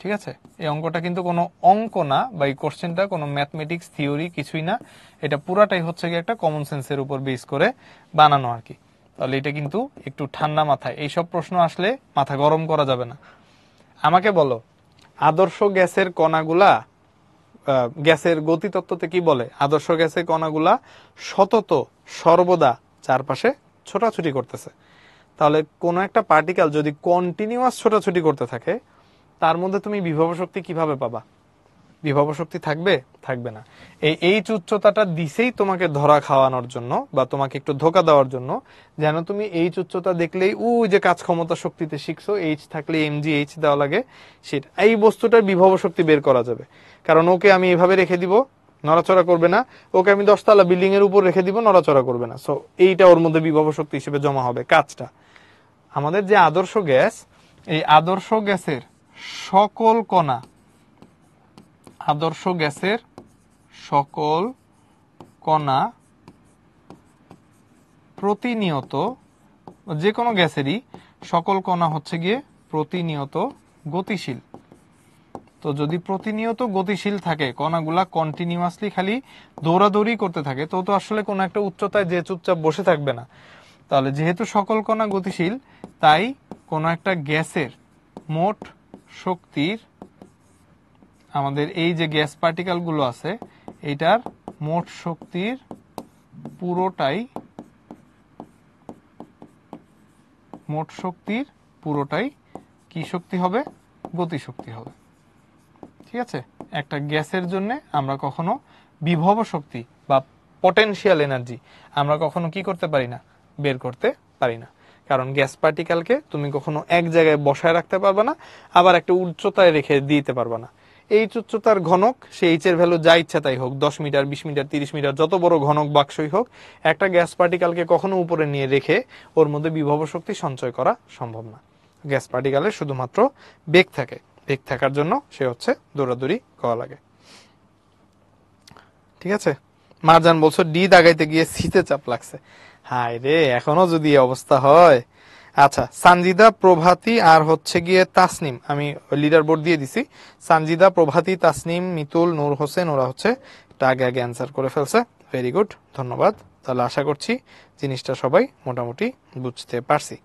ঠিক আছে? এই অঙ্কটা কিন্তু কোনো অঙ্ক না, বা এই কোশ্চেনটা কোনো ম্যাথমেটিক্স থিওরি কিছুই না, এটা পুরাটাই হচ্ছে গিয়ে একটা কমন সেন্সের উপর বেস করে বানানো আর কি। তাহলে এটা কিন্তু একটু ঠান্ডা মাথায়, এইসব প্রশ্ন আসলে মাথা গরম করা যাবে না। আমাকে বলো, আদর্শ গ্যাসের কণাগুলা, গ্যাসের গতিতত্ত্বতে কি বলে, আদর্শ গ্যাসের কণাগুলা সতত সর্বদা চারপাশে ছোটাছুটি করতেছে। তাহলে কোন একটা পার্টিকেল যদি কন্টিনিউয়াস ছোটাছুটি করতে থাকে, তার মধ্যে তুমি বিভব শক্তি কিভাবে পাবা? বিভব শক্তি থাকবে? থাকবে না। এই এইচ উচ্চতাটা দিছেই তোমাকে ধরা খাওয়ানোর জন্য, বা তোমাকে একটু ধোকা দেওয়ার জন্য, যেন তুমি এইচ উচ্চতা দেখলেই ওই যে কাজ ক্ষমতা শক্তিতে শিখছো, এইচ থাকলে এমজি এইচ দেওয়া লাগে, সেটা এই বস্তুটার বিভব শক্তি বের করা যাবে। কারণ ওকে আমি এভাবে রেখে দিব, নড়াচড়া করবে না, ওকে আমি 10তলা বিল্ডিং এর উপর রেখে দিব, নড়াচড়া করবে না, সো এইটা ওর মধ্যে বিভব শক্তি হিসেবে জমা হবে কাজটা। আমাদের যে আদর্শ গ্যাস, এই আদর্শ গ্যাসের সকল কণা, আদর্শ গ্যাসের সকল কণা প্রতিনিয়ত, যে কোনো গ্যাসেরই সকল কণা হচ্ছে গিয়ে প্রতিনিয়ত গতিশীল। তো যদি প্রতিনিয়ত গতিশীল থাকে, কণাগুলা কন্টিনিউয়াসলি খালি দৌড়াদৌড়ি করতে থাকে, তো আসলে কোনো একটা উচ্চতায় যে চুপচাপ বসে থাকবে না। তাহলে যেহেতু সকল কণা গতিশীল, তাই কোনো একটা গ্যাসের মোট শক্তির, আমাদের এই যে গ্যাস পার্টিকেল গুলো আছে, এটার মোট শক্তির পুরোটাই কি শক্তি হবে? গতি শক্তি হবে, ঠিক আছে? একটা গ্যাসের জন্য আমরা কখনো বিভব শক্তি বা পটেনশিয়াল এনার্জি আমরা কখনো কি করতে পারি না? বের করতে পারি না। কারণ গ্যাস পার্টিকেলকে তুমি কখনো এক জায়গায় বসায় রাখতে পারবে না, আবার একটা উচ্চতায় রেখে দিতে পারবে না। এই উচ্চতার ঘনক, সেই এইচ এর ভ্যালু যা ইচ্ছা তাই হোক, 10 মিটার 20 মিটার 30 মিটার, যত বড় ঘনক বাক্সই হোক, একটা গ্যাস পার্টিকেলকে কখনো উপরে নিয়ে রেখে ওর মধ্যে বিভব শক্তি সঞ্চয় করা সম্ভব না। গ্যাস পার্টিকেলের শুধুমাত্র বেগ থাকে, বেগ থাকার জন্য সে হচ্ছে দৌড়াদৌড়ি করা লাগে, ঠিক আছে? মারজান বলছো ডি দাগাইতে গিয়ে সিতে চাপ লাগছে, হায় রে, এখনো যদি অবস্থা হয়। আচ্ছা, সানজিদা প্রভাতী আর হচ্ছে গিয়ে তাসনিম, আমি লিডার বোর্ড দিয়ে দিছি, সানজিদা প্রভাতী তাসনিম মিতুল নূর হোসেন, ওরা হচ্ছে আগে আগে অ্যান্সার করে ফেলছে, ভেরি গুড, ধন্যবাদ। তাহলে আশা করছি জিনিসটা সবাই মোটামুটি বুঝতে পারছি।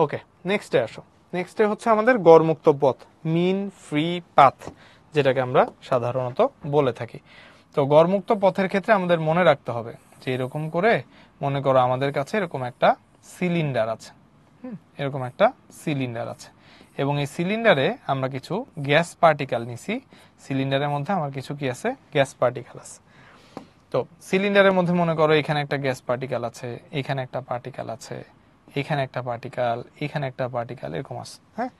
ওকে, নেক্সটে আসো। নেক্সটে হচ্ছে আমাদের গড়মুক্ত পথ, মিন ফ্রি পাথ, যেটাকে আমরা সাধারণত বলে থাকি। তো গড়মুক্ত পথের ক্ষেত্রে আমাদের মনে রাখতে হবে যে এরকম করে মনে করো আমাদের কাছে এরকম একটা সিলিন্ডার আছে, এরকম একটা সিলিন্ডার আছে, এবং এই সিলিন্ডারে আমরা কিছু গ্যাস পার্টিকেল নিছি। সিলিন্ডারের মধ্যে আমার কিছু কি আছে, গ্যাস পার্টিকেল আছে। তো সিলিন্ডারের মধ্যে মনে করো এখানে একটা গ্যাস পার্টিকেল আছে, এখানে একটা পার্টিকেল আছে, এখানে একটা পার্টিকেল, এখানে একটা পার্টিকেল, এরকম আছে। হ্যাঁ,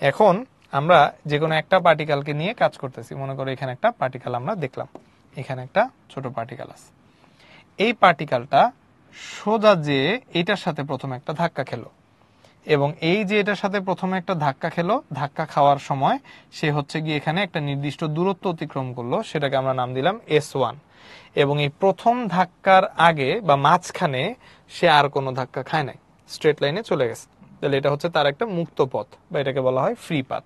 এখন আমরা যে কোনো একটা পার্টিকেলকে নিয়ে কাজ করতেছি। মনে করো এখানে একটা পার্টিকেল আমরা দেখলাম, এখানে একটা ছোট পার্টিকেল আছে। এই পার্টিকেলটা সোজা যে এটার সাথে প্রথমে একটা ধাক্কা খেলো, এবং এই যে এটার সাথে প্রথমে একটা ধাক্কা খেলো, ধাক্কা খাওয়ার সময় সে হচ্ছে গিয়ে এখানে একটা নির্দিষ্ট দূরত্ব অতিক্রম করলো, সেটাকে আমরা নাম দিলাম S1। এবং এই প্রথম ধাক্কার আগে বা মাঝখানে সে আর কোনো ধাক্কা খায় নাই, স্ট্রেট লাইনে চলে গেছে। তাহলে এটা হচ্ছে তার একটা মুক্ত পথ, বা এটাকে বলা হয় ফ্রি পাথ।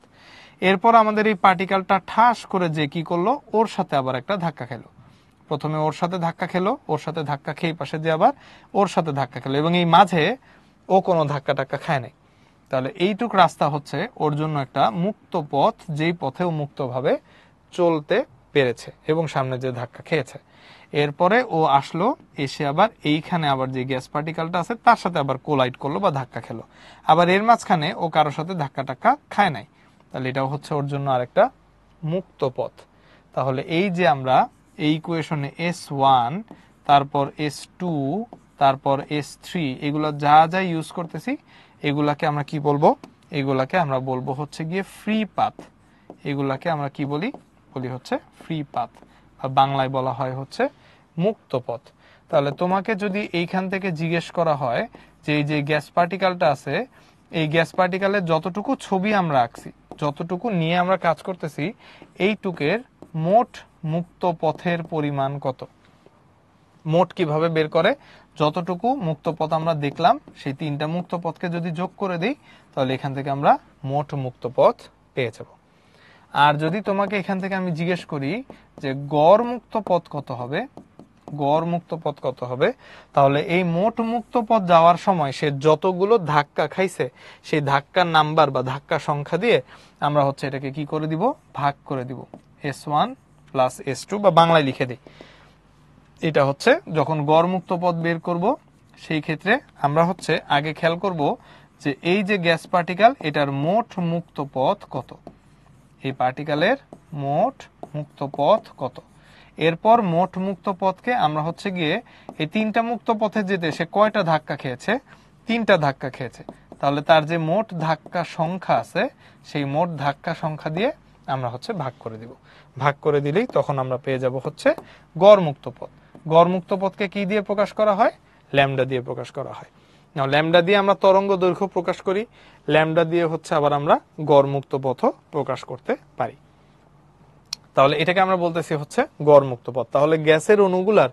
এরপর আমাদের এই পার্টিকেলটা ঠাস করে যে কি করলো, ওর সাথে আবার একটা ধাক্কা খেলো। প্রথমে ওর সাথে ধাক্কা খেলো, ওর সাথে ধাক্কা খেয়ে পাশে যে আবার ওর সাথে ধাক্কা খেলো, এবং এই মাঝে ও কোনো ধাক্কা টাক্কা খায় নাই। তাহলে এইটুক রাস্তা হচ্ছে ওর জন্য একটা মুক্ত পথ, যেই পথে ও মুক্তভাবে চলতে পেরেছে এবং সামনে যে ধাক্কা খেয়েছে। এরপরে ও আসলো, এসে আবার এইখানে আবার যে গ্যাস পার্টিকেলটা আছে তার সাথে আবার কোলাইড করলো বা ধাক্কা খেলো। আবার এর মাঝখানে ও কারোর সাথে ধাক্কা টাক্কা খায় নাই। তাহলে এটাও হচ্ছে ওর জন্য আরেকটা মুক্ত পথ। তাহলে এই যে আমরা এই ইকুয়েশনে S1, তারপর S2, তারপর S3, এগুলো যা যা ইউজ করতেছি এগুলাকে আমরা কি বলবো, এগুলাকে আমরা বলবো হচ্ছে গিয়ে ফ্রি পাথ। এগুলাকে আমরা কি বলি, বলি হচ্ছে ফ্রি পাথ, বা বাংলায় বলা হয় হচ্ছে মুক্ত পথ। তাহলে তোমাকে যদি এইখান থেকে জিজ্ঞেস করা হয় যে এই যে গ্যাস পার্টিকেলটা আছে, এই গ্যাস পার্টিকেলের যতটুকু ছবি আমরা আঁকছি, যতটুকু নিয়ে আমরা কাজ করতেছি, এইটুকের মোট মুক্ত পথের পরিমাণ কত, মোট কিভাবে বের করে, যতটুকু মুক্ত পথ আমরা দেখলাম সেই তিনটা মুক্ত পথকে যদি যোগ করে দিই, তাহলে এখান থেকে আমরা মোট মুক্ত পথ পেয়ে যাব। আর যদি তোমাকে এখান থেকে আমি জিজ্ঞেস করি যে গড় মুক্ত পথ কত হবে, গড় মুক্ত পথ কত হবে, তাহলে এই মোট মুক্ত পথ যাওয়ার সময় সে যতগুলো ধাক্কা খাইছে সেই ধাক্কার নাম্বার বা ধাক্কা সংখ্যা দিয়ে আমরা হচ্ছে এটাকে কি করে দিব, ভাগ করে দিব। S1 প্লাস S2, বা বাংলায় লিখে দিই। এটা হচ্ছে যখন গড় মুক্ত পথ বের করব, সেই ক্ষেত্রে আমরা হচ্ছে আগে খেয়াল করব যে এই যে গ্যাস পার্টিকেল, এটার মোট মুক্ত পথ কত, এই পার্টিকেলের মোট মুক্ত পথ কত। এরপর মোট মুক্ত পথকে আমরা হচ্ছে গিয়ে এই তিনটা মুক্ত পথে যেতে সে কয়টা ধাক্কা খেয়েছে, তিনটা ধাক্কা খেয়েছে, তাহলে তার যে মোট ধাক্কা সংখ্যা আছে সেই মোট ধাক্কা সংখ্যা দিয়ে আমরা হচ্ছে ভাগ করে দিব। ভাগ করে দিলেই তখন আমরা পেয়ে যাব হচ্ছে গড় মুক্ত পথ। গড় মুক্ত পথকে কি দিয়ে প্রকাশ করা হয়, ল্যামডা দিয়ে প্রকাশ করা হয়। ল্যামডা দিয়ে আমরা তরঙ্গ দৈর্ঘ্য প্রকাশ করি, ল্যামডা দিয়ে হচ্ছে আবার আমরা গড় মুক্ত পথও প্রকাশ করতে পারি। তাহলে এটাকে আমরা বলতেছি হচ্ছে গড় মুক্ত পথ। তাহলে গ্যাসের অণুগুলার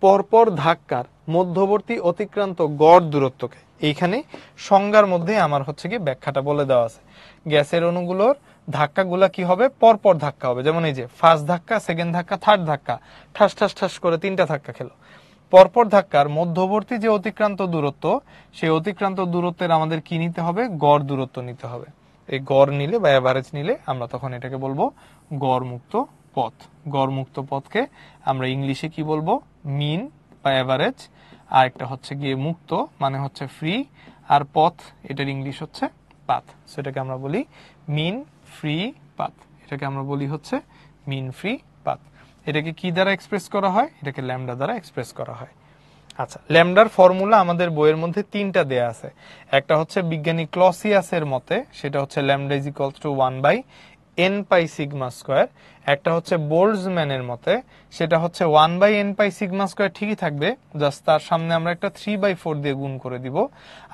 পরপর ধাক্কার মধ্যবর্তী অতিক্রান্ত গড় দূরত্বকে এইখানে সংজ্ঞার মধ্যে আমার হচ্ছে কি ব্যাখ্যাটা বলে দেওয়া আছে। গ্যাসের অণুগুলোর ধাক্কাগুলা কি হবে, পরপর ধাক্কা হবে। যেমন এই যে ফার্স্ট ধাক্কা, সেকেন্ড ধাক্কা, থার্ড ধাক্কা, ঠাস ঠাস ঠাস করে তিনটা ধাক্কা খেলো। পরপর ধাক্কার মধ্যবর্তী যে অতিক্রান্ত দূরত্ব, সেই অতিক্রান্ত দূরত্বের আমাদের কি নিতে হবে, গড় দূরত্ব নিতে হবে। এই গড় নিলে বা অ্যাভারেজ নিলে আমরা তখন এটাকে বলবো গড় মুক্ত পথ। গড় মুক্ত পথকে আমরা ইংলিশে কি বলবো, মিন বা অ্যাভারেজ, আর একটা হচ্ছে গিয়ে মুক্ত মানে হচ্ছে ফ্রি, আর পথ এটার ইংলিশ হচ্ছে পাথ। সেটাকে আমরা বলি মিন ফ্রি পাথ, এটাকে আমরা বলি হচ্ছে মিন ফ্রি পাথ। এটাকে কি দ্বারা এক্সপ্রেস করা হয়, এটাকে ল্যামডা দ্বারা এক্সপ্রেস করা হয়। আচ্ছা, ল্যামডার ফর্মুলা আমাদের বইয়ের মধ্যে তিনটা দেয়া আছে। একটা হচ্ছে বিজ্ঞানী ক্লসিয়াসের মতে, সেটা হচ্ছে lambda is equals two 1/n pi sigma square. একটা হচ্ছে বোল্টজম্যানের মতে, সেটা হচ্ছে 1/n পাই সিগমা স্কয়ার ঠিকই থাকবে, জাস্ট তার সামনে আমরা একটা 3/4 দিয়ে গুণ করে দিব।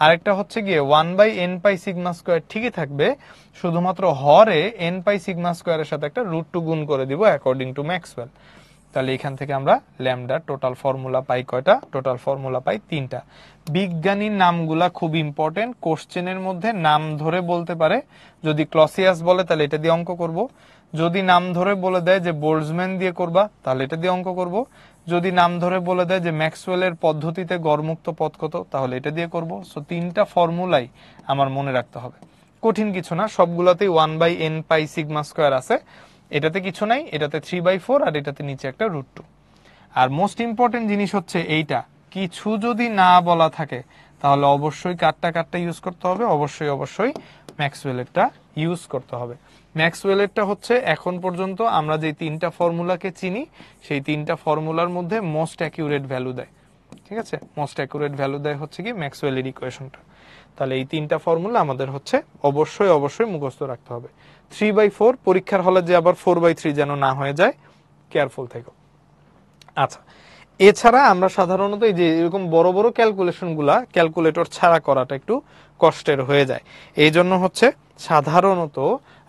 আরেকটা হচ্ছে গিয়ে 1/n পাই সিগমা স্কয়ার ঠিকই থাকবে, শুধুমাত্র হরে n পাই সিগমা স্কয়ারের সাথে একটা √2 গুণ করে দিব অ্যাকর্ডিং টু ম্যাক্সওয়েল। তাহলে এখান থেকে আমরা ল্যামডার টোটাল ফর্মুলা পাই কয়টা, টোটাল ফর্মুলা পাই তিনটা। বিজ্ঞানীর নামগুলা খুব ইম্পর্টেন্ট, কোশ্চেনের মধ্যে নাম ধরে বলতে পারে। যদি ক্লসিয়াস বলে তাহলে এটা দিয়ে অঙ্ক করব, যদি নাম ধরে বলে দেয় যে বোল্টজম্যান দিয়ে করবা তাহলে এটা দিয়ে অঙ্ক করব, যদি নাম ধরে বলে দেয় যে ম্যাক্সওয়েলের পদ্ধতিতে গড়মুক্ত পথ কত তাহলে এটা দিয়ে করব। সো তিনটা ফর্মুলাই আমার মনে রাখতে হবে। কঠিন কিছু না, সবগুলোতেই 1/n পাই সিগমা স্কোয়ার আছে, এটাতে কিছু নাই, এটাতে 3/4 আর এটাতে নিচে একটা √2। আর মোস্ট ইম্পর্টেন্ট জিনিস হচ্ছে এইটা, কিছু যদি না বলা থাকে তাহলে অবশ্যই কাটটা ইউজ করতে হবে, অবশ্যই ম্যাক্সওয়েলেরটা ইউজ করতে হবে। ম্যাক্সওয়েলেরটা হচ্ছে এখন পর্যন্ত আমরা যে 3টা ফর্মুলাকে চিনি সেই 3টা ফর্মুলার মধ্যে মোস্ট অ্যাকিউরেট ভ্যালু দেয়, ঠিক আছে? মোস্ট অ্যাকুরেট ভ্যালু দেয় হচ্ছে কি ম্যাক্সওয়েলের ইকুয়েশনটা। তাহলে এই 3টা ফর্মুলা আমাদের হচ্ছে অবশ্যই মুখস্থ রাখতে হবে। 3/4 পরীক্ষার হলে যে আবার 4/3 যেন না হয়ে যায়, কেয়ারফুল থেকো। আচ্ছা, এছাড়া আমরা সাধারণত এই যে এরকম বড় বড় ক্যালকুলেশন গুলা ক্যালকুলেটর ছাড়া করাটা একটু কষ্টের হয়ে যায়। এই জন্য হচ্ছে সাধারণত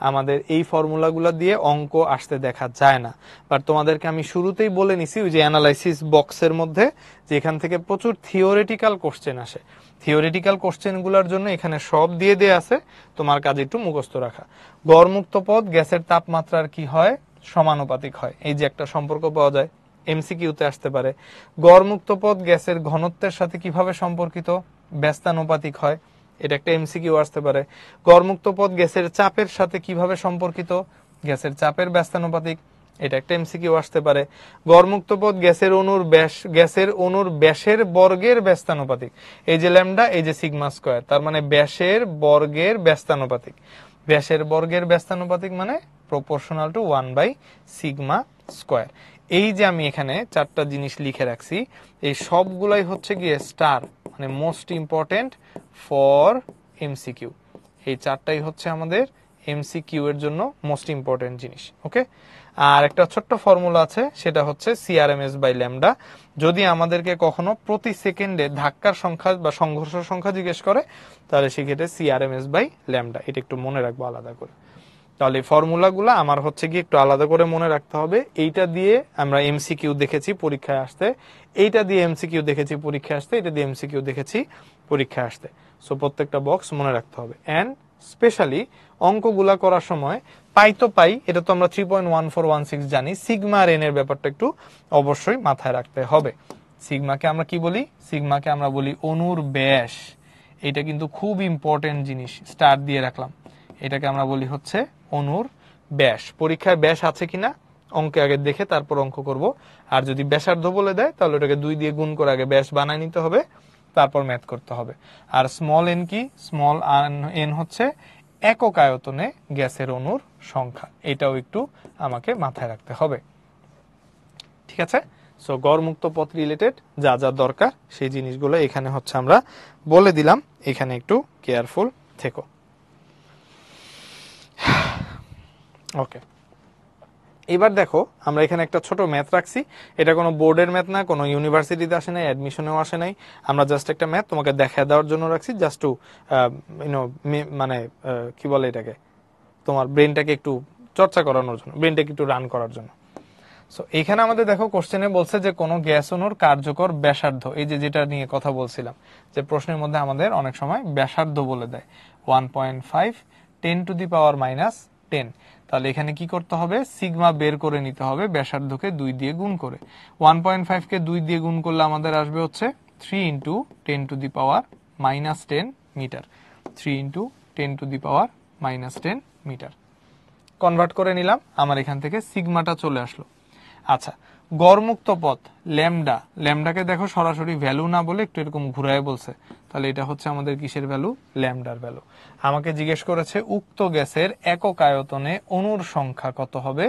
আমাদের এই ফর্মুলাগুলা দিয়ে অঙ্ক আসতে দেখা যায় না। বাট তোমাদেরকে আমি শুরুতেই বলে নিছি ওই যে অ্যানালাইসিস বক্সের মধ্যে যে এখান থেকে প্রচুর থিওরিটিক্যাল কোশ্চেন আসে, থিওরিটিক্যাল কোশ্চেন গুলার জন্য এখানে সব দিয়ে দেয়া আছে, তোমার কাজ একটু মুখস্থ রাখা। গড়মুক্ত পদ গ্যাসের তাপমাত্রার কি হয়, সমানুপাতিক হয়, এই যে একটা সম্পর্ক পাওয়া যায়, এমসিকিউতে আসতে পারে। গড়মুক্ত পদ গ্যাসের ঘনত্বের সাথে কিভাবে সম্পর্কিত, ব্যস্তানুপাতিক হয়, এটা একটা এমসিকিউ আসতে পারে। গড়মুক্ত পদ গ্যাসের চাপের সাথে কিভাবে সম্পর্কিত, গ্যাসের চাপের ব্যস্তানুপাতিক, এটা একটা এমসিকিউ আসতে পারে। গড়মুক্ত পদ গ্যাসের অণুর ব্যাসের বর্গের ব্যস্তানুপাতিক, এই যে ল্যামডা, এই যে সিগমা স্কয়ার, তার মানে ব্যাসের বর্গের ব্যস্তানুপাতিক। ব্যাসের বর্গের ব্যস্তানুপাতিক মানে প্রপোর্শনাল টু 1/σ স্কয়ার। এই যে আমি এখানে 4টা জিনিস লিখে রাখছি, এই সবগুলাই হচ্ছে গিয়ে স্টার, মানে মোস্ট ইম্পর্টেন্ট ফর এমসিকিউ। এই 4টাই হচ্ছে আমাদের এমসিকিউ এর জন্য মোস্ট ইম্পর্টেন্ট জিনিস। ওকে, আর একটা ছোট্ট ফর্মুলা আছে, সেটা হচ্ছে CRMS/λ। যদি আমাদেরকে কখনো প্রতি সেকেন্ডে ধাক্কার সংখ্যা বা সংঘর্ষ সংখ্যা জিজ্ঞেস করে তাহলে সেক্ষেত্রে CRMS/λ, এটা একটু মনে রাখবো আলাদা করে। তাহলে এই ফর্মুলাগুলো আমার হচ্ছে কি একটু আলাদা করে মনে রাখতে হবে। এইটা দিয়ে আমরা এমসিকিউ দেখেছি পরীক্ষায় আসতে, এইটা দিয়ে এমসিকিউ দেখেছি পরীক্ষায় আসতে, এটা দিয়ে এমসিকিউ দেখেছি পরীক্ষায় আসতে। সো প্রত্যেকটা বক্স মনে রাখতে হবে। এন্ড স্পেশালি অঙ্কগুলা করার সময় পাই, এটা তো আমরা 3.1416 জানি, সিগমা আর এন এর ব্যাপারটা একটু অবশ্যই মাথায় রাখতে হবে। সিগমাকে আমরা কি বলি, সিগমাকে আমরা বলি অণুর ব্যাস। এটা কিন্তু খুব ইম্পর্টেন্ট জিনিস, স্টার দিয়ে রাখলাম। এটাকে আমরা বলি হচ্ছে অণুর ব্যাস। পরীক্ষায় ব্যাস আছে কিনা অঙ্কে আগে দেখে তারপর অঙ্ক করব। আর যদি ব্যাসার্ধ বলে দেয় তাহলে ওটাকে 2 দিয়ে গুণ করে আগে ব্যাস বানায় নিতে হবে, তারপর ম্যাথ করতে হবে। আর স্মল এন কি, স্মল এন হচ্ছে একক আয়তনে গ্যাসের অণুর সংখ্যা, এটাও একটু আমাকে মাথায় রাখতে হবে। ঠিক আছে, সো গড়মুক্ত পথ রিলেটেড যা যা দরকার সেই জিনিসগুলো এখানে হচ্ছে আমরা বলে দিলাম, এখানে একটু কেয়ারফুল থেকো। ওকে, এবার দেখো আমরা এখানে একটা ছোট ম্যাথ রাখছি, এটা কোনো বোর্ডের ম্যাথ না, কোনো ইউনিভার্সিটিতে আসে নাই, অ্যাডমিশনেও আসে নাই, আমরা জাস্ট একটা ম্যাথ তোমাকে দেখা দেওয়ার জন্য রাখছি, জাস্ট টু মানে কি বলে এটাকে, তোমার ব্রেনটাকে একটু চর্চা করানোর জন্য, ব্রেনটাকে একটু রান করার জন্য। সো এখানে আমাদের দেখো কোশ্চেনে বলছে যে কোনো গ্যাস অণুর কার্যকর ব্যাসার্ধ, এই যে যেটা নিয়ে কথা বলছিলাম যে প্রশ্নের মধ্যে আমাদের অনেক সময় ব্যাসার্ধ বলে দেয় 1.5 10⁻⁻10। তাহলে এখানে কি করতে হবে, সিগমা বের করে নিতে হবে ব্যাসার্ধকে 2 দিয়ে গুণ করে। 1.5 কে 2 দিয়ে গুণ করলে আমাদের আসবে হচ্ছে 3 × 10⁻10 মিটার, 3 × 10⁻10 মিটার। কনভার্ট করে নিলাম, আমার এখান থেকে সিগমাটা চলে আসলো। আচ্ছা, গড়মুক্ত পথ ল্যামডা, ল্যামডাকে দেখো সরাসরি ভ্যালু না বলে একটু এরকম ঘুরায় বলছে, তাহলে এটা হচ্ছে আমাদের কিসের ভ্যালু, ল্যামডার ভ্যালু। আমাকে জিজ্ঞেস করেছে উক্ত গ্যাসের একক আয়তনে অণুর সংখ্যা কত হবে,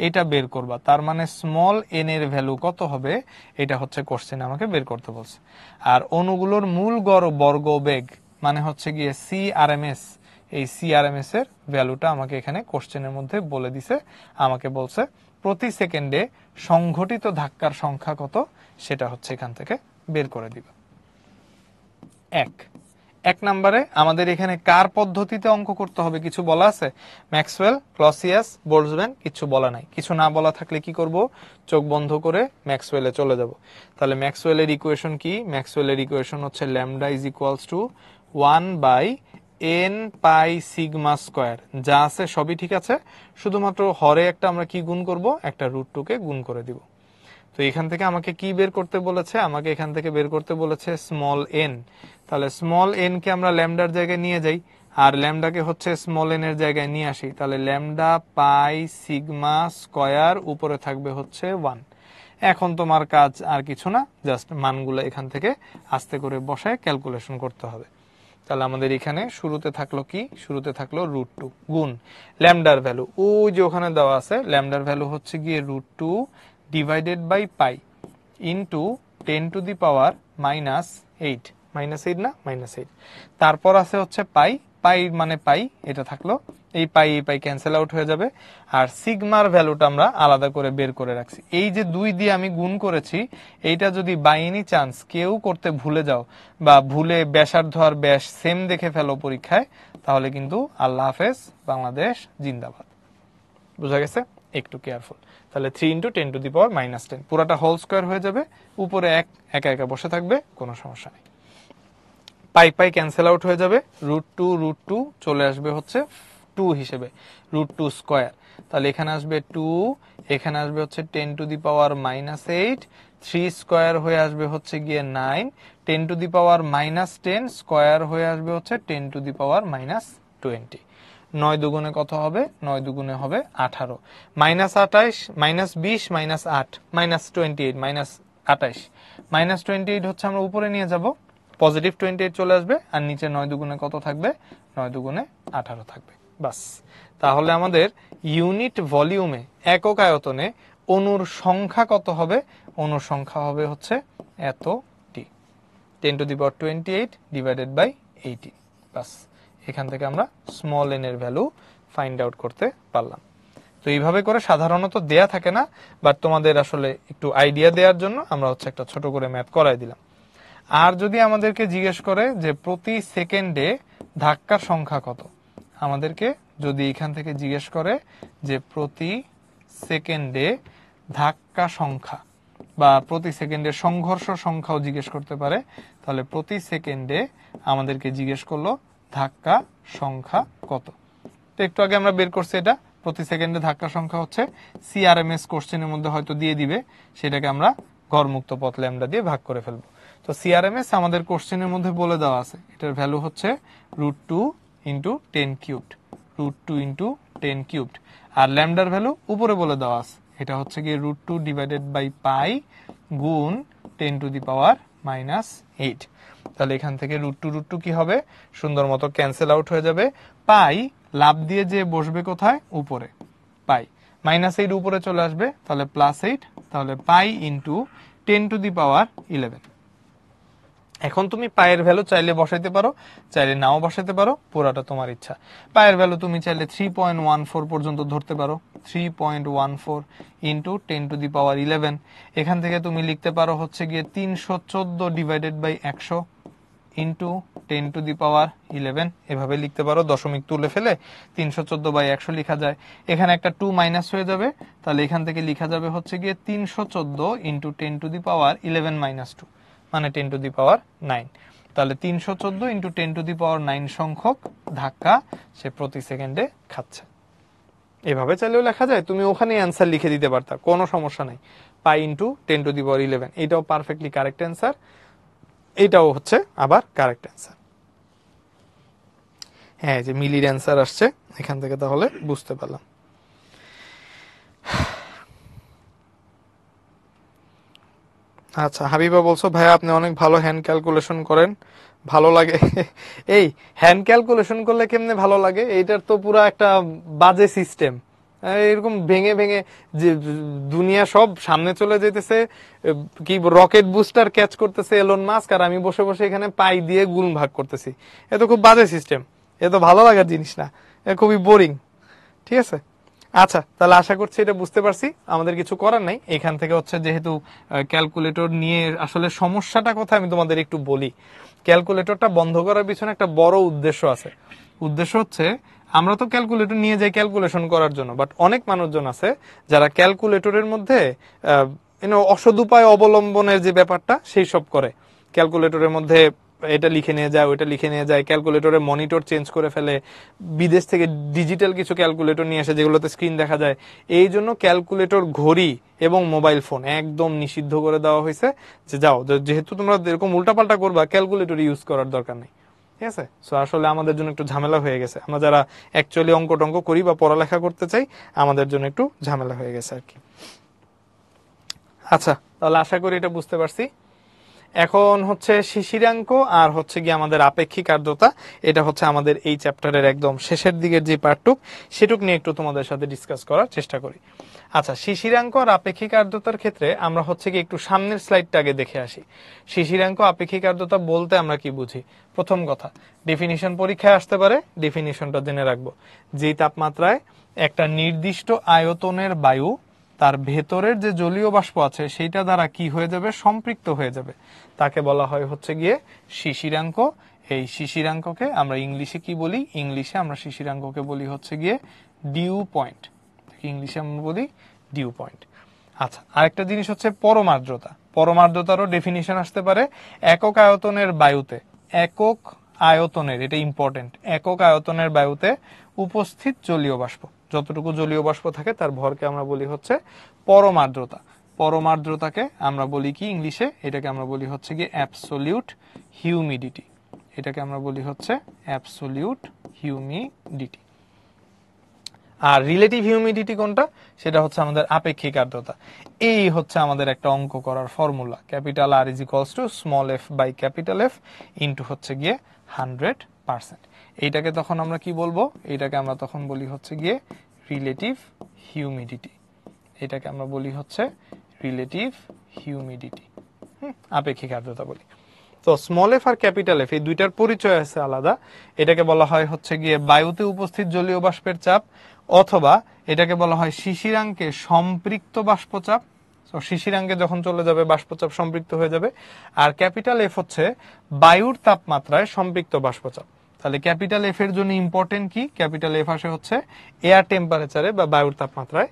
এটা বের করবা, তার মানে স্মল এন এর ভ্যালু কত হবে, এটা হচ্ছে কোশ্চেন আমাকে বের করতে বলছে। আর অণুগুলোর মূল গড় বর্গবেগ মানে হচ্ছে গিয়ে CRMS, এই CRMS এর ভ্যালুটা আমাকে এখানে কোশ্চেনের মধ্যে বলে দিছে, আমাকে বলছে প্রতি সেকেন্ডে সংঘটিত ধাক্কার সংখ্যা কত সেটা হচ্ছে এখান থেকে বের করে দিবা। এক নম্বরে আমাদের এখানে কার পদ্ধতিতে অঙ্ক করতে হবে কিছু বলা আছে, ম্যাক্সওয়েল, ক্লসিয়াস, বোলজম্যান, কিছু বলা নাই। কিছু না বলা থাকলে কি করব, চোখ বন্ধ করে ম্যাক্সওয়েলে চলে যাব। তাহলে ম্যাক্সওয়েলের ইকুয়েশন কি, ম্যাক্সওয়েলের ইকুয়েশন হচ্ছে lambda is equals two 1/n π∑², যা আছে সবই ঠিক আছে, শুধুমাত্র হরে একটা আমরা কি গুণ করব, একটা √2 কে গুণ করে দিব। তো এখান থেকে আমাকে কি বের করতে বলেছে, আমাকে এখান থেকে বের করতে বলেছে স্মল এন। তাহলে স্মল এন কে আমরা ল্যামডার জায়গায় নিয়ে যাই, আর ল্যামডাকে হচ্ছে স্মল এন এর জায়গায় নিয়ে আসি, তাহলে ল্যামডা পাই সিগমা স্কয়ার, উপরে থাকবে হচ্ছে 1। এখন তোমার কাজ আর কিছু না, জাস্ট মানগুলো এখান থেকে আস্তে করে বসায় ক্যালকুলেশন করতে হবে। তাহলে আমাদের এখানে শুরুতে থাকলো কি, শুরুতে থাকলো √2 গুণ ল্যামডার ভ্যালু, ওই যে ওখানে দেওয়া আছে, ল্যামডার ভ্যালু হচ্ছে গিয়ে √2 ডিভাইডেড বাই পাই ইন্টু 10⁻⁻8, -8 না, -8। তারপর আছে হচ্ছে পাই, পাই মানে পাই, এটা থাকলো, এই পাই ক্যান্সেল আউট হয়ে যাবে। আর সিগমার ভ্যালুটা আমরা আলাদা করে বের করে রাখছি। এই যে 2 দিয়ে আমি গুণ করেছি, এইটা যদি বাই এনি চান্স কেউ করতে ভুলে যাও বা ভুলে ব্যাসার্ধ আর ব্যাস সেম দেখে ফেলো পরীক্ষায়, তাহলে কিন্তু আল্লাহ হাফেজ, বাংলাদেশ জিন্দাবাদ। বুঝা গেছে? একটু কেয়ারফুল। তাহলে 3 × 10⁻⁻10 পুরাটা হোল স্কয়ার হয়ে যাবে, উপরে একা একা বসে থাকবে, কোনো সমস্যা নেই। পাই ক্যান্সেল আউট হয়ে যাবে, √2 চলে আসবে হচ্ছে 2 হিসেবে, √2 স্কয়ার। তাহলে এখানে আসবে 2, এখানে আসবে হচ্ছে 10⁻⁻8, 3 স্কয়ার হয়ে আসবে হচ্ছে গিয়ে 9, 10⁻⁻10 স্কয়ার হয়ে আসবে হচ্ছে 10⁻⁻20। 9 দুগুণে কত হবে? 9 দুগুণে হবে 18, -28, -20, -8, -28, -28, -28 হচ্ছে আমরা উপরে নিয়ে যাব, পজিটিভ 28 চলে আসবে, আর নিচে 9 দুগুণে কত থাকবে? 9 দুগুণে 18 থাকবে। বাস, তাহলে আমাদের ইউনিট ভলিউমে, একক আয়তনে অণুর সংখ্যা কত হবে? অণুর সংখ্যা হবে হচ্ছে এতটি, 10⁻28 ডিভাইডেড বাই 80। বাস, এখান থেকে আমরা স্মল এন এর ভ্যালু ফাইন্ড আউট করতে পারলাম। তো এইভাবে করে সাধারণত দেয়া থাকে না, বাট তোমাদের আসলে একটু আইডিয়া দেওয়ার জন্য আমরা হচ্ছে একটা ছোট করে ম্যাথ করাই দিলাম। আর যদি আমাদেরকে জিজ্ঞেস করে যে প্রতি সেকেন্ডে ধাক্কার সংখ্যা কত, আমাদেরকে যদি এখান থেকে জিজ্ঞেস করে যে প্রতি সেকেন্ডে ধাক্কা সংখ্যা বা প্রতি সেকেন্ডে সংঘর্ষ সংখ্যাও জিজ্ঞেস করতে পারে, তাহলে প্রতি সেকেন্ডে আমাদেরকে জিজ্ঞেস করলো ধাক্কা সংখ্যা কত। তো একটু আগে আমরা বের করছি, এটা প্রতি সেকেন্ডে ধাক্কা সংখ্যা হচ্ছে সিআরএমএস কোশ্চেনের মধ্যে হয়তো দিয়ে দিবে, সেটাকে আমরা গড়মুক্ত পথ ল্যামডা দিয়ে ভাগ করে ফেলবো। তো সিআরএমএস আমাদের কোশ্চেনের মধ্যে বলে দেওয়া আছে, এটার ভ্যালু হচ্ছে √2 × 10 কিউবড, √2 × 10 কিউবড। আর ল্যামডার ভ্যালু উপরে বলে দেওয়া আছে, এটা হচ্ছে গিয়ে √2 ডিভাইডেড বাই পাই গুণ 10⁻⁻8। তাহলে এখান থেকে √2 কি হবে? সুন্দর মতো ক্যান্সেল আউট হয়ে যাবে। পাই লাভ দিয়ে যে বসবে কোথায়? উপরে, পাই -8 উপরে চলে আসবে, তাহলে +8, তাহলে পাই ইন্টু 10⁻11। এখন তুমি পায়ের ভ্যালু চাইলে বসাইতে পারো, চাইলে নাও বসাইতে পারো, পুরাটা তোমার ইচ্ছা। পায়ের ভ্যালু তুমি চাইলে 3.14 পর্যন্ত ধরতে পারো, 3.14 ইন্টু 10⁻11। এখান থেকে তুমি লিখতে পারো হচ্ছে গিয়ে 314 ডিভাইডেড বাই 100 ইন্টু 10⁻11, এভাবে লিখতে পারো। দশমিক তুলে ফেলে 314/100 লেখা যায়। এখানে একটা 2 মাইনাস হয়ে যাবে, তাহলে এখান থেকে লেখা যাবে হচ্ছে গিয়ে 314 ইন্টু 10⁻11 - 2, মানে 10⁻9। তাহলে 314 ইন্টু 10⁻9 সংখ্যক ধাক্কা সে প্রতি সেকেন্ডে খাচ্ছে। এভাবে চাইলেও লেখা যায়, তুমি ওখানে অ্যান্সার লিখে দিতে পারতা, কোনো সমস্যা নাই। পাই ইন্টু 10⁻11, এটাও পারফেক্টলি কারেক্ট অ্যান্সার, এটাও হচ্ছে আবার কারেক্ট অ্যান্সার। হ্যাঁ, যে মিলির অ্যান্সার আসছে এখান থেকে, তাহলে বুঝতে পারলাম। আচ্ছা, হাবিবা বলছো ভাইয়া আপনি অনেক ভালো হ্যান্ড ক্যালকুলেশন করেন, ভালো লাগে। এই হ্যান্ড ক্যালকুলেশন করলে কেমনে ভালো লাগে? এইটার তো পুরো একটা বাজে সিস্টেম, এরকম ভেঙে ভেঙে যে দুনিয়া সব সামনে চলে যেতেছে, কি রকেট বুস্টার ক্যাচ করতেছে এলন মাস্ক, আর আমি বসে বসে এখানে পাই দিয়ে গুণ ভাগ করতেছি। এ তো খুব বাজে সিস্টেম, এ তো ভালো লাগার জিনিস না, এ খুবই বোরিং। ঠিক আছে, আচ্ছা, তাহলে আশা করছি এটা বুঝতে পারছি। আমাদের কিছু করার নাই, এখান থেকে হচ্ছে যেহেতু ক্যালকুলেটর নিয়ে আসলে সমস্যাটা কোথায় আমি তোমাদের একটু বলি। ক্যালকুলেটরটা বন্ধ করার পিছনে একটা বড় উদ্দেশ্য আছে। উদ্দেশ্য হচ্ছে আমরা তো ক্যালকুলেটর নিয়ে যাই ক্যালকুলেশন করার জন্য, বাট অনেক মানুষজন আছে যারা ক্যালকুলেটরের মধ্যে অসৎ উপায় অবলম্বনের যে ব্যাপারটা সেই সব করে। ক্যালকুলেটরের মধ্যে এটা লিখে নিয়ে যায়, ওইটা লিখে নিয়ে যায়, ক্যালকুলেটরের মনিটর চেঞ্জ করে ফেলে, বিদেশ থেকে ডিজিটাল কিছু ক্যালকুলেটর নিয়ে আসে যেগুলোতে স্ক্রিন দেখা যায়। এই জন্য ক্যালকুলেটর, ঘড়ি এবং মোবাইল ফোন একদম নিষিদ্ধ করে দেওয়া হয়েছে যে যাও, যেহেতু তোমরা এরকম উল্টাপাল্টা করবা, ক্যালকুলেটর ইউজ করার দরকার নেই। ঠিক আছে। সো আসলে আমাদের জন্য একটু ঝামেলা হয়ে গেছে, আমরা যারা অ্যাকচুয়ালি অঙ্ক টঙ্ক করি বা পড়ালেখা করতে চাই আমাদের জন্য একটু ঝামেলা হয়ে গেছে আর কি। আচ্ছা, তাহলে আশা করি এটা বুঝতে পারছি। এখন হচ্ছে শিশিরাঙ্ক আর হচ্ছে গিয়ে আমাদের আপেক্ষিক আর্দ্রতা, এটা হচ্ছে আমাদের এই চ্যাপ্টারের একদম শেষের দিকের যে পার্টটুক সেটুক নিয়ে একটু তোমাদের সাথে ডিসকাস করার চেষ্টা করি। আচ্ছা, শিশিরাঙ্ক আর আপেক্ষিক আর্দ্রতার ক্ষেত্রে আমরা হচ্ছে কি একটু সামনের স্লাইডটা আগে দেখে আসি। শিশিরাঙ্ক আপেক্ষিক আর্দ্রতা বলতে আমরা কি বুঝি? প্রথম কথা, ডেফিনিশন পরীক্ষায় আসতে পারে, ডেফিনিশনটা জেনে রাখবো। যেই তাপমাত্রায় একটা নির্দিষ্ট আয়তনের বায়ু তার ভেতরের যে জলীয় বাষ্প আছে সেইটা দ্বারা কি হয়ে যাবে, সম্পৃক্ত হয়ে যাবে, তাকে বলা হয় হচ্ছে গিয়ে শিশিরাঙ্ক। এই শিশিরাঙ্ককে আমরা ইংলিশে কি বলি? ইংলিশে আমরা শিশিরাঙ্ককে বলি হচ্ছে গিয়ে ডিউ পয়েন্ট। ইংলিশে আমরা বলি ডিউ পয়েন্ট। আচ্ছা, আরেকটা জিনিস হচ্ছে পরম আর্দ্রতা। পরম আর্দ্রতারও ডেফিনিশন আসতে পারে, একক আয়তনের বায়ুতে, একক আয়তনের, এটা ইম্পর্টেন্ট, একক আয়তনের বায়ুতে উপস্থিত জলীয় বাষ্প, যতটুকু জলীয় বাষ্প থাকে তার ভরকে আমরা বলি হচ্ছে পরম আর্দ্রতা। পরম আর্দ্রতাকে আমরা বলি কি ইংলিশে? এটাকে আমরা বলি হচ্ছে গিয়ে অ্যাবসোলিউট হিউমিডিটি। এটাকে আমরা বলি হচ্ছে অ্যাবসোলিউট হিউমিডিটি। আর রিলেটিভ হিউমিডিটি কোনটা? সেটা হচ্ছে আমাদের আপেক্ষিক আর্দ্রতা। এই হচ্ছে আমাদের একটা অঙ্ক করার formula, capital R is equals to small F by capital F into হচ্ছে গিয়ে 100%। এইটাকে তখন আমরা কি বলবো? এইটাকে আমরা তখন বলি হচ্ছে গিয়ে রিলেটিভ হিউমিডিটি। এটাকে আমরা বলি হচ্ছে রিলেটিভ হিউমিডিটি, আপেক্ষিক আর্দ্রতা বলি। তো small F R capital F এই দুইটার পরিচয় আছে আলাদা। এটাকে বলা হয় হচ্ছে গিয়ে বায়ুতে উপস্থিত জলীয় বাষ্পের চাপ, অথবা এটাকে বলা হয় শিশিরাঙ্কে সম্পৃক্ত বাষ্পচাপ। তো শিশিরাঙ্কে যখন চলে যাবে বাষ্পচাপ সম্পৃক্ত হয়ে যাবে। আর ক্যাপিটাল এফ হচ্ছে বায়ুর তাপমাত্রায় সম্পৃক্ত বাষ্পচাপ। তাহলে ক্যাপিটাল এফ এর জন্য ইম্পর্টেন্ট কি? ক্যাপিটাল এফ আসে হচ্ছে এয়ার টেম্পারেচারে বা বায়ুর তাপমাত্রায়,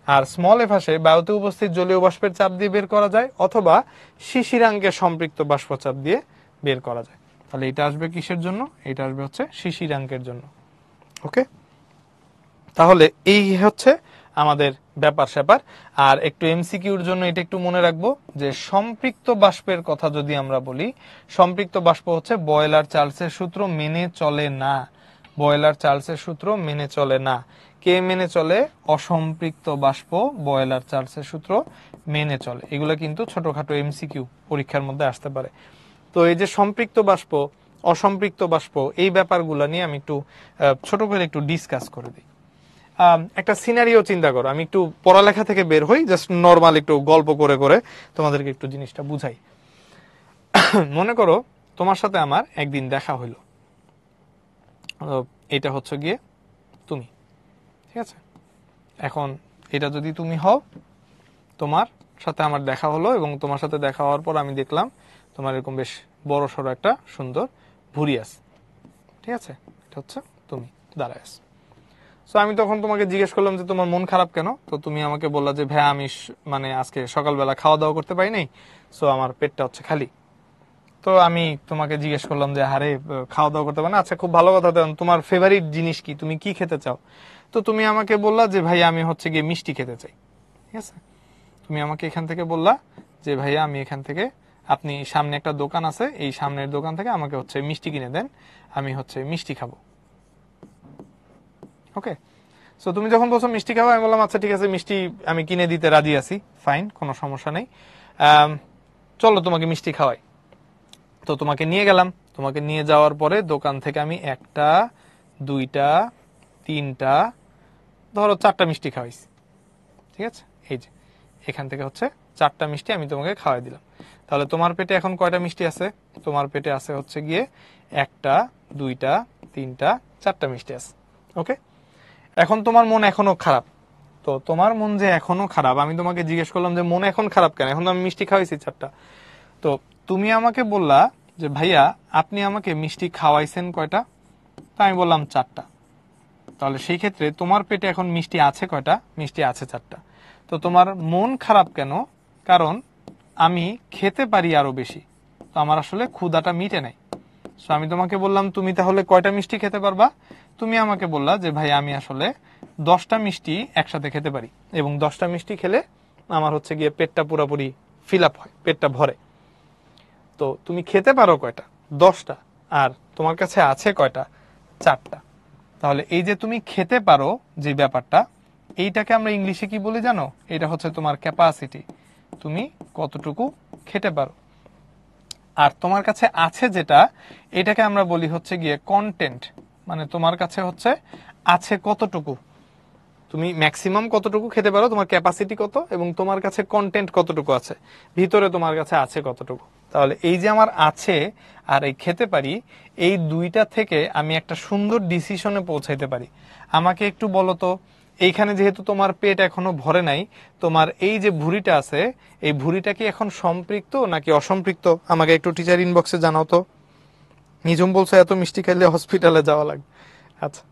আর স্মল এফ আসে বায়ুতে উপস্থিত জলীয় বাষ্পের চাপ দিয়ে বের করা যায়, অথবা শিশিরাঙ্কে সম্পৃক্ত বাষ্পচাপ দিয়ে বের করা যায়। তাহলে এটা আসবে কিসের জন্য? এটা আসবে হচ্ছে শিশিরাঙ্কের জন্য। ওকে, তাহলে এই হচ্ছে আমাদের ব্যাপার স্যাপার। আর একটু এমসিকিউর জন্য এটা একটু মনে রাখবো যে সম্পৃক্ত বাষ্পের কথা যদি আমরা বলি, সম্পৃক্ত বাষ্প হচ্ছে বয়লার চার্লসের সূত্র মেনে চলে না। বয়লার চার্লসের সূত্র মেনে চলে না। কে মেনে চলে? অসম্পৃক্ত বাষ্প বয়লার চার্লসের সূত্র মেনে চলে। এগুলো কিন্তু ছোটখাটো এমসিকিউ পরীক্ষার মধ্যে আসতে পারে। তো এই যে সম্পৃক্ত বাষ্প, অসম্পৃক্ত বাষ্প, এই ব্যাপারগুলো নিয়ে আমি একটু ছোট করে একটু ডিসকাস করে দিই। একটা সিনারিও চিন্তা করো, আমি একটু পড়ালেখা থেকে বের হই, জাস্ট নর্মাল একটু গল্প করে করে তোমাদেরকে একটু জিনিসটা বুঝাই। মনে করো তোমার সাথে আমার একদিন দেখা হইলো, এটা হচ্ছে গিয়ে তুমি, ঠিক আছে? এখন এটা যদি তুমি হও, তোমার সাথে আমার দেখা হলো, এবং তোমার সাথে দেখা হওয়ার পর আমি দেখলাম তোমার এরকম বেশ বড় সড়ো একটা সুন্দর ভুঁড়ি আছে, ঠিক আছে? এটা হচ্ছে তুমি দাঁড়ায় আছো। সো আমি তখন তোমাকে জিজ্ঞেস করলাম যে তোমার মন খারাপ কেন? তো তুমি আমাকে বললা যে ভাই আমি মানে আজকে সকালবেলা খাওয়া দাওয়া করতে পারি নাই, সো আমার পেটটা হচ্ছে খালি। তো আমি তোমাকে জিজ্ঞেস করলাম যে আরে খাওয়া দাওয়া করতে পারি না, আচ্ছা খুব ভালো কথা, তোমার ফেভারিট জিনিস কি, তুমি কি খেতে চাও? তো তুমি আমাকে বললা যে ভাই আমি হচ্ছে গিয়ে মিষ্টি খেতে চাই, ঠিক আছে? তুমি আমাকে এখান থেকে বললা যে ভাইয়া আমি এখান থেকে, আপনি সামনে একটা দোকান আছে, এই সামনের দোকান থেকে আমাকে হচ্ছে মিষ্টি কিনে দেন, আমি হচ্ছে মিষ্টি খাবো। ওকে, সো তুমি যখন বলছো মিষ্টি খাবো, আমি বললাম আচ্ছা ঠিক আছে, মিষ্টি আমি কিনে দিতে রাজি আছি, ফাইন, কোনো সমস্যা নেই, চলো তোমাকে মিষ্টি খাওয়াই। তো তোমাকে নিয়ে গেলাম। তোমাকে নিয়ে যাওয়ার পরে দোকান থেকে আমি একটা, দুইটা, তিনটা, ধরো 4টা মিষ্টি খাওয়াইছি, ঠিক আছে? এই যে এখান থেকে হচ্ছে 4টা মিষ্টি আমি তোমাকে খাওয়াই দিলাম। তাহলে তোমার পেটে এখন কয়টা মিষ্টি আছে? তোমার পেটে আছে হচ্ছে গিয়ে 1টা, 2টা, 3টা, 4টা মিষ্টি আছে। ওকে, এখন তোমার মন এখনো খারাপ। তো তোমার মন যে এখনো খারাপ, আমি তোমাকে জিজ্ঞেস করলাম যে মন এখন খারাপ কেন? এখন তো আমি মিষ্টি খাওয়াইছি 4টা। তো তুমি আমাকে বললা যে ভাইয়া আপনি আমাকে মিষ্টি খাওয়াইছেন কয়টা? তো আমি বললাম 4টা। তাহলে সেই ক্ষেত্রে তোমার পেটে এখন মিষ্টি আছে কয়টা? মিষ্টি আছে 4টা। তো তোমার মন খারাপ কেন? কারণ আমি খেতে পারি আরো বেশি, তো আমার আসলে ক্ষুধাটা মিটে নাই। সো আমি তোমাকে বললাম তুমি তাহলে কয়টা মিষ্টি খেতে পারবা? তুমি আমাকে বললা যে ভাই আমি আসলে 10টা মিষ্টি একসাথে খেতে পারি, এবং 10টা মিষ্টি খেলে আমার হচ্ছে গিয়ে পেটটা পুরোপুরি ফিল আপ হয়, পেটটা ভরে। তো তুমি খেতে পারো কয়টা? 10টা। আর তোমার কাছে আছে কয়টা? 4টা। তাহলে এই যে তুমি খেতে পারো যে ব্যাপারটা, এইটাকে আমরা ইংলিশে কি বলি জানো? এটা হচ্ছে তোমার ক্যাপাসিটি, তুমি কতটুকু খেতে পারো। আর তোমার কাছে আছে যেটা, এটাকে আমরা বলি হচ্ছে গিয়ে কন্টেন্ট, মানে তোমার কাছে হচ্ছে আছে কতটুকু, তুমি ম্যাক্সিমাম কতটুকু খেতে পারো, তোমার ক্যাপাসিটি কত, এবং তোমার কাছে কন্টেন্ট কতটুকু আছে, ভিতরে তোমার কাছে আছে কতটুকু। তাহলে এই যে আমার আছে আর এই খেতে পারি, এই দুইটা থেকে আমি একটা সুন্দর ডিসিশনে পৌঁছাইতে পারি। আমাকে একটু বলো তো, এইখানে যেহেতু তোমার পেট এখনো ভরে নাই, তোমার এই যে ভুঁড়িটা আছে, এই ভুঁড়িটা কি এখন সম্পৃক্ত নাকি অসম্পৃক্ত? আমাকে একটু টিচার ইনবক্সে জানাও তো। নিজম বলছো এত মিষ্টি খাইলে হসপিটালে যাওয়া লাগবে। আচ্ছা,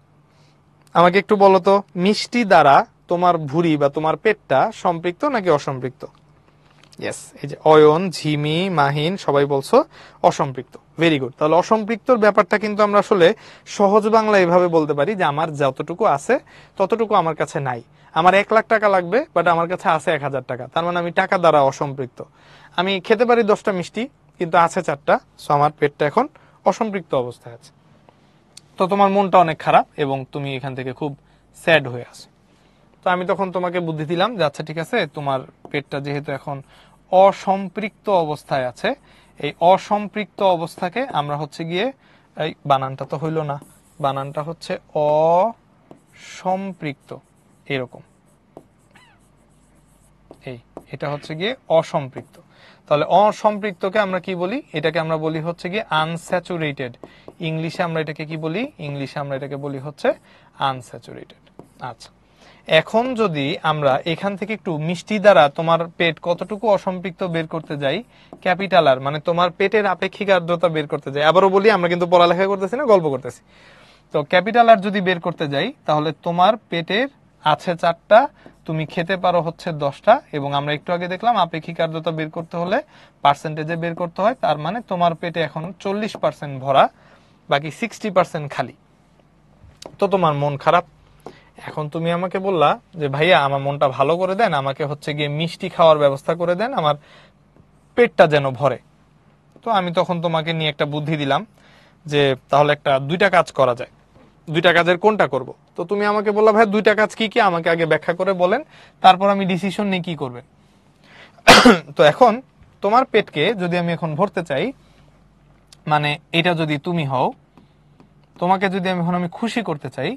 আমাকে একটু বলো তো, মিষ্টি দ্বারা তোমার ভুঁড়ি বা তোমার পেটটা সম্পৃক্ত নাকি অসম্পৃক্ত? ইয়েস, এই যে অয়ন, ঝিমি, মাহিন সবাই বলছো অসম্পৃক্ত। Very good. তাহলে অসম্পৃক্তর ব্যাপারটা কিন্তু আমরা আসলে সহজ বাংলা এভাবে বলতে পারি যে আমার যতটুকু আছে ততটুকু আমার কাছে নাই। আমার 1 লাখ টাকা লাগবে, বাট আমার কাছে আছে 1,000 টাকা, তার মানে আমি টাকা দ্বারা অসম্পৃক্ত। আমি খেতে পারি 10টা মিষ্টি, কিন্তু আছে 4টা, সো আমার পেটটা এখন অসম্পৃক্ত অবস্থায় আছে। তো তোমার মনটা অনেক খারাপ এবং তুমি এখান থেকে খুব স্যাড হয়ে আছো। তো আমি তখন তোমাকে বুদ্ধি দিলাম যে আচ্ছা ঠিক আছে, তোমার পেটটা যেহেতু এখন অসম্পৃক্ত অবস্থায় আছে, এই অসম্পৃক্ত অবস্থাকে আমরা হচ্ছে গিয়ে, এই বানানটা তো হইল না, বানানটা হচ্ছে অসম্পৃক্ত, এরকম, এটা হচ্ছে গিয়ে অসম্পৃক্ত। তাহলে অসম্পৃক্তকে আমরা কি বলি? এটাকে আমরা বলি হচ্ছে গিয়ে আনস্যাচুরেটেড। ইংলিশে আমরা এটাকে কি বলি? ইংলিশে আমরা এটাকে বলি হচ্ছে আনস্যাচুরেটেড। আচ্ছা, এখন যদি আমরা এখান থেকে একটু মিষ্টি দ্বারা তোমার পেট কতটুকু অসম্পৃক্ত বের করতে যাই, ক্যাপিটাল আর, মানে তোমার পেটের আপেক্ষিক আর্দ্রতা বের করতে যাই। আবারও বলি, আমরা কিন্তু পড়ালেখা করতেছি না, গল্প করতেছি। তো ক্যাপিটাল আর যদি বের করতে যাই, তাহলে তোমার পেটের আছে 4টা, তুমি খেতে পারো হচ্ছে 10টা, এবং আমরা একটু আগে দেখলাম আপেক্ষিক আর্দ্রতা বের করতে হলে পার্সেন্টেজে বের করতে হয়। তার মানে তোমার পেটে এখন 40% ভরা, বাকি 60% খালি। তো তোমার মন খারাপ। এখন তুমি আমাকে বললা যে ভাইয়া আমার মনটা ভালো করে দেন, আমাকে হচ্ছে গিয়ে মিষ্টি খাওয়ার ব্যবস্থা করে দেন, আমার পেটটা যেন ভরে। তো আমি তখন তোমাকে নিয়ে একটা বুদ্ধি দিলাম যে তাহলে দুইটা কাজ করা যায়। দুইটা কাজের কোনটা করব? তো তুমি আমাকে বললা ভাই দুইটা কাজ কি কি, আমাকে আগে ব্যাখ্যা করে বলেন, তারপর আমি ডিসিশন নিই কি করবে। তো এখন তোমার পেটকে যদি আমি এখন ভরতে চাই, মানে এটা যদি তুমি হও, তোমাকে যদি আমি এখন খুশি করতে চাই,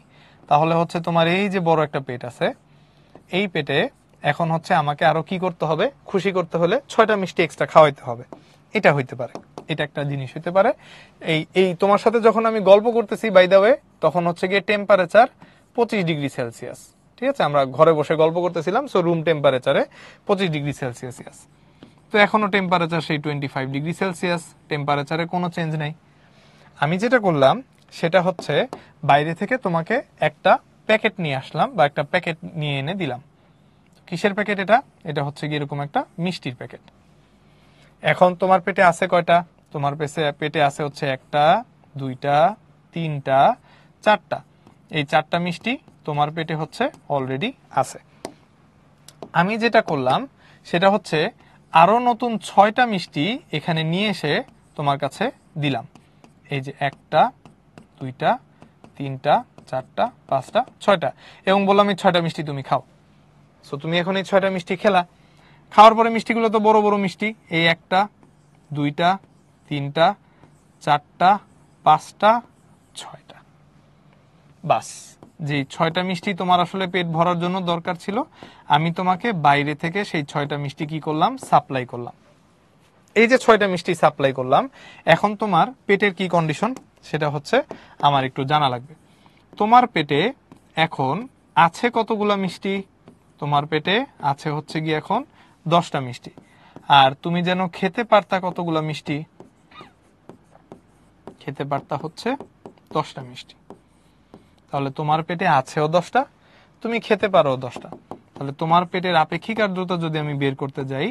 তাহলে হচ্ছে তোমার এই যে বড় একটা পেট আছে, এই পেটে এখন হচ্ছে আমাকে আরো কি করতে হবে? খুশি করতে হলে 6টা মিষ্টি এক্সট্রা খাওয়াইতে হবে। এটা হইতে পারে, এটা একটা জিনিস হইতে পারে। এই তোমার সাথে যখন আমি গল্প করতেছি বাই দা ওয়ে, তখন হচ্ছে গিয়ে টেম্পারেচার 25°C। ঠিক আছে, আমরা ঘরে বসে গল্প করতেছিলাম, সো রুম টেম্পারেচারে 25°C। তো এখনো টেম্পারেচার সেই 25°C, টেম্পারেচারে কোনো চেঞ্জ নাই। আমি যেটা করলাম সেটা হচ্ছে বাইরে থেকে তোমাকে একটা প্যাকেট নিয়ে আসলাম, বা একটা প্যাকেট নিয়ে এনে দিলাম। কিসের প্যাকেট এটা? এটা হচ্ছে কি এরকম একটা মিষ্টির প্যাকেট। এখন তোমার পেটে আছে কয়টা? তোমার পেটে আছে হচ্ছে 1টা, 2টা, 3টা, 4টা। এই 4টা মিষ্টি তোমার পেটে হচ্ছে অলরেডি আছে। আমি যেটা করলাম সেটা হচ্ছে আরো নতুন 6টা মিষ্টি এখানে নিয়ে এসে তোমার কাছে দিলাম। এই যে 1টা, 2টা, 3টা, 4টা, 5টা, 6টা, এবং বললাম এই 6টা মিষ্টি তুমি খাও। সো তুমি এখন এই 6টা মিষ্টি খেলা। খাওয়ার পরে মিষ্টিগুলো তো বড় বড় মিষ্টি, এই 1টা, 2টা, 3টা, 4টা, 5টা, 6টা। বাস, যে 6টা মিষ্টি তোমার আসলে পেট ভরার জন্য দরকার ছিল, আমি তোমাকে বাইরে থেকে সেই 6টা মিষ্টি কি করলাম? সাপ্লাই করলাম। এই যে 6টা মিষ্টি সাপ্লাই করলাম, এখন তোমার পেটের কি কন্ডিশন সেটা হচ্ছে আমার একটু জানা লাগবে। তোমার পেটে এখন আছে কতগুলা মিষ্টি? তোমার পেটে আছে হচ্ছে গিয়ে এখন 10টা মিষ্টি। আর তুমি যেন খেতে পারতা কতগুলা মিষ্টি? খেতে পারতা হচ্ছে 10টা মিষ্টি। তাহলে তোমার পেটে আছেও 10টা, তুমি খেতে পারো 10টা। তাহলে তোমার পেটের আপেক্ষিক আর্দ্রতা যদি আমি বের করতে যাই,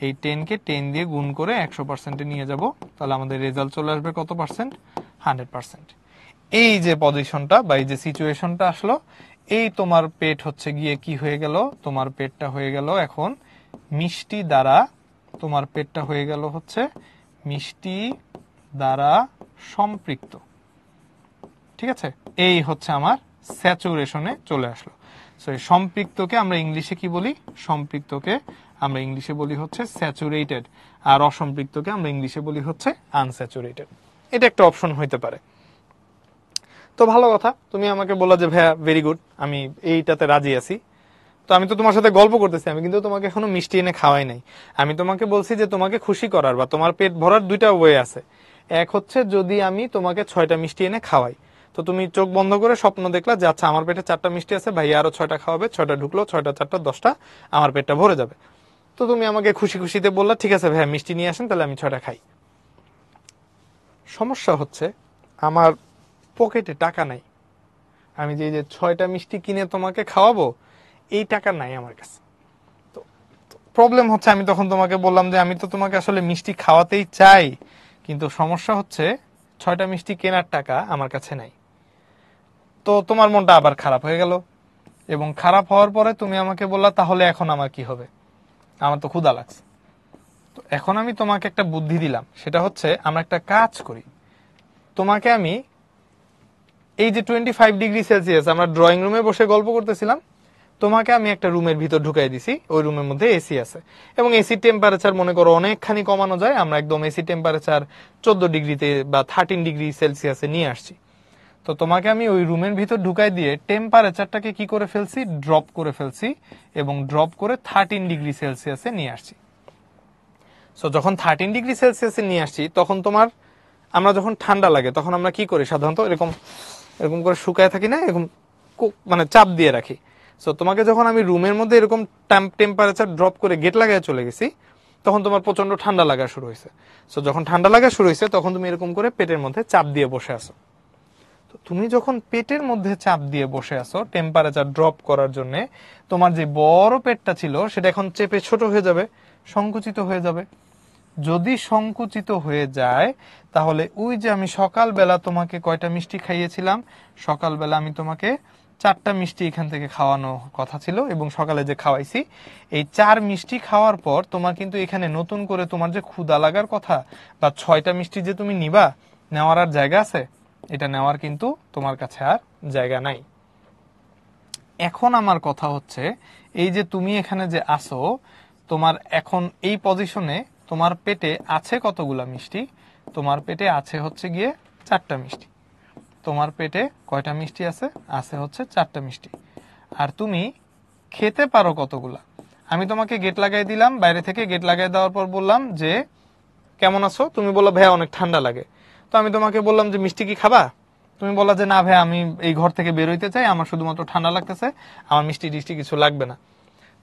এই 10কে 10 দিয়ে গুণ করে 100%-এ নিয়ে যাব, তাহলে আমাদের রেজাল্ট চলে আসবে কত পার্সেন্ট? 100%। এই যে পজিশনটা বা এই যে সিচুয়েশনটা আসলো, এই তোমার পেট হচ্ছে গিয়ে কি হয়ে গেল? তোমার পেটটা হয়ে গেল এখন মিষ্টি দ্বারা, তোমার পেটটা হয়ে গেল হচ্ছে মিষ্টি দ্বারা সম্পৃক্ত। ঠিক আছে, এই হচ্ছে আমার স্যাচুরেশনে চলে আসলো। সো এই সম্পৃক্তকে আমরা ইংলিশে কি বলি? সম্পৃক্তকে আমরা ইংলিশে বলি হচ্ছে স্যাচুরেটেড, আর অসম্পৃক্তকে আমরা ইংলিশে বলি হচ্ছে আনস্যাচুরেটেড। এটা একটা অপশন হইতে পারে। তো ভালো কথা, তুমি আমাকে বললা যে ভাইয়া ভেরি গুড, আমি এইটাতে রাজি আছি। তো আমি তো তোমার সাথে গল্প করতেছি, আমি কিন্তু তোমাকে এখনো মিষ্টি এনে খাওয়াই নাই। আমি তোমাকে বলছি যে তোমাকে খুশি করার বা তোমার পেট ভরার দুইটা ওয়ে আছে। এক হচ্ছে যদি আমি তোমাকে 6টা মিষ্টি এনে খাওয়াই, তো তুমি চোখ বন্ধ করে স্বপ্ন দেখলা যে আচ্ছা আমার পেটে 4টা মিষ্টি আছে, ভাইয়া আরো 6টা খাওয়াবে, 6টা ঢুকলো, 6টা 4টা 10টা, আমার পেটটা ভরে যাবে। তো তুমি আমাকে খুশি খুশিতে বললা ঠিক আছে ভাইয়া মিষ্টি নিয়ে আসেন, তাহলে আমি 6টা খাই। সমস্যা হচ্ছে আমার পকেটে টাকা নাই, আমি যে 6টা মিষ্টি কিনে তোমাকে খাওয়াবো এই টাকা নাই আমার কাছে। তো প্রবলেম হচ্ছে, আমি তখন তোমাকে বললাম যে আমি তো তোমাকে আসলে মিষ্টি খাওয়াতেই চাই, কিন্তু সমস্যা হচ্ছে 6টা মিষ্টি কেনার টাকা আমার কাছে নাই। তো তোমার মনটা আবার খারাপ হয়ে গেল, এবং খারাপ হওয়ার পরে তুমি আমাকে বললা তাহলে এখন আমার কি হবে, আমার তো ক্ষুধা লাগছে। তো এখন আমি তোমাকে একটা বুদ্ধি দিলাম, সেটা হচ্ছে আমরা একটা কাজ করি। তোমাকে আমি এই যে 25°C আমরা ড্রয়িং রুমে বসে গল্প করতেছিলাম, তোমাকে আমি একটা রুমের ভিতর ঢুকাই দিছি, ওই রুমের মধ্যে এসি আছে, এবং এসি টেম্পারেচার মনে করো অনেকখানি কমানো যায়, আমরা একদম এসি টেম্পারেচার 14°তে বা 13°C নিয়ে আসছি। তো তোমাকে আমি ওই রুমের ভিতর ঢুকাই দিয়ে টেম্পারেচারটাকে কি করে ফেলছি, ড্রপ করে ফেলছি, এবং ড্রপ করে 13°C নিয়ে আসছি। সো যখন 13°C নিয়ে আসছি, তখন তোমার, আমরা যখন ঠান্ডা লাগে তখন আমরা কি করি সাধারণত, এরকম এরকম করে শুকায় থাকি না, এরকম মানে চাপ দিয়ে রাখি। সো তোমাকে যখন আমি রুমের মধ্যে এরকম টেম্পারেচার ড্রপ করে গেট লাগায় চলে গেছি, তখন তোমার প্রচন্ড ঠান্ডা লাগা শুরু হয়েছে। সো যখন ঠান্ডা লাগা শুরু হয়েছে তখন তুমি এরকম করে পেটের মধ্যে চাপ দিয়ে বসে আছো। তো তুমি যখন পেটের মধ্যে চাপ দিয়ে বসে আছো টেম্পারেচার ড্রপ করার জন্য, তোমার যে বড় পেটটা ছিল সেটা এখন চেপে ছোট হয়ে যাবে, সংকুচিত হয়ে যাবে। যদি সংকুচিত হয়ে যায়, তাহলে ওই যে আমি সকালবেলা তোমাকে কয়টা মিষ্টি খাইয়েছিলাম, সকালবেলা আমি তোমাকে 4টা মিষ্টি এখান থেকে খাওয়ানো কথা ছিল, এবং সকালে যে খাওয়াইছি, এই 4 মিষ্টি খাওয়ার পর তোমার কিন্তু এখানে নতুন করে তোমার যে ক্ষুধা লাগার কথা, বা 6টা মিষ্টি যে তুমি নিবা, নেওয়ার আর জায়গা আছে? এটা নেওয়ার কিন্তু তোমার কাছে আর জায়গা নাই। এখন আমার কথা হচ্ছে, এই যে তুমি এখানে যে আসো, তোমার এখন এই পজিশনে তোমার পেটে আছে কতগুলা মিষ্টি? তোমার পেটে আছে হচ্ছে গিয়ে 4টা মিষ্টি। তোমার পেটে কয়টা মিষ্টি আছে? আছে হচ্ছে 4টা মিষ্টি। আর তুমি খেতে পারো কতগুলা? আমি তোমাকে গেট লাগাই দিলাম, বাইরে থেকে গেট লাগাই দেওয়ার পর বললাম যে কেমন আছো, তুমি বললো ভাইয়া অনেক ঠান্ডা লাগে। তো আমি তোমাকে বললাম যে মিষ্টি কি খাবা? তুমি বললা যে না ভাই, আমি এই ঘর থেকে বের হইতে চাই, আমার শুধুমাত্র ঠান্ডা লাগতেছে, আমার মিষ্টি টিষ্টি কিছু লাগবে না।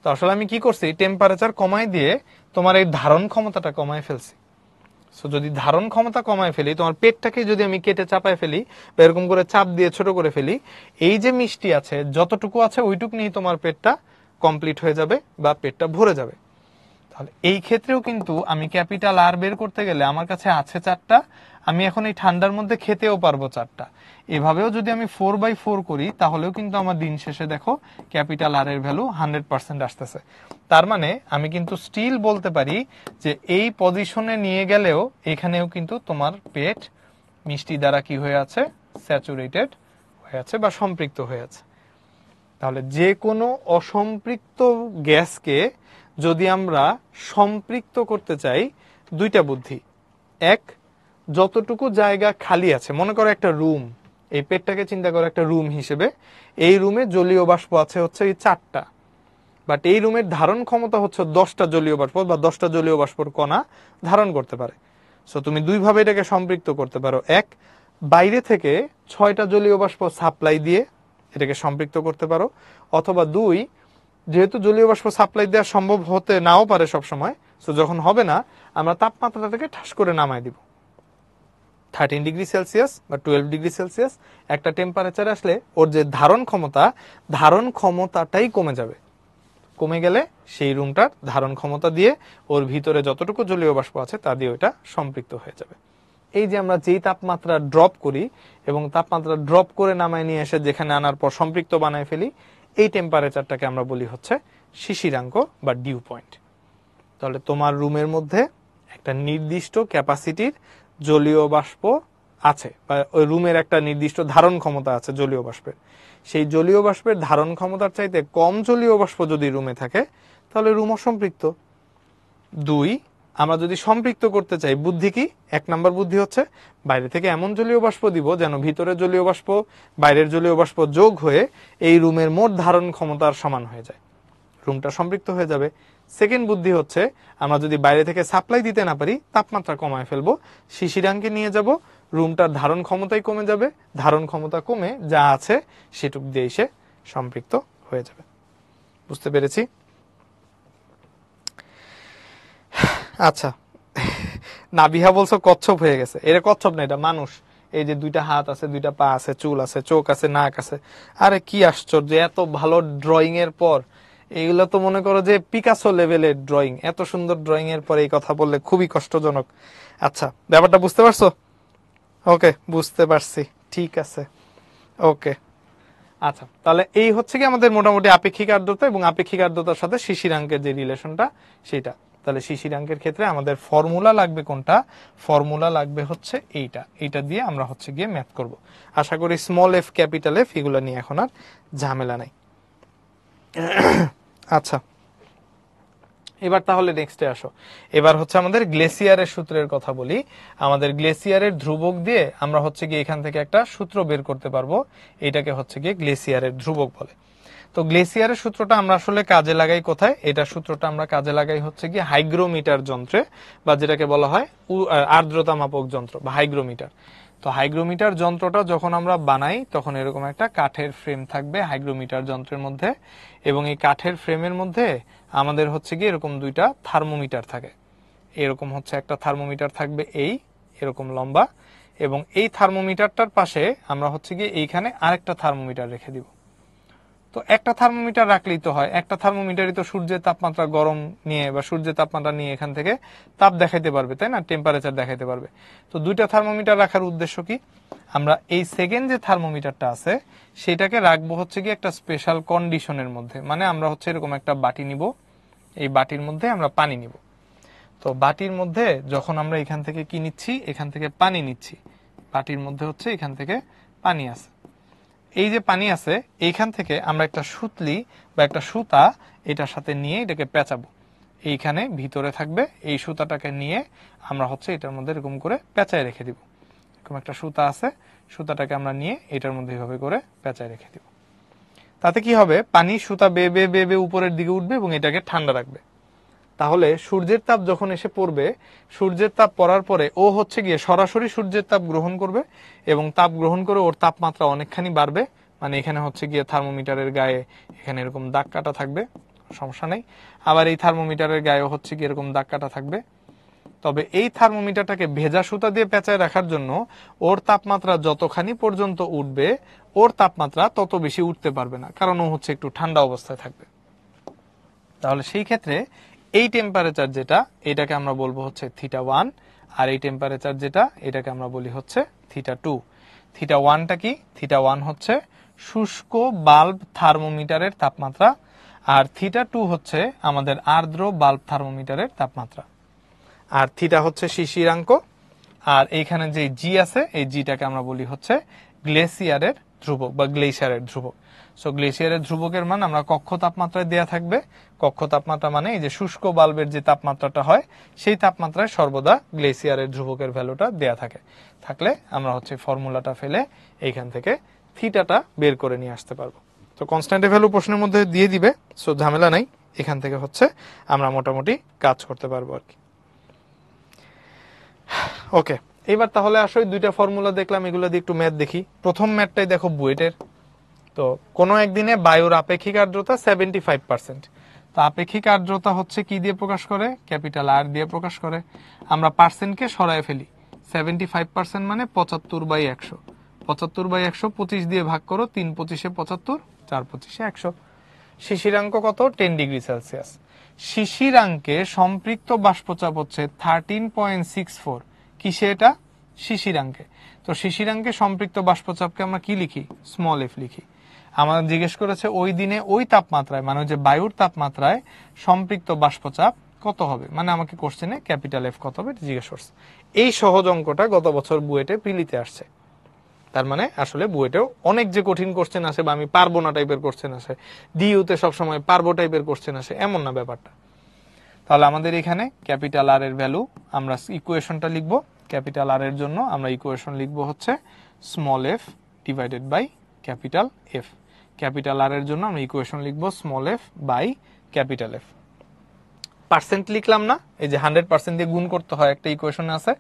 তো আসলে আমি কি করছি, টেম্পারেচার কমাই দিয়ে তোমার এই ধারণ ক্ষমতাটা কমায় ফেলছি। সো যদি ধারণ ক্ষমতা কমায় ফেলি, তোমার পেটটাকে যদি আমি কেটে চাপায় ফেলি বা এরকম করে চাপ দিয়ে ছোট করে ফেলি, এই যে মিষ্টি আছে যতটুকু আছে ওইটুকু নিয়ে তোমার পেটটা কমপ্লিট হয়ে যাবে বা পেটটা ভরে যাবে। তাহলে এই ক্ষেত্রেও কিন্তু আমি ক্যাপিটাল আর বের করতে গেলে আমার কাছে আছে 4টা, আমি এখন এই ঠান্ডার মধ্যে খেতেও পারবো 4টা। এভাবেও যদি আমি 4/4 করি, তাহলেও কিন্তু আমার দিন শেষে দেখো ক্যাপিটাল আর এর ভ্যালু 100% আসতেছে। তার মানে আমি কিন্তু স্টিল বলতে পারি যে এই পজিশনে নিয়ে গেলেও এখানেও কিন্তু তোমার পেট মিষ্টি দ্বারা কি হয়ে আছে, স্যাচুরেটেড হয়ে আছে বা সম্পৃক্ত হয়ে আছে। তাহলে যে কোনো অসম্পৃক্ত গ্যাসকে যদি আমরা সম্পৃক্ত করতে চাই, দুইটা বুদ্ধি। এক, যতটুকু জায়গা খালি আছে, মনে করো একটা রুম, এই পেটটাকে চিন্তা করো একটা রুম হিসেবে, এই রুমে জলীয় বাষ্প আছে হচ্ছে এই 4টা, বাট এই রুমের ধারণ ক্ষমতা হচ্ছে 10টা জলীয় বাষ্প বা 10টা জলীয় বাষ্পর কণা ধারণ করতে পারে। সো তুমি দুইভাবে এটাকে সম্পৃক্ত করতে পারো। এক, বাইরে থেকে 6টা জলীয় বাষ্প সাপ্লাই দিয়ে এটাকে সম্পৃক্ত করতে পারো, অথবা দুই, যেহেতু জলীয় বাষ্প সাপ্লাই দেওয়া সম্ভব হতে নাও পারে সব সময়, সো যখন হবে না, আমরা তাপমাত্রাটাকে ঠাস করে নামায় দিব 13°C বা 12°C। একটা টেম্পারেচার আসলে ওর যে ধারণ ক্ষমতাটাই কমে যাবে। কমে গেলে সেই রুমটার ধারণ ক্ষমতা দিয়ে ওর ভিতরে যতটুকু জলীয় বাষ্প আছে তা দিয়ে ওটা সম্পৃক্ত হয়ে যাবে। এই যে আমরা যেই তাপমাত্রা ড্রপ করি এবং তাপমাত্রা ড্রপ করে নামায় নিয়ে এসে যেখানে আনার পর সম্পৃক্ত বানায় ফেলি, এই টেম্পারেচারটাকে আমরা বলি হচ্ছে শিশিরাঙ্ক বা ডিউ পয়েন্ট। তাহলে তোমার রুমের মধ্যে একটা নির্দিষ্ট ক্যাপাসিটির জলীয় বাষ্প আছে বা ওই রুমের একটা নির্দিষ্ট ধারণ ক্ষমতা আছে জলীয় বাষ্পের, সেই জলীয় বাষ্পের ধারণ ক্ষমতার চাইতে কম জলীয় বাষ্প যদি রুমে থাকে তাহলে রুম অসম্পৃক্ত। 2, আমরা যদি সম্পৃক্ত করতে চাই, বুদ্ধি কি? 1 নম্বর বুদ্ধি হচ্ছে বাইরে থেকে এমন জলীয় বাষ্প দিব যেন ভিতরের জলীয় বাষ্প বাইরের জলীয় বাষ্প যোগ হয়ে এই রুমের মোট ধারণ ক্ষমতার সমান হয়ে যায়, রুমটা সম্পৃক্ত হয়ে যাবে। সেকেন্ড বুদ্ধি হচ্ছে আমরা যদি বাইরে থেকে সাপ্লাই দিতে না পারি, তাপমাত্রা কমায় ফেলবো, শিশিরাঙ্কে নিয়ে যাব, রুমটার ধারণ ক্ষমতাই কমে যাবে, ধারণ ক্ষমতা কমে যা আছে সেটুক দিয়ে এসে সম্পৃক্ত হয়ে যাবে। বুঝতে পেরেছি? আচ্ছা, নাবিহা বলছো কচ্ছপ হয়ে গেছে। এটা কচ্ছপ না, এটা মানুষ। এই যে 2টা হাত আছে, 2টা পা আছে, চুল আছে, চোখ আছে, নাক আছে। আরে কি আশ্চর্য, এত ভালো ড্রয়িং এর পর এইগুলো তো মনে করো যে পিকাসো লেভেলের ড্রয়িং, এত সুন্দর ড্রয়িং এর পরে এই কথা বললে খুবই কষ্টজনক। আচ্ছা, ব্যাপারটা বুঝতে পারছো? ওকে, বুঝতে পারছি, ঠিক আছে, ওকে। আচ্ছা, তাহলে এই হচ্ছে কি আমাদের মোটামুটি আপেক্ষিক আর্দ্রতা এবং আপেক্ষিক আর্দ্রতার সাথে শিশিরাঙ্কের যে রিলেশনটা সেটা। তাহলে শিশিরাঙ্কের ক্ষেত্রে আমাদের ফর্মুলা লাগবে কোনটা? ফর্মুলা লাগবে হচ্ছে এইটা দিয়ে আমরা হচ্ছে গিয়ে ম্যাথ করব। আশা করি স্মল এফ ক্যাপিটাল এফ এগুলো নিয়ে এখন আর ঝামেলা নাই। আচ্ছা, এবার তাহলে নেক্সটে আসো। এবার হচ্ছে আমাদের গ্লেসিয়ারের সূত্রের কথা বলি। আমাদের গ্লেসিয়ারের ধ্রুবক দিয়ে আমরা হচ্ছে গিয়ে এখান থেকে একটা সূত্র বের করতে পারবো, এটাকে হচ্ছে গিয়ে গ্লেসিয়ারের ধ্রুবক বলে। তো গ্লেসিয়ারের সূত্রটা আমরা আসলে কাজে লাগাই কোথায়? এটা সূত্রটা আমরা কাজে লাগাই হচ্ছে গিয়ে হাইগ্রোমিটার যন্ত্রে, বা যেটাকে বলা হয় আর্দ্রতা মাপক যন্ত্র বা হাইগ্রোমিটার। তো হাইগ্রোমিটার যন্ত্রটা যখন আমরা বানাই তখন এরকম একটা কাঠের ফ্রেম থাকবে হাইগ্রোমিটার যন্ত্রের মধ্যে, এবং এই কাঠের ফ্রেমের মধ্যে আমাদের হচ্ছে গিয়ে এরকম 2টা থার্মোমিটার থাকে। এরকম হচ্ছে একটা থার্মোমিটার থাকবে এরকম লম্বা, এবং এই থার্মোমিটারটার পাশে আমরা হচ্ছে গিয়ে এইখানে আরেকটা থার্মোমিটার রেখে দিব। তো একটা থার্মোমিটার রাখলেই তো হয়, একটা থার্মোমিটারই তো সূর্যের তাপমাত্রা গরম নিয়ে বা সূর্যের তাপমাত্রা নিয়ে এখান থেকে তাপ দেখাইতে পারবে, তাই না? টেম্পারেচার দেখাইতে পারবে। তো 2টা থার্মোমিটার রাখার উদ্দেশ্য কি? আমরা এই সেকেন্ড যে থার্মোমিটারটা আছে সেটাকে রাখবো হচ্ছে কি একটা স্পেশাল কন্ডিশনের মধ্যে। মানে আমরা হচ্ছে এরকম একটা বাটি নিব, এই বাটির মধ্যে আমরা পানি নিব। তো বাটির মধ্যে যখন আমরা এখান থেকে কি নিচ্ছি, এখান থেকে পানি নিচ্ছি, বাটির মধ্যে হচ্ছে এখান থেকে পানি আছে। এই যে পানি আছে এইখান থেকে আমরা একটা সুতলি বা একটা সুতা এটার সাথে নিয়ে এটাকে পেঁচাবো, এইখানে ভিতরে থাকবে। এই সুতাটাকে নিয়ে আমরা হচ্ছে এটার মধ্যে এরকম করে পেঁচায় রেখে দিব। এরকম একটা সুতা আছে, সুতাটাকে আমরা নিয়ে এটার মধ্যে এইভাবে করে পেঁচায় রেখে দিব। তাতে কি হবে? পানি সুতা বেয়ে বেয়ে বেয়ে বেয়ে উপরের দিকে উঠবে এবং এটাকে ঠান্ডা রাখবে। তাহলে সূর্যের তাপ যখন এসে পড়বে, সূর্যের তাপ পড়ার পরে ও হচ্ছে গিয়ে সরাসরি সূর্যের তাপ গ্রহণ করবে, এবং তাপ গ্রহণ করে ওর তাপমাত্রা অনেকখানি বাড়বে। মানে এখানে হচ্ছে গিয়ে থার্মোমিটারের গায়ে এখানে এরকম দাগ কাটা থাকবে, সমস্যা নেই। আবার এই থার্মোমিটারের গায়ে হচ্ছে গিয়ে এরকম দাগ কাটা থাকবে। তবে এই থার্মোমিটারটাকে ভেজা সুতা দিয়ে পেঁচায় রাখার জন্য ওর তাপমাত্রা যতখানি পর্যন্ত উঠবে, ওর তাপমাত্রা তত বেশি উঠতে পারবে না, কারণ ও হচ্ছে একটু ঠান্ডা অবস্থায় থাকবে। তাহলে সেই ক্ষেত্রে এই টেম্পারেচার যেটা, এটাকে আমরা বলবো হচ্ছে θ1, আর এই টেম্পারেচার যেটা, এটাকে আমরা বলি হচ্ছে θ2। θ1টা কি? θ1 হচ্ছে শুষ্ক বাল্ব থার্মোমিটারের তাপমাত্রা, আর θ2 হচ্ছে আমাদের আর্দ্র বাল্ব থার্মোমিটারের তাপমাত্রা। আর থিটা হচ্ছে শিশিরাঙ্ক, আর এইখানে যে জি আছে এই জিটাকে আমরা বলি হচ্ছে গ্লেসিয়ারের ধ্রুবক বা গ্লেসিয়ারের ধ্রুবক। সো গ্লেসিয়ারের ধ্রুবকের মান আমরা কক্ষ তাপমাত্রায় দেয়া থাকবে। কক্ষ তাপমাত্রা মানে এই যে শুষ্ক বাল্বের যে তাপমাত্রাটা হয় সেই তাপমাত্রায় সর্বদা গ্লেসিয়ারের ধ্রুবকের ভ্যালুটা দেয়া থাকে। থাকলে আমরা হচ্ছে ফর্মুলাটা ফেলে এইখান থেকে থিটাটা বের করে নিয়ে আসতে পারবো। তো কনস্ট্যান্টের ভ্যালু প্রশ্নের মধ্যে দিয়ে দিবে, সো ঝামেলা নাই। এখান থেকে হচ্ছে আমরা মোটামুটি কাজ করতে পারবো আর কি। ওকে, এবার তাহলে আসলে 2টা ফর্মুলা দেখলাম, এগুলো দিয়ে একটু ম্যাথ দেখি। প্রথম ম্যাথটাই দেখো বুয়েটের। তো কোনো একদিনে বায়ুর আপেক্ষিক আর্দ্রতা 75%। তো আপেক্ষিক আর্দ্রতা হচ্ছে কি দিয়ে প্রকাশ করে? ক্যাপিটাল আর দিয়ে প্রকাশ করে। আমরা পার্সেন্টকে সরায় ফেলি। 75% মানে 75/100। 75/100 25 দিয়ে ভাগ করো, 3 25 75, 4 25 100। শিশিরাঙ্ক কত? 10 ডিগ্রি সেলসিয়াস। শিশিরাঙ্কে সম্পৃক্ত বাষ্পচাপ হচ্ছে 13.64। কিসে এটা? শিশিরাঙ্কে। তো শিশিরাঙ্কে সম্পৃক্ত বাষ্পচাপকে আমরা কি লিখি? স্মল এফ লিখি। আমাদের জিজ্ঞেস করেছে ওই দিনে ওই তাপমাত্রায়, মানে যে বায়ুর তাপমাত্রায় সম্পৃক্ত বাষ্পচাপ কত হবে, মানে আমাকে কোশ্চেনে ক্যাপিটাল এফ কত হবে জিজ্ঞেস করছে। এই সহজ অঙ্কটা গত বছর বুয়েটে প্রিলিতে আসছে। তার মানে আসলে বুয়েটেও অনেক যে কঠিন কোশ্চেন আসে বা আমি পারবো না টাইপের কোশ্চেন আসে, ডিইউতে সবসময় পারবো টাইপের কোশ্চেন আসে, এমন না ব্যাপারটা। তাহলে আমাদের এখানে ক্যাপিটাল আর এর ভ্যালু আমরা ইকুয়েশনটা লিখব। ক্যাপিটাল আর এর জন্য আমরা ইকুয়েশন লিখব হচ্ছে small F divided by capital F. Capital R এর জন্য আমরা ইকুয়েশন লিখব small F by capital F. Percent লিখলাম না, এই যে 100% দিয়ে গুণ করতে হয় একটা ইকুয়েশনে আছে।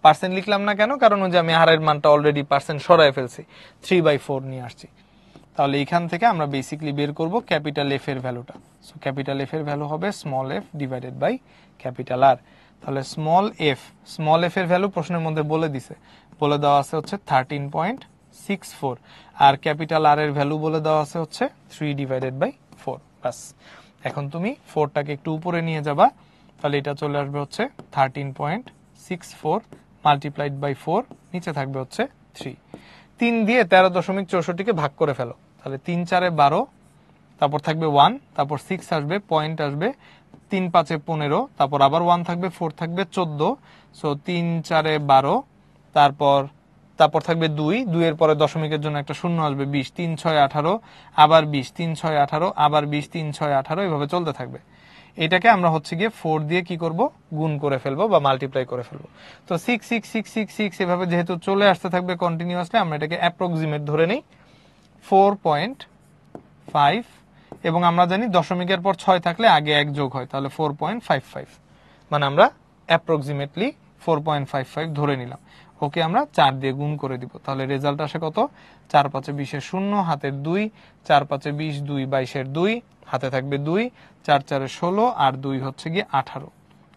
পার্সেন্ট লিখলাম না কেন, কারণ ওই যে আমি আর এর মানটা অলরেডি পার্সেন্ট সরাই ফেলছি, 3/4 নিয়ে আসছি। তাহলে এখান থেকে আমরা বেসিক্যালি বের করব ক্যাপিটাল এফ এর ভ্যালুটা। সো ক্যাপিটাল এফ এর ভ্যালু হবে small F divided by capital R. তাহলে স্মল এফ এর ভ্যালু প্রশ্নের মধ্যে বলে দিছে, বলে দেওয়া আছে হচ্ছে 13.64, আর ক্যাপিটাল আর এর ভ্যালু বলে দেওয়া আছে হচ্ছে 3/4। বাস, এখন তুমি 4টাকে একটু উপরে নিয়ে যাবা, তাহলে এটা চলে আসবে হচ্ছে 13.64 মাল্টিপ্লাইড বাই 4, নিচে থাকবে হচ্ছে 3। 3 দিয়ে 13.64কে ভাগ করে ফেলো, তাহলে 3 4 12, তারপর থাকবে 1, তারপর 6 আসবে, পয়েন্ট আসবে, 3 5 15, তারপর আবার 1 থাকবে, 4 থাকবে 14, সো 3 4 12, তারপর থাকবে 2, 2 এর পরে দশমিকের জন্য একটা শূন্য আসবে, 20, 3 6 18, আবার 20, 3 6 18, আবার 20, 3 6 18, এইভাবে চলতে থাকবে। এটাকে আমরা হচ্ছে গিয়ে 4 দিয়ে কি করব, গুণ করে ফেলবো বা মাল্টিপ্লাই করে ফেলবো। তো 6 6 6 6 6 এভাবে যেহেতু চলে আসতে থাকবে কন্টিনিউয়াসলি, আমরা এটাকে অ্যাপ্রক্সিমেট ধরে নেই 4.5, এবং আমরা জানি দশমিকের পর 6 থাকলে আগে 1 যোগ হয়, তাহলে 4.55, মানে আমরা অ্যাপ্রক্সিমেটলি 4.55 ধরে নিলাম। ওকে আমরা 4 দিয়ে গুণ করে দিব, তাহলে রেজাল্ট আসে কত, 4 5 20 0, হাতের 2, 4 5 20, 2 22 2, হাতে থাকবে 2, 4 4 16, আর 2 হচ্ছে গিয়ে 18।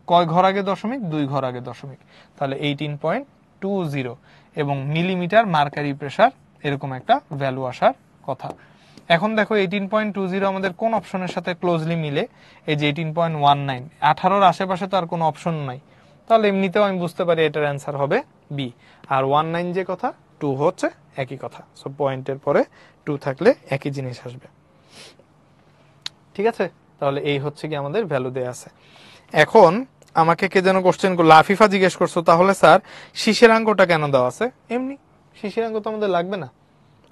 কয় ঘর আগে দশমিক, 2 ঘর আগে দশমিক, তাহলে 18.20, এবং মিলিমিটার মার্কারি প্রেসার এরকম একটা ভ্যালু আসার কথা। এখন দেখো 18.20 আমাদের কোন অপশনের সাথে ক্লোজলি মিলে, এই যে 18.19, 18-র আশেপাশে তো আর কোনো অপশন নাই, তাহলে এমনিতেও আমি বুঝতে পারি এটার অ্যান্সার হবে বি। আর 19 যে কথা, 2 হচ্ছে একই কথা, সো পয়েন্টের পরে 2 থাকলে একই জিনিস আসবে। ঠিক আছে, তাহলে এই হচ্ছে কি আমাদের ভ্যালু দেয়া আছে। এখন আমাকে কে যেন কোশ্চেন করলো, আফিফা জিজ্ঞেস করছো, তাহলে স্যার শিশিরাঙ্কটা কেন দেওয়া আছে? এমনি শিশিরাঙ্ক তো আমাদের লাগবে না,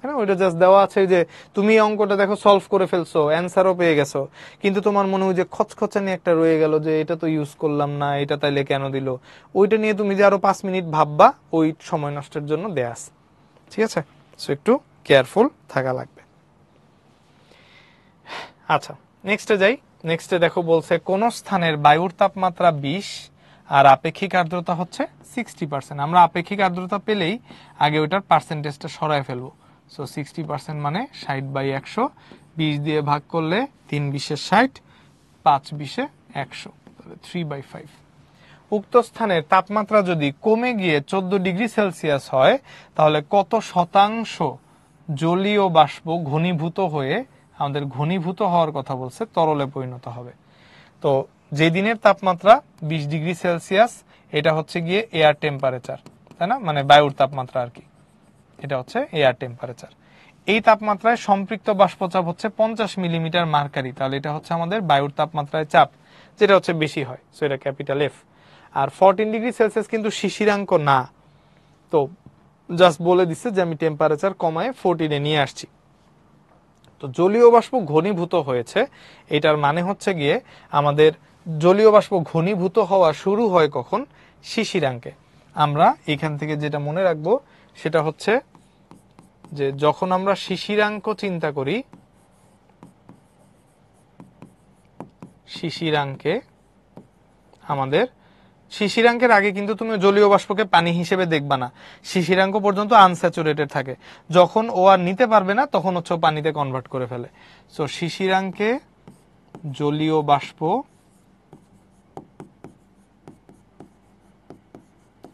হ্যাঁ, ওইটা জাস্ট দেওয়া আছে যে তুমি অঙ্কটা দেখো সলভ করে ফেলছো, অ্যান্সারও পেয়ে গেছো, কিন্তু তোমার মনে হয় যে খচখচানি একটা রয়ে গেল যে এটা তো ইউজ করলাম না, এটা তাইলে কেন দিল, ওইটা নিয়ে তুমি যে আরো 5 মিনিট ভাববা, ওই সময় নষ্টের জন্য দেয়া আছে। ঠিক আছে, সো একটু কেয়ারফুল থাকা লাগবে। আচ্ছা, নেক্সটে যাই। নেক্সটে দেখো বলছে কোন স্থানের বায়ুর তাপমাত্রা 20 আর আপেক্ষিক আর্দ্রতা হচ্ছে 60%। আমরা আপেক্ষিক আর্দ্রতা পেলেই আগে ওইটার পার্সেন্টেজটা সরায় ফেলবো। সো 60% মানে 60/100, 20 দিয়ে ভাগ করলে 3 20 60, 5 20 100, 3/5। উক্ত স্থানের তাপমাত্রা যদি কমে গিয়ে 14 ডিগ্রি সেলসিয়াস হয়, তাহলে কত শতাংশ জলীয় বাষ্প ঘনীভূত হয়ে, আমাদের ঘনীভূত হওয়ার কথা বলছে, তরলে পরিণত হবে। তো যে দিনের তাপমাত্রা 20 ডিগ্রি সেলসিয়াস, এটা হচ্ছে গিয়ে এয়ার টেম্পারেচার, তাই না, মানে বায়ুর তাপমাত্রা আর কি, এটা হচ্ছে এয়ার টেম্পারেচার। এই তাপমাত্রায় সম্পৃক্ত বাষ্পচাপ হচ্ছে 50 মিলিমিটার মার্কারি, তাহলে এটা হচ্ছে আমাদের বায়ুর তাপমাত্রায় চাপ, যেটা হচ্ছে বেশি হয়, সো এটা ক্যাপিটাল এফ। আর 14 ডিগ্রি সেলসিয়াস কিন্তু শিশিরাঙ্ক না, তো জাস্ট বলে দিচ্ছে যে আমি টেম্পারেচার কমায় 14-এ নিয়ে আসছি। তো জলীয় বাষ্প ঘনীভূত হয়েছে, এটার মানে হচ্ছে গিয়ে আমাদের জলীয় বাষ্প ঘনীভূত হওয়া শুরু হয় কখন, শিশিরাঙ্কে। আমরা এখান থেকে যেটা মনে রাখবো সেটা হচ্ছে যে যখন আমরা শিশিরাঙ্ক চিন্তা করি, শিশিরাঙ্কে আমাদের শিশিরাঙ্কের আগে কিন্তু তুমি জলীয় বাষ্পকে পানি হিসেবে দেখবা না, শিশিরাঙ্ক পর্যন্ত আনস্যাচুরেটেড থাকে, যখন ও আর নিতে পারবে না তখন হচ্ছে পানিতে কনভার্ট করে ফেলে। সো শিশিরাঙ্কে জলীয় বাষ্প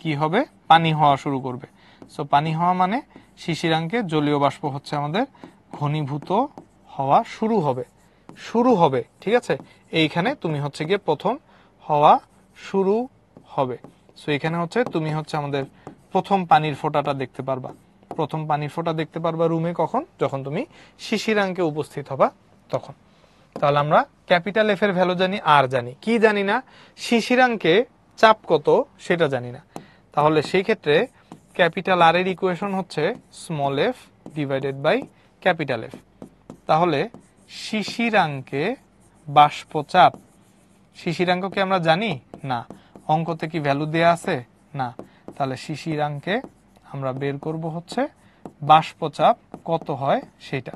কি হবে, পানি হওয়া শুরু করবে। সো পানি হওয়া মানে শিশিরাঙ্কে জলীয় বাষ্প হচ্ছে আমাদের ঘনীভূত হওয়া শুরু হবে। ঠিক আছে, এইখানে তুমি হচ্ছে গিয়ে প্রথম হওয়া শুরু হবে। সো এখানে হচ্ছে তুমি হচ্ছে আমাদের প্রথম পানির ফোঁটাটা দেখতে পারবা, প্রথম পানির ফোঁটা দেখতে পারবা রুমে কখন, যখন তুমি শিশিরাঙ্কে উপস্থিত হবা তখন। তাহলে আমরা ক্যাপিটাল এফ এর ভ্যালু জানি, আর জানি কি জানি না, শিশিরাঙ্কে চাপ কত সেটা জানি না। তাহলে সেই ক্ষেত্রে ক্যাপিটাল আর এর ইকুয়েশন হচ্ছে small F divided by capital F. তাহলে শিশিরাঙ্কে বাষ্পচাপ, শিশিরাঙ্ক কি আমরা জানি না, অঙ্কতে কি ভ্যালু দেয়া আছে না, তাহলে শিশিরাঙ্কে আমরা বের করব হচ্ছে বাষ্পচাপ কত হয় সেটা।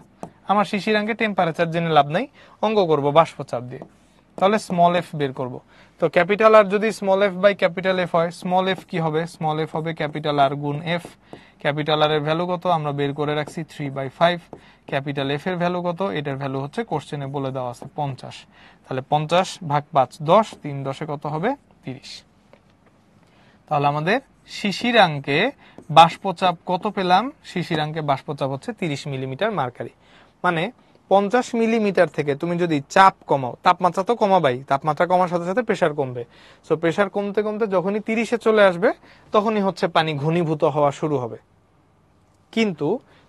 আমার শিশিরাঙ্কে টেম্পারেচার জেনে লাভ নাই, অঙ্ক করব বাষ্পচাপ দিয়ে। তাহলে স্মল এফ বের করব। তো ক্যাপিটাল আর যদি small F by capital F হয়, স্মল এফ কি হবে, স্মল এফ হবে ক্যাপিটাল আর গুণ এফ। ক্যাপিটাল আর এর ভ্যালু কত আমরা বের করে রাখছি 3/5। ক্যাপিটাল এফ এর ভ্যালু কত, এটার ভ্যালু হচ্ছে কোশ্চেনে বলে দেওয়া আছে 50। তাহলে 50 ভাগ 5 10, 3 10 কত হবে 30। তাহলে আমাদের শিশিরাঙ্কে বাষ্পচাপ কত পেলাম, শিশিরাঙ্কে বাষ্পচাপ হচ্ছে 30 মিলিমিটার মার্কারি। মানে 50 মিলিমিটার থেকে তুমি যদি চাপ কমাও, তাপমাত্রা তো কমাবাই, তাপমাত্রা কমার সাথে সাথে প্রেসার কমবে। সো প্রেসার কমতে কমতে যখনই 30-এ চলে আসবে তখনই হচ্ছে পানি ঘনীভূত হওয়া শুরু হবে। কিন্তু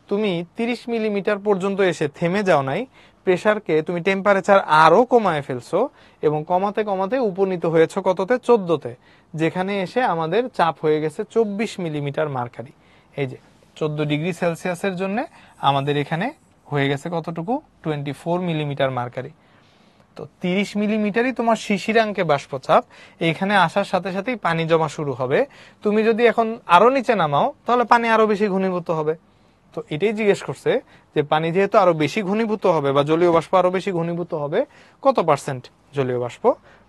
তুমি 30 মিলিমিটার পর্যন্ত এসে থেমে যাও নাই, প্রেসারকে তুমি টেম্পারেচার আরো কমায় ফেলছো এবং কমাতে কমাতে উপনীত হয়েছে কততে, 14তে, যেখানে এসে আমাদের চাপ হয়ে গেছে 24 মিলিমিটার মার্কারি। এই যে 14 ডিগ্রি সেলসিয়াসের জন্য আমাদের এখানে হয়ে গেছে কতটুকু, 24 মিলিমিটার মার্কারি। তো 30 মিলিমিটারই তোমার শিশিরাঙ্কে বাষ্পচাপ, এখানে আসার সাথে সাথেই পানি জমা শুরু হবে। তুমি যদি এখন আরো নিচে নামাও তাহলে পানি আরো বেশি ঘনীভূত হবে। তো এটাই জিজ্ঞেস করছে যে পানি যেহেতু আরো বেশি ঘনীভূত হবে বা জলীয় বাষ্প আরো বেশি ঘনীভূত হবে, কত পার্সেন্ট জলীয় বাষ্প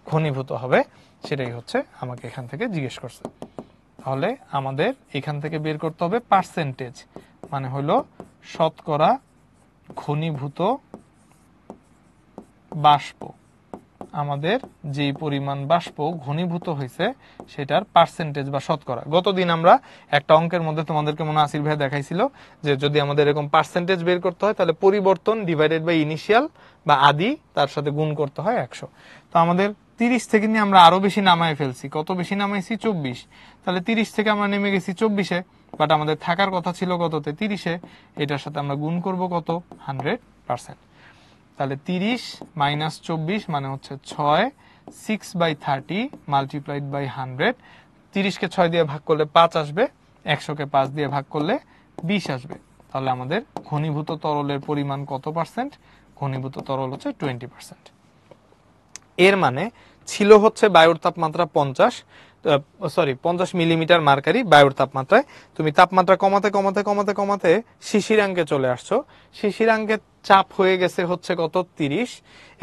ঘনীভূত হবে, সেটাই হচ্ছে আমাকে এখান থেকে জিজ্ঞেস করছে। তাহলে আমাদের এখান থেকে বের করতে হবে পার্সেন্টেজ, মানে হলো শতকরা ঘনীভূত বাষ্প, আমাদের যেই পরিমাণ বাষ্প ঘনীভূত হয়েছে সেটার পার্সেন্টেজ বা শতকরা। গতদিন আমরা একটা অঙ্কের মধ্যে তোমাদেরকে মনে আসির ভাই দেখাইছিল যে যদি আমাদের এরকম পার্সেন্টেজ বের করতে হয় তাহলে পরিবর্তন ডিভাইডেড বাই ইনিশিয়াল বা আদি তার সাথে গুণ করতে হয় 100। তো আমাদের 30 থেকে নিয়ে আমরা আরো বেশি নামায় ফেলছি, কত বেশি নামাইছি 24। তাহলে 30 থেকে আমরা নেমে গেছি 24-এ, বাট আমাদের থাকার কথা ছিল কততে, 30-এ। এটার সাথে আমরা গুণ করব কত, 100%। তাহলে 30 মাইনাস 24 মানে হচ্ছে 6, 6/30 মাল্টিপ্লাইড বাই 100। 30-কে 6 দিয়ে ভাগ করলে 5 আসবে, 100-কে 5 দিয়ে ভাগ করলে 20 আসবে। তাহলে আমাদের ঘনীভূত তরলের পরিমাণ কত পার্সেন্ট, ঘনীভূত তরল হচ্ছে 20%। এর মানে ছিল হচ্ছে বায়ুর তাপমাত্রা 50 মিলিমিটার মার্কারি বায়ুর তাপমাত্রায়। তুমি তাপমাত্রা কমাতে কমাতে কমাতে কমাতে শিশিরাঙ্কে চলে আসছো, শিশিরাঙ্কে চাপ হয়ে গেছে হচ্ছে কত 30,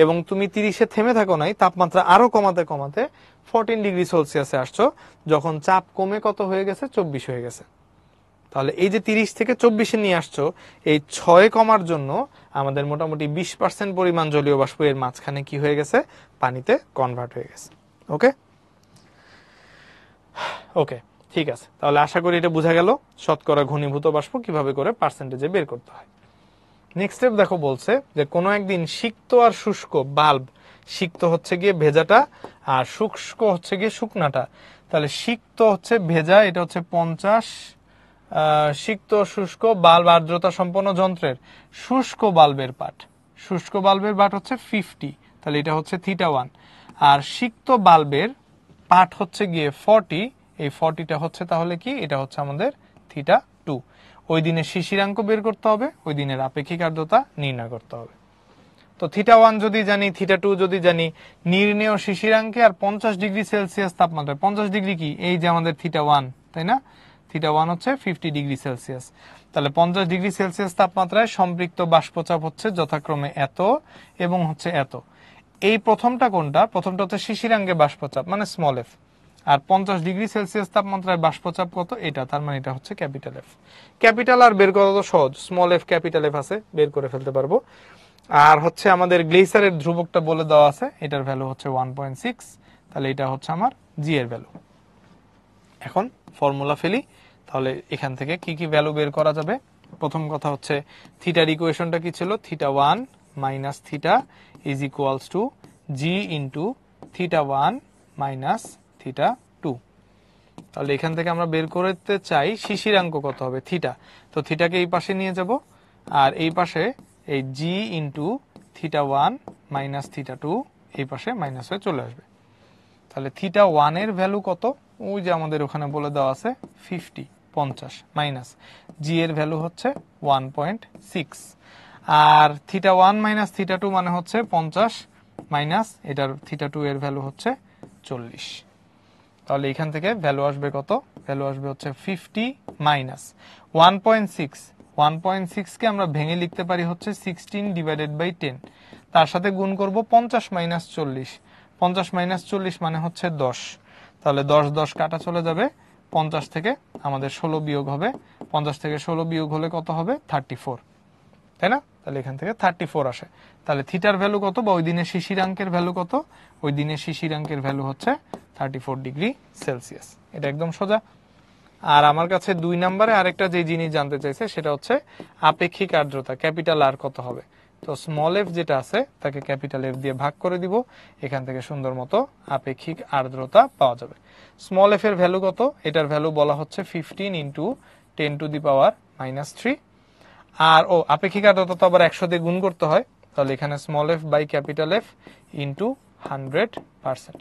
এবং তুমি 30-এ থেমে থাকো নাই, তাপমাত্রা আরো কমাতে কমাতে 14 ডিগ্রি সেলসিয়াসে আসছো, যখন চাপ কমে কত হয়ে গেছে 24 হয়ে গেছে। তাহলে এই যে 30 থেকে 24-এ নিয়ে আসছো, এই 6 কমার জন্য আমাদের মোটামুটি 20% পরিমাণ জলীয় বাষ্প এর মাঝখানে কি হয়ে গেছে, পানিতে কনভার্ট হয়ে গেছে। ওকে ওকে ঠিক আছে, তাহলে আশা করি এটা বোঝা গেল শতকরা ঘনীভূত বাষ্প কিভাবে করে পার্সেন্টেজে বের করতে হয়। নেক্সট স্টেপ দেখো, বলছে যে কোনো একদিন সিক্ত আর শুষ্ক বাল্ব, সিক্ত হচ্ছে গিয়ে ভেজাটা আর শুষ্ক হচ্ছে গিয়ে শুকনাটা। তাহলে সিক্ত হচ্ছে ভেজা, এটা হচ্ছে 50, সিক্ত শুষ্ক বাল্ব আর্দ্রতা সম্পন্ন যন্ত্রের শুষ্ক বাল্বের পাঠ, শুষ্ক বাল্বের পাঠ হচ্ছে 50, তাহলে এটা হচ্ছে θ1। আর সিক্ত বাল্বের পাঠ হচ্ছে গিয়ে 40, এই 40টা হচ্ছে তাহলে কি, এটা হচ্ছে আমাদের θ2। ওই দিনের শিশিরাঙ্ক বের করতে হবে, ওই দিনের আপেক্ষিক আর্দ্রতা নির্ণয় করতে হবে। তো θ1 যদি জানি, θ2 যদি জানি, নির্ণেয় শিশিরাঙ্কে আর 50 ডিগ্রি সেলসিয়াস তাপমাত্রায়, 50 ডিগ্রি কি এই যে আমাদের θ1, তাই না, θ1 হচ্ছে 50 ডিগ্রি সেলসিয়াস। তাহলে 50 ডিগ্রি সেলসিয়াস তাপমাত্রায় সম্পৃক্ত বাষ্পচাপ হচ্ছে যথাক্রমে এত এবং হচ্ছে এত। এই প্রথমটা কোনটা, প্রথমটা হচ্ছে শিশিরাঙ্গে বাষ্পচাপ মানে স্মল এফ, আর 50 ডিগ্রি সেলসিয়াস তাপমাত্রায় বাষ্পচাপ কত, এটা, তার মানে এটা হচ্ছে ক্যাপিটাল এফ। ক্যাপিটাল আর বের করা তো সহজ, স্মল এফ ক্যাপিটাল এফ আছে, বের করে ফেলতে পারবো। আর হচ্ছে আমাদের গ্লেসারের ধ্রুবকটা বলে দেওয়া আছে, এটার ভ্যালু হচ্ছে 1.6, তাহলে এটা হচ্ছে আমার জি এর ভ্যালু। এখন ফর্মুলা ফেলি, তাহলে এখান থেকে কি কি ভ্যালু বের করা যাবে। প্রথম কথা হচ্ছে থিটার ইকুয়েশনটা কি ছিল, θ1 minus θ is equals to g into θ1 minus θ2। তাহলে এখান থেকে আমরা বের করতে চাই শিশিরাঙ্ক কত হবে, থিটা। তো থিটাকে এই পাশে নিয়ে যাব, আর এই পাশে এই জি ইন্টু θ1 মাইনাস θ2 এই পাশে মাইনাস হয়ে চলে আসবে। তাহলে θ1 এর ভ্যালু কত, ওই যে আমাদের ওখানে বলে দেওয়া আছে 50 মাইনাস জি এর ভ্যালু হচ্ছে 1.6, আর θ1 মাইনাস θ2 মানে হচ্ছে 50 মাইনাস এটার θ2 এর ভ্যালু হচ্ছে 40। তাহলে এখান থেকে ভ্যালু আসবে কত, ভ্যালু আসবে হচ্ছে 50 মাইনাস 1.6, 1.6 কে আমরা ভেঙে লিখতে পারি হচ্ছে 16 ডিভাইডেড বাই 10, তার সাথে গুণ করব 50 মাইনাস 40, 50 মাইনাস 40 মানে হচ্ছে 10, তাহলে 10 কাটা চলে যাবে, 50 থেকে আমাদের 16 বিয়োগ হবে, 50 থেকে 16 বিয়োগ হলে কত হবে 34, তাই না? তাহলে এখান থেকে 34 আসে। তাহলে থিটার ভ্যালু কত বা ওই দিনের শিশিরাঙ্কের ভ্যালু কত, ওই দিনের শিশিরাঙ্কের ভ্যালু হচ্ছে 34 ডিগ্রি সেলসিয়াস। এটা একদম সোজা। আর আমার কাছে 2 নম্বরে আরেকটা যে জিনিস জানতে চাইছে সেটা হচ্ছে আপেক্ষিক আর্দ্রতা ক্যাপিটাল আর কত হবে। তো স্মল এফ যেটা আছে তাকে ক্যাপিটাল এফ দিয়ে ভাগ করে দিব, এখান থেকে সুন্দর মতো আপেক্ষিক আর্দ্রতা পাওয়া যাবে। স্মল এফ এর ভ্যালু কত, এটার ভ্যালু বলা হচ্ছে 15 into 10 to the power minus 3, আর আপেক্ষিক আর্দ্রতা তো আবার 100 দিয়ে গুণ করতে হয়, তাহলে এখানে small F by capital F into 100%।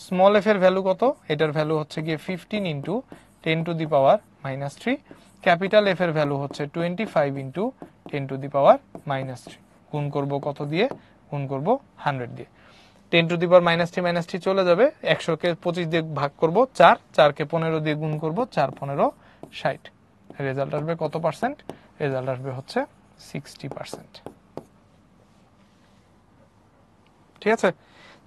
Small F এর ভ্যালু কত, এটার ভ্যালু হচ্ছে গিয়ে 15 into 10 to the power minus 3, capital F এর ভ্যালু হচ্ছে 25 into 10 to the power minus 3, গুণ করব কত দিয়ে, গুণ করব 100 দিয়ে। 10 টু দি পাওয়ার মাইনাস 3 চলে যাবে, 100 কে 25 দিয়ে ভাগ করব 4, 4 কে 15 দিয়ে গুণ করব 4 15 60, রেজাল্ট আসবে কত পার্সেন্ট, রেজাল্ট আসবে হচ্ছে 60%। ঠিক আছে,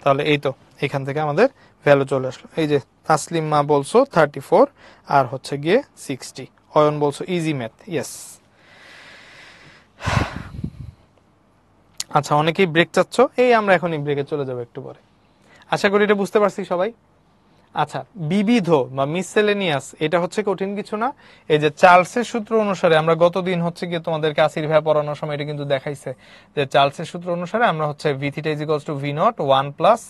তাহলে এই তো এখান থেকে আমাদের ভ্যালু চলে আসলো। এই যে তাসলিম মা বলছো 34 আর হচ্ছে গিয়ে 60, অয়ন বলছো ইজি ম্যাথ, ইয়েস। আচ্ছা, অনেকেই ব্রেক চাচ্ছ, এই আমরা এখনই ব্রেকে চলে যাবো একটু পরে। আশা করি এটা বুঝতে পারছি সবাই। আচ্ছা, বিবিধ বা মিসসেলেনিয়াস এটা হচ্ছে কঠিন কিছু না। এই যে চার্লসের সূত্র অনুসারে আমরা গতদিন হচ্ছে গিয়ে তোমাদেরকে আসির ভাইয়া পড়ানোর সময় এটা কিন্তু দেখাইছে যে চার্লসের সূত্র অনুসারে আমরা হচ্ছে V theta is equals to V naught 1 plus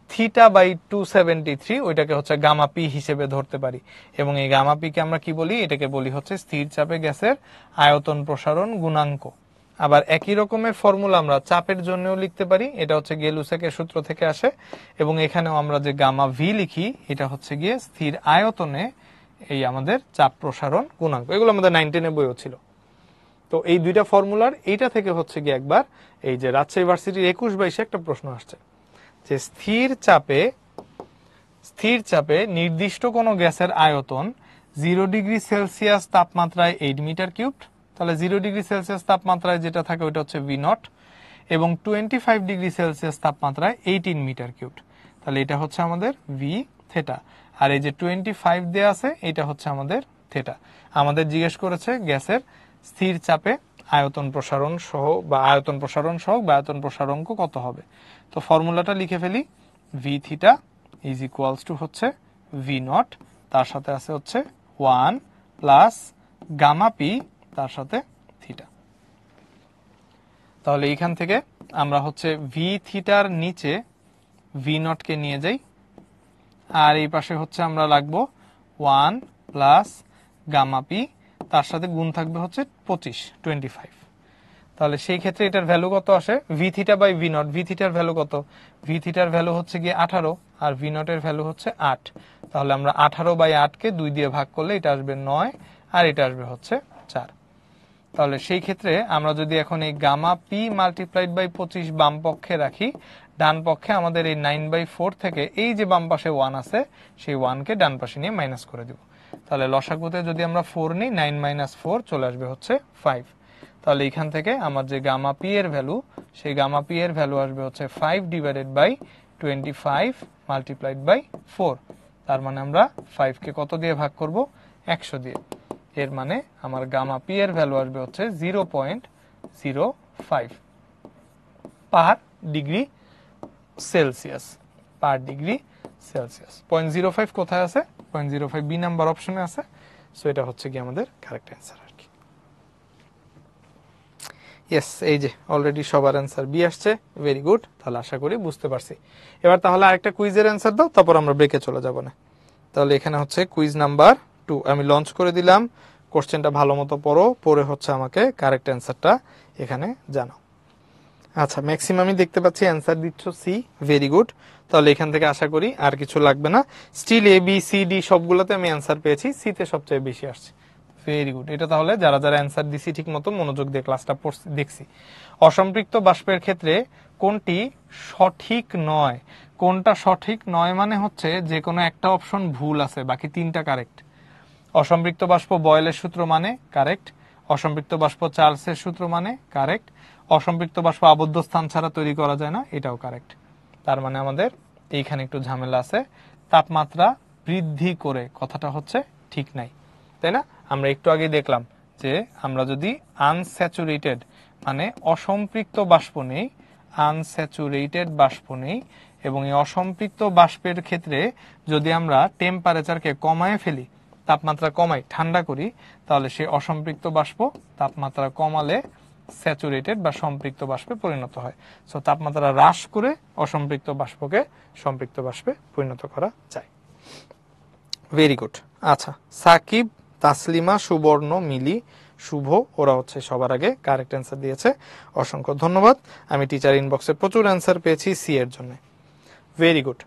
theta by 273, ওইটাকে হচ্ছে গামা পি হিসেবে ধরতে পারি, এবং এই গামা পি কে আমরা কি বলি, এটাকে বলি হচ্ছে স্থির চাপে গ্যাসের আয়তন প্রসারণ গুণাঙ্ক। আবার একই রকমের ফর্মুলা আমরা চাপের জন্যও লিখতে পারি, এটা হচ্ছে গেলুসেকের সূত্র থেকে আসে, এবং এখানেও আমরা যে গামা ভি লিখি এটা হচ্ছে গিয়ে স্থির আয়তনে এই আমাদের চাপ প্রসারণ গুণাঙ্ক, এগুলো আমাদের 9-10 এর বইও ছিল। তো এই দুইটা ফর্মুলার এইটা থেকে হচ্ছে গিয়ে একবার এই যে রাজশাহী ভার্সিটির 21-22 একটা প্রশ্ন আসছে যে স্থির চাপে নির্দিষ্ট কোনো গ্যাসের আয়তন 0 ডিগ্রি সেলসিয়াস তাপমাত্রায় 8 মিটার কিউব, তাহলে 0 ডিগ্রি সেলসিয়াস তাপমাত্রায় যেটা থাকে ওটা হচ্ছে ভি নট, এবং 25 ডিগ্রি সেলসিয়াস তাপমাত্রায় 18 মিটার কিউব, তাহলে এটা হচ্ছে আমাদের ভি থেটা, আর এই যে 25 দেয়া আছে এটা হচ্ছে আমাদের থেটা। আমাদের জিজ্ঞেস করেছে গ্যাসের স্থির চাপে আয়তন প্রসারণ সহ বা আয়তন প্রসারণক কত হবে। তো ফর্মুলাটা লিখে ফেলি, V theta is equals two হচ্ছে ভি নট, তার সাথে আছে হচ্ছে 1 প্লাস গামা পি, তার সাথে থিটা। তাহলে এইখান থেকে আমরা হচ্ছে ভি থিটার নিচে ভি নট কে নিয়ে যাই, আর এই পাশে হচ্ছে আমরা লাগবো 1 প্লাস গামা পি, তার সাথে গুণ থাকবে হচ্ছে 25। তাহলে সেই ক্ষেত্রে এটার ভ্যালু কত আসে, V theta by V naught, V থিটার ভ্যালু কত, ভি থিটার ভ্যালু হচ্ছে গিয়ে 18 আর ভি নটের ভ্যালু হচ্ছে 8, তাহলে আমরা 18 বাই 8 কে 2 দিয়ে ভাগ করলে এটা আসবে 9 আর এটা আসবে হচ্ছে 4। তাহলে সেই ক্ষেত্রে আমরা যদি এখন এই গামা পি মাল্টিপ্লাইড বাই 25 বাম পক্ষে রাখি, ডান পক্ষে আমাদের এই 9/4 থেকে এই যে বাম পাশে 1 আছে সেই 1 কে ডান পাশে নিয়ে মাইনাস করে দিব, তাহলে লসাগুতে যদি আমরা 4 নিই 9 - 4 চলে আসবে হচ্ছে 5। তাহলে এখান থেকে আমার যে গামা পি এর ভ্যালু, সেই গামা পি এর ভ্যালু আসবে হচ্ছে 5 ডিভাইডেড বাই 25 মাল্টিপ্লাইড বাই 4, তার মানে আমরা 5 কে কত দিয়ে ভাগ করব, 100 দিয়ে। এর মানে আমার গামা পি এর ভ্যালু আসবে হচ্ছে 0.05 পার ডিগ্রি সেলসিয়াস, পার ডিগ্রি সেলসিয়াস। 0.05 কোথায় আছে, 0.05 বি নাম্বার অপশনে আছে, সো এটা হচ্ছে কি আমাদের কারেক্ট অ্যান্সার আর কি। ইয়েস, এই যে অলরেডি সবার অ্যান্সার বি আসছে, ভেরি গুড। তাহলে আশা করি বুঝতে পারছি। এবার তাহলে আরেকটা কুইজের অ্যান্সার দাও, তারপর আমরা ব্রেকে চলে যাব না। তাহলে এখানে হচ্ছে কুইজ নাম্বার 2 আমি লঞ্চ করে দিলাম, কোশ্চেনটা ভালো মতো পড়ো, পড়ে হচ্ছে আমাকে কারেক্ট অ্যান্সারটা এখানে জানাও। আচ্ছা, ম্যাক্সিমামই দেখতে পাচ্ছি অ্যান্সার দিচ্ছ সি। Very good. তাহলে এখান থেকে আশা করি আর কিছু লাগবে না। Still A B C D সবগুলোতে আমি অ্যান্সার পেয়েছি, সি তে সবচেয়ে বেশি আসছে। Very good. এটা তাহলে যারা যারা অ্যান্সার দিছি ঠিক মতো মনোযোগ দিয়ে ক্লাসটা দেখছি। অসম্পৃক্ত বাষ্পের ক্ষেত্রে কোনটি সঠিক নয়? কোনটা সঠিক নয় মানে হচ্ছে যে কোনো একটা অপশন ভুল আছে, বাকি তিনটা কারেক্ট। অসম্পৃক্ত বাষ্প বয়েলের সূত্র মানে কারেক্ট। অসম্পৃক্ত বাষ্প চার্লসের সূত্র মানে কারেক্ট। অসম্পৃক্ত বাষ্প আবদ্ধ স্থান ছাড়া তৈরি করা যায় না, এটাও কারেক্ট। তার মানে আমাদের এইখানে একটু ঝামেলা আছে, তাপমাত্রা বৃদ্ধি করে কথাটা হচ্ছে ঠিক নাই, তাই না? আমরা একটু আগে দেখলাম যে আমরা যদি আনস্যাচুরেটেড মানে অসম্পৃক্ত বাষ্প নেই, আনস্যাচুরেটেড বাষ্প নেই, এবং এই অসম্পৃক্ত বাষ্পের ক্ষেত্রে যদি আমরা টেম্পারেচারকে কমায় ফেলি, তাপমাত্রা কমাই, ঠান্ডা করি, তাহলে সেই অসম্পৃক্ত বাষ্প তাপমাত্রা কমালে স্যাচুরেটেড বা সম্পৃক্ত বাষ্পে পরিণত হয়। সো তাপমাত্রা হ্রাস করে অসম্পৃক্ত বাষ্পকে সম্পৃক্ত বাষ্পে পরিণত করা যায়। Very good. আচ্ছা, সাকিব, তাসলিমা, সুবর্ণ, মিলি, শুভ, ওরা হচ্ছে সবার আগে কারেক্ট অ্যান্সার দিয়েছে। অসংখ্য ধন্যবাদ। আমি টিচার ইনবক্সে প্রচুর অ্যান্সার পেয়েছি সি এর জন্য। Very good.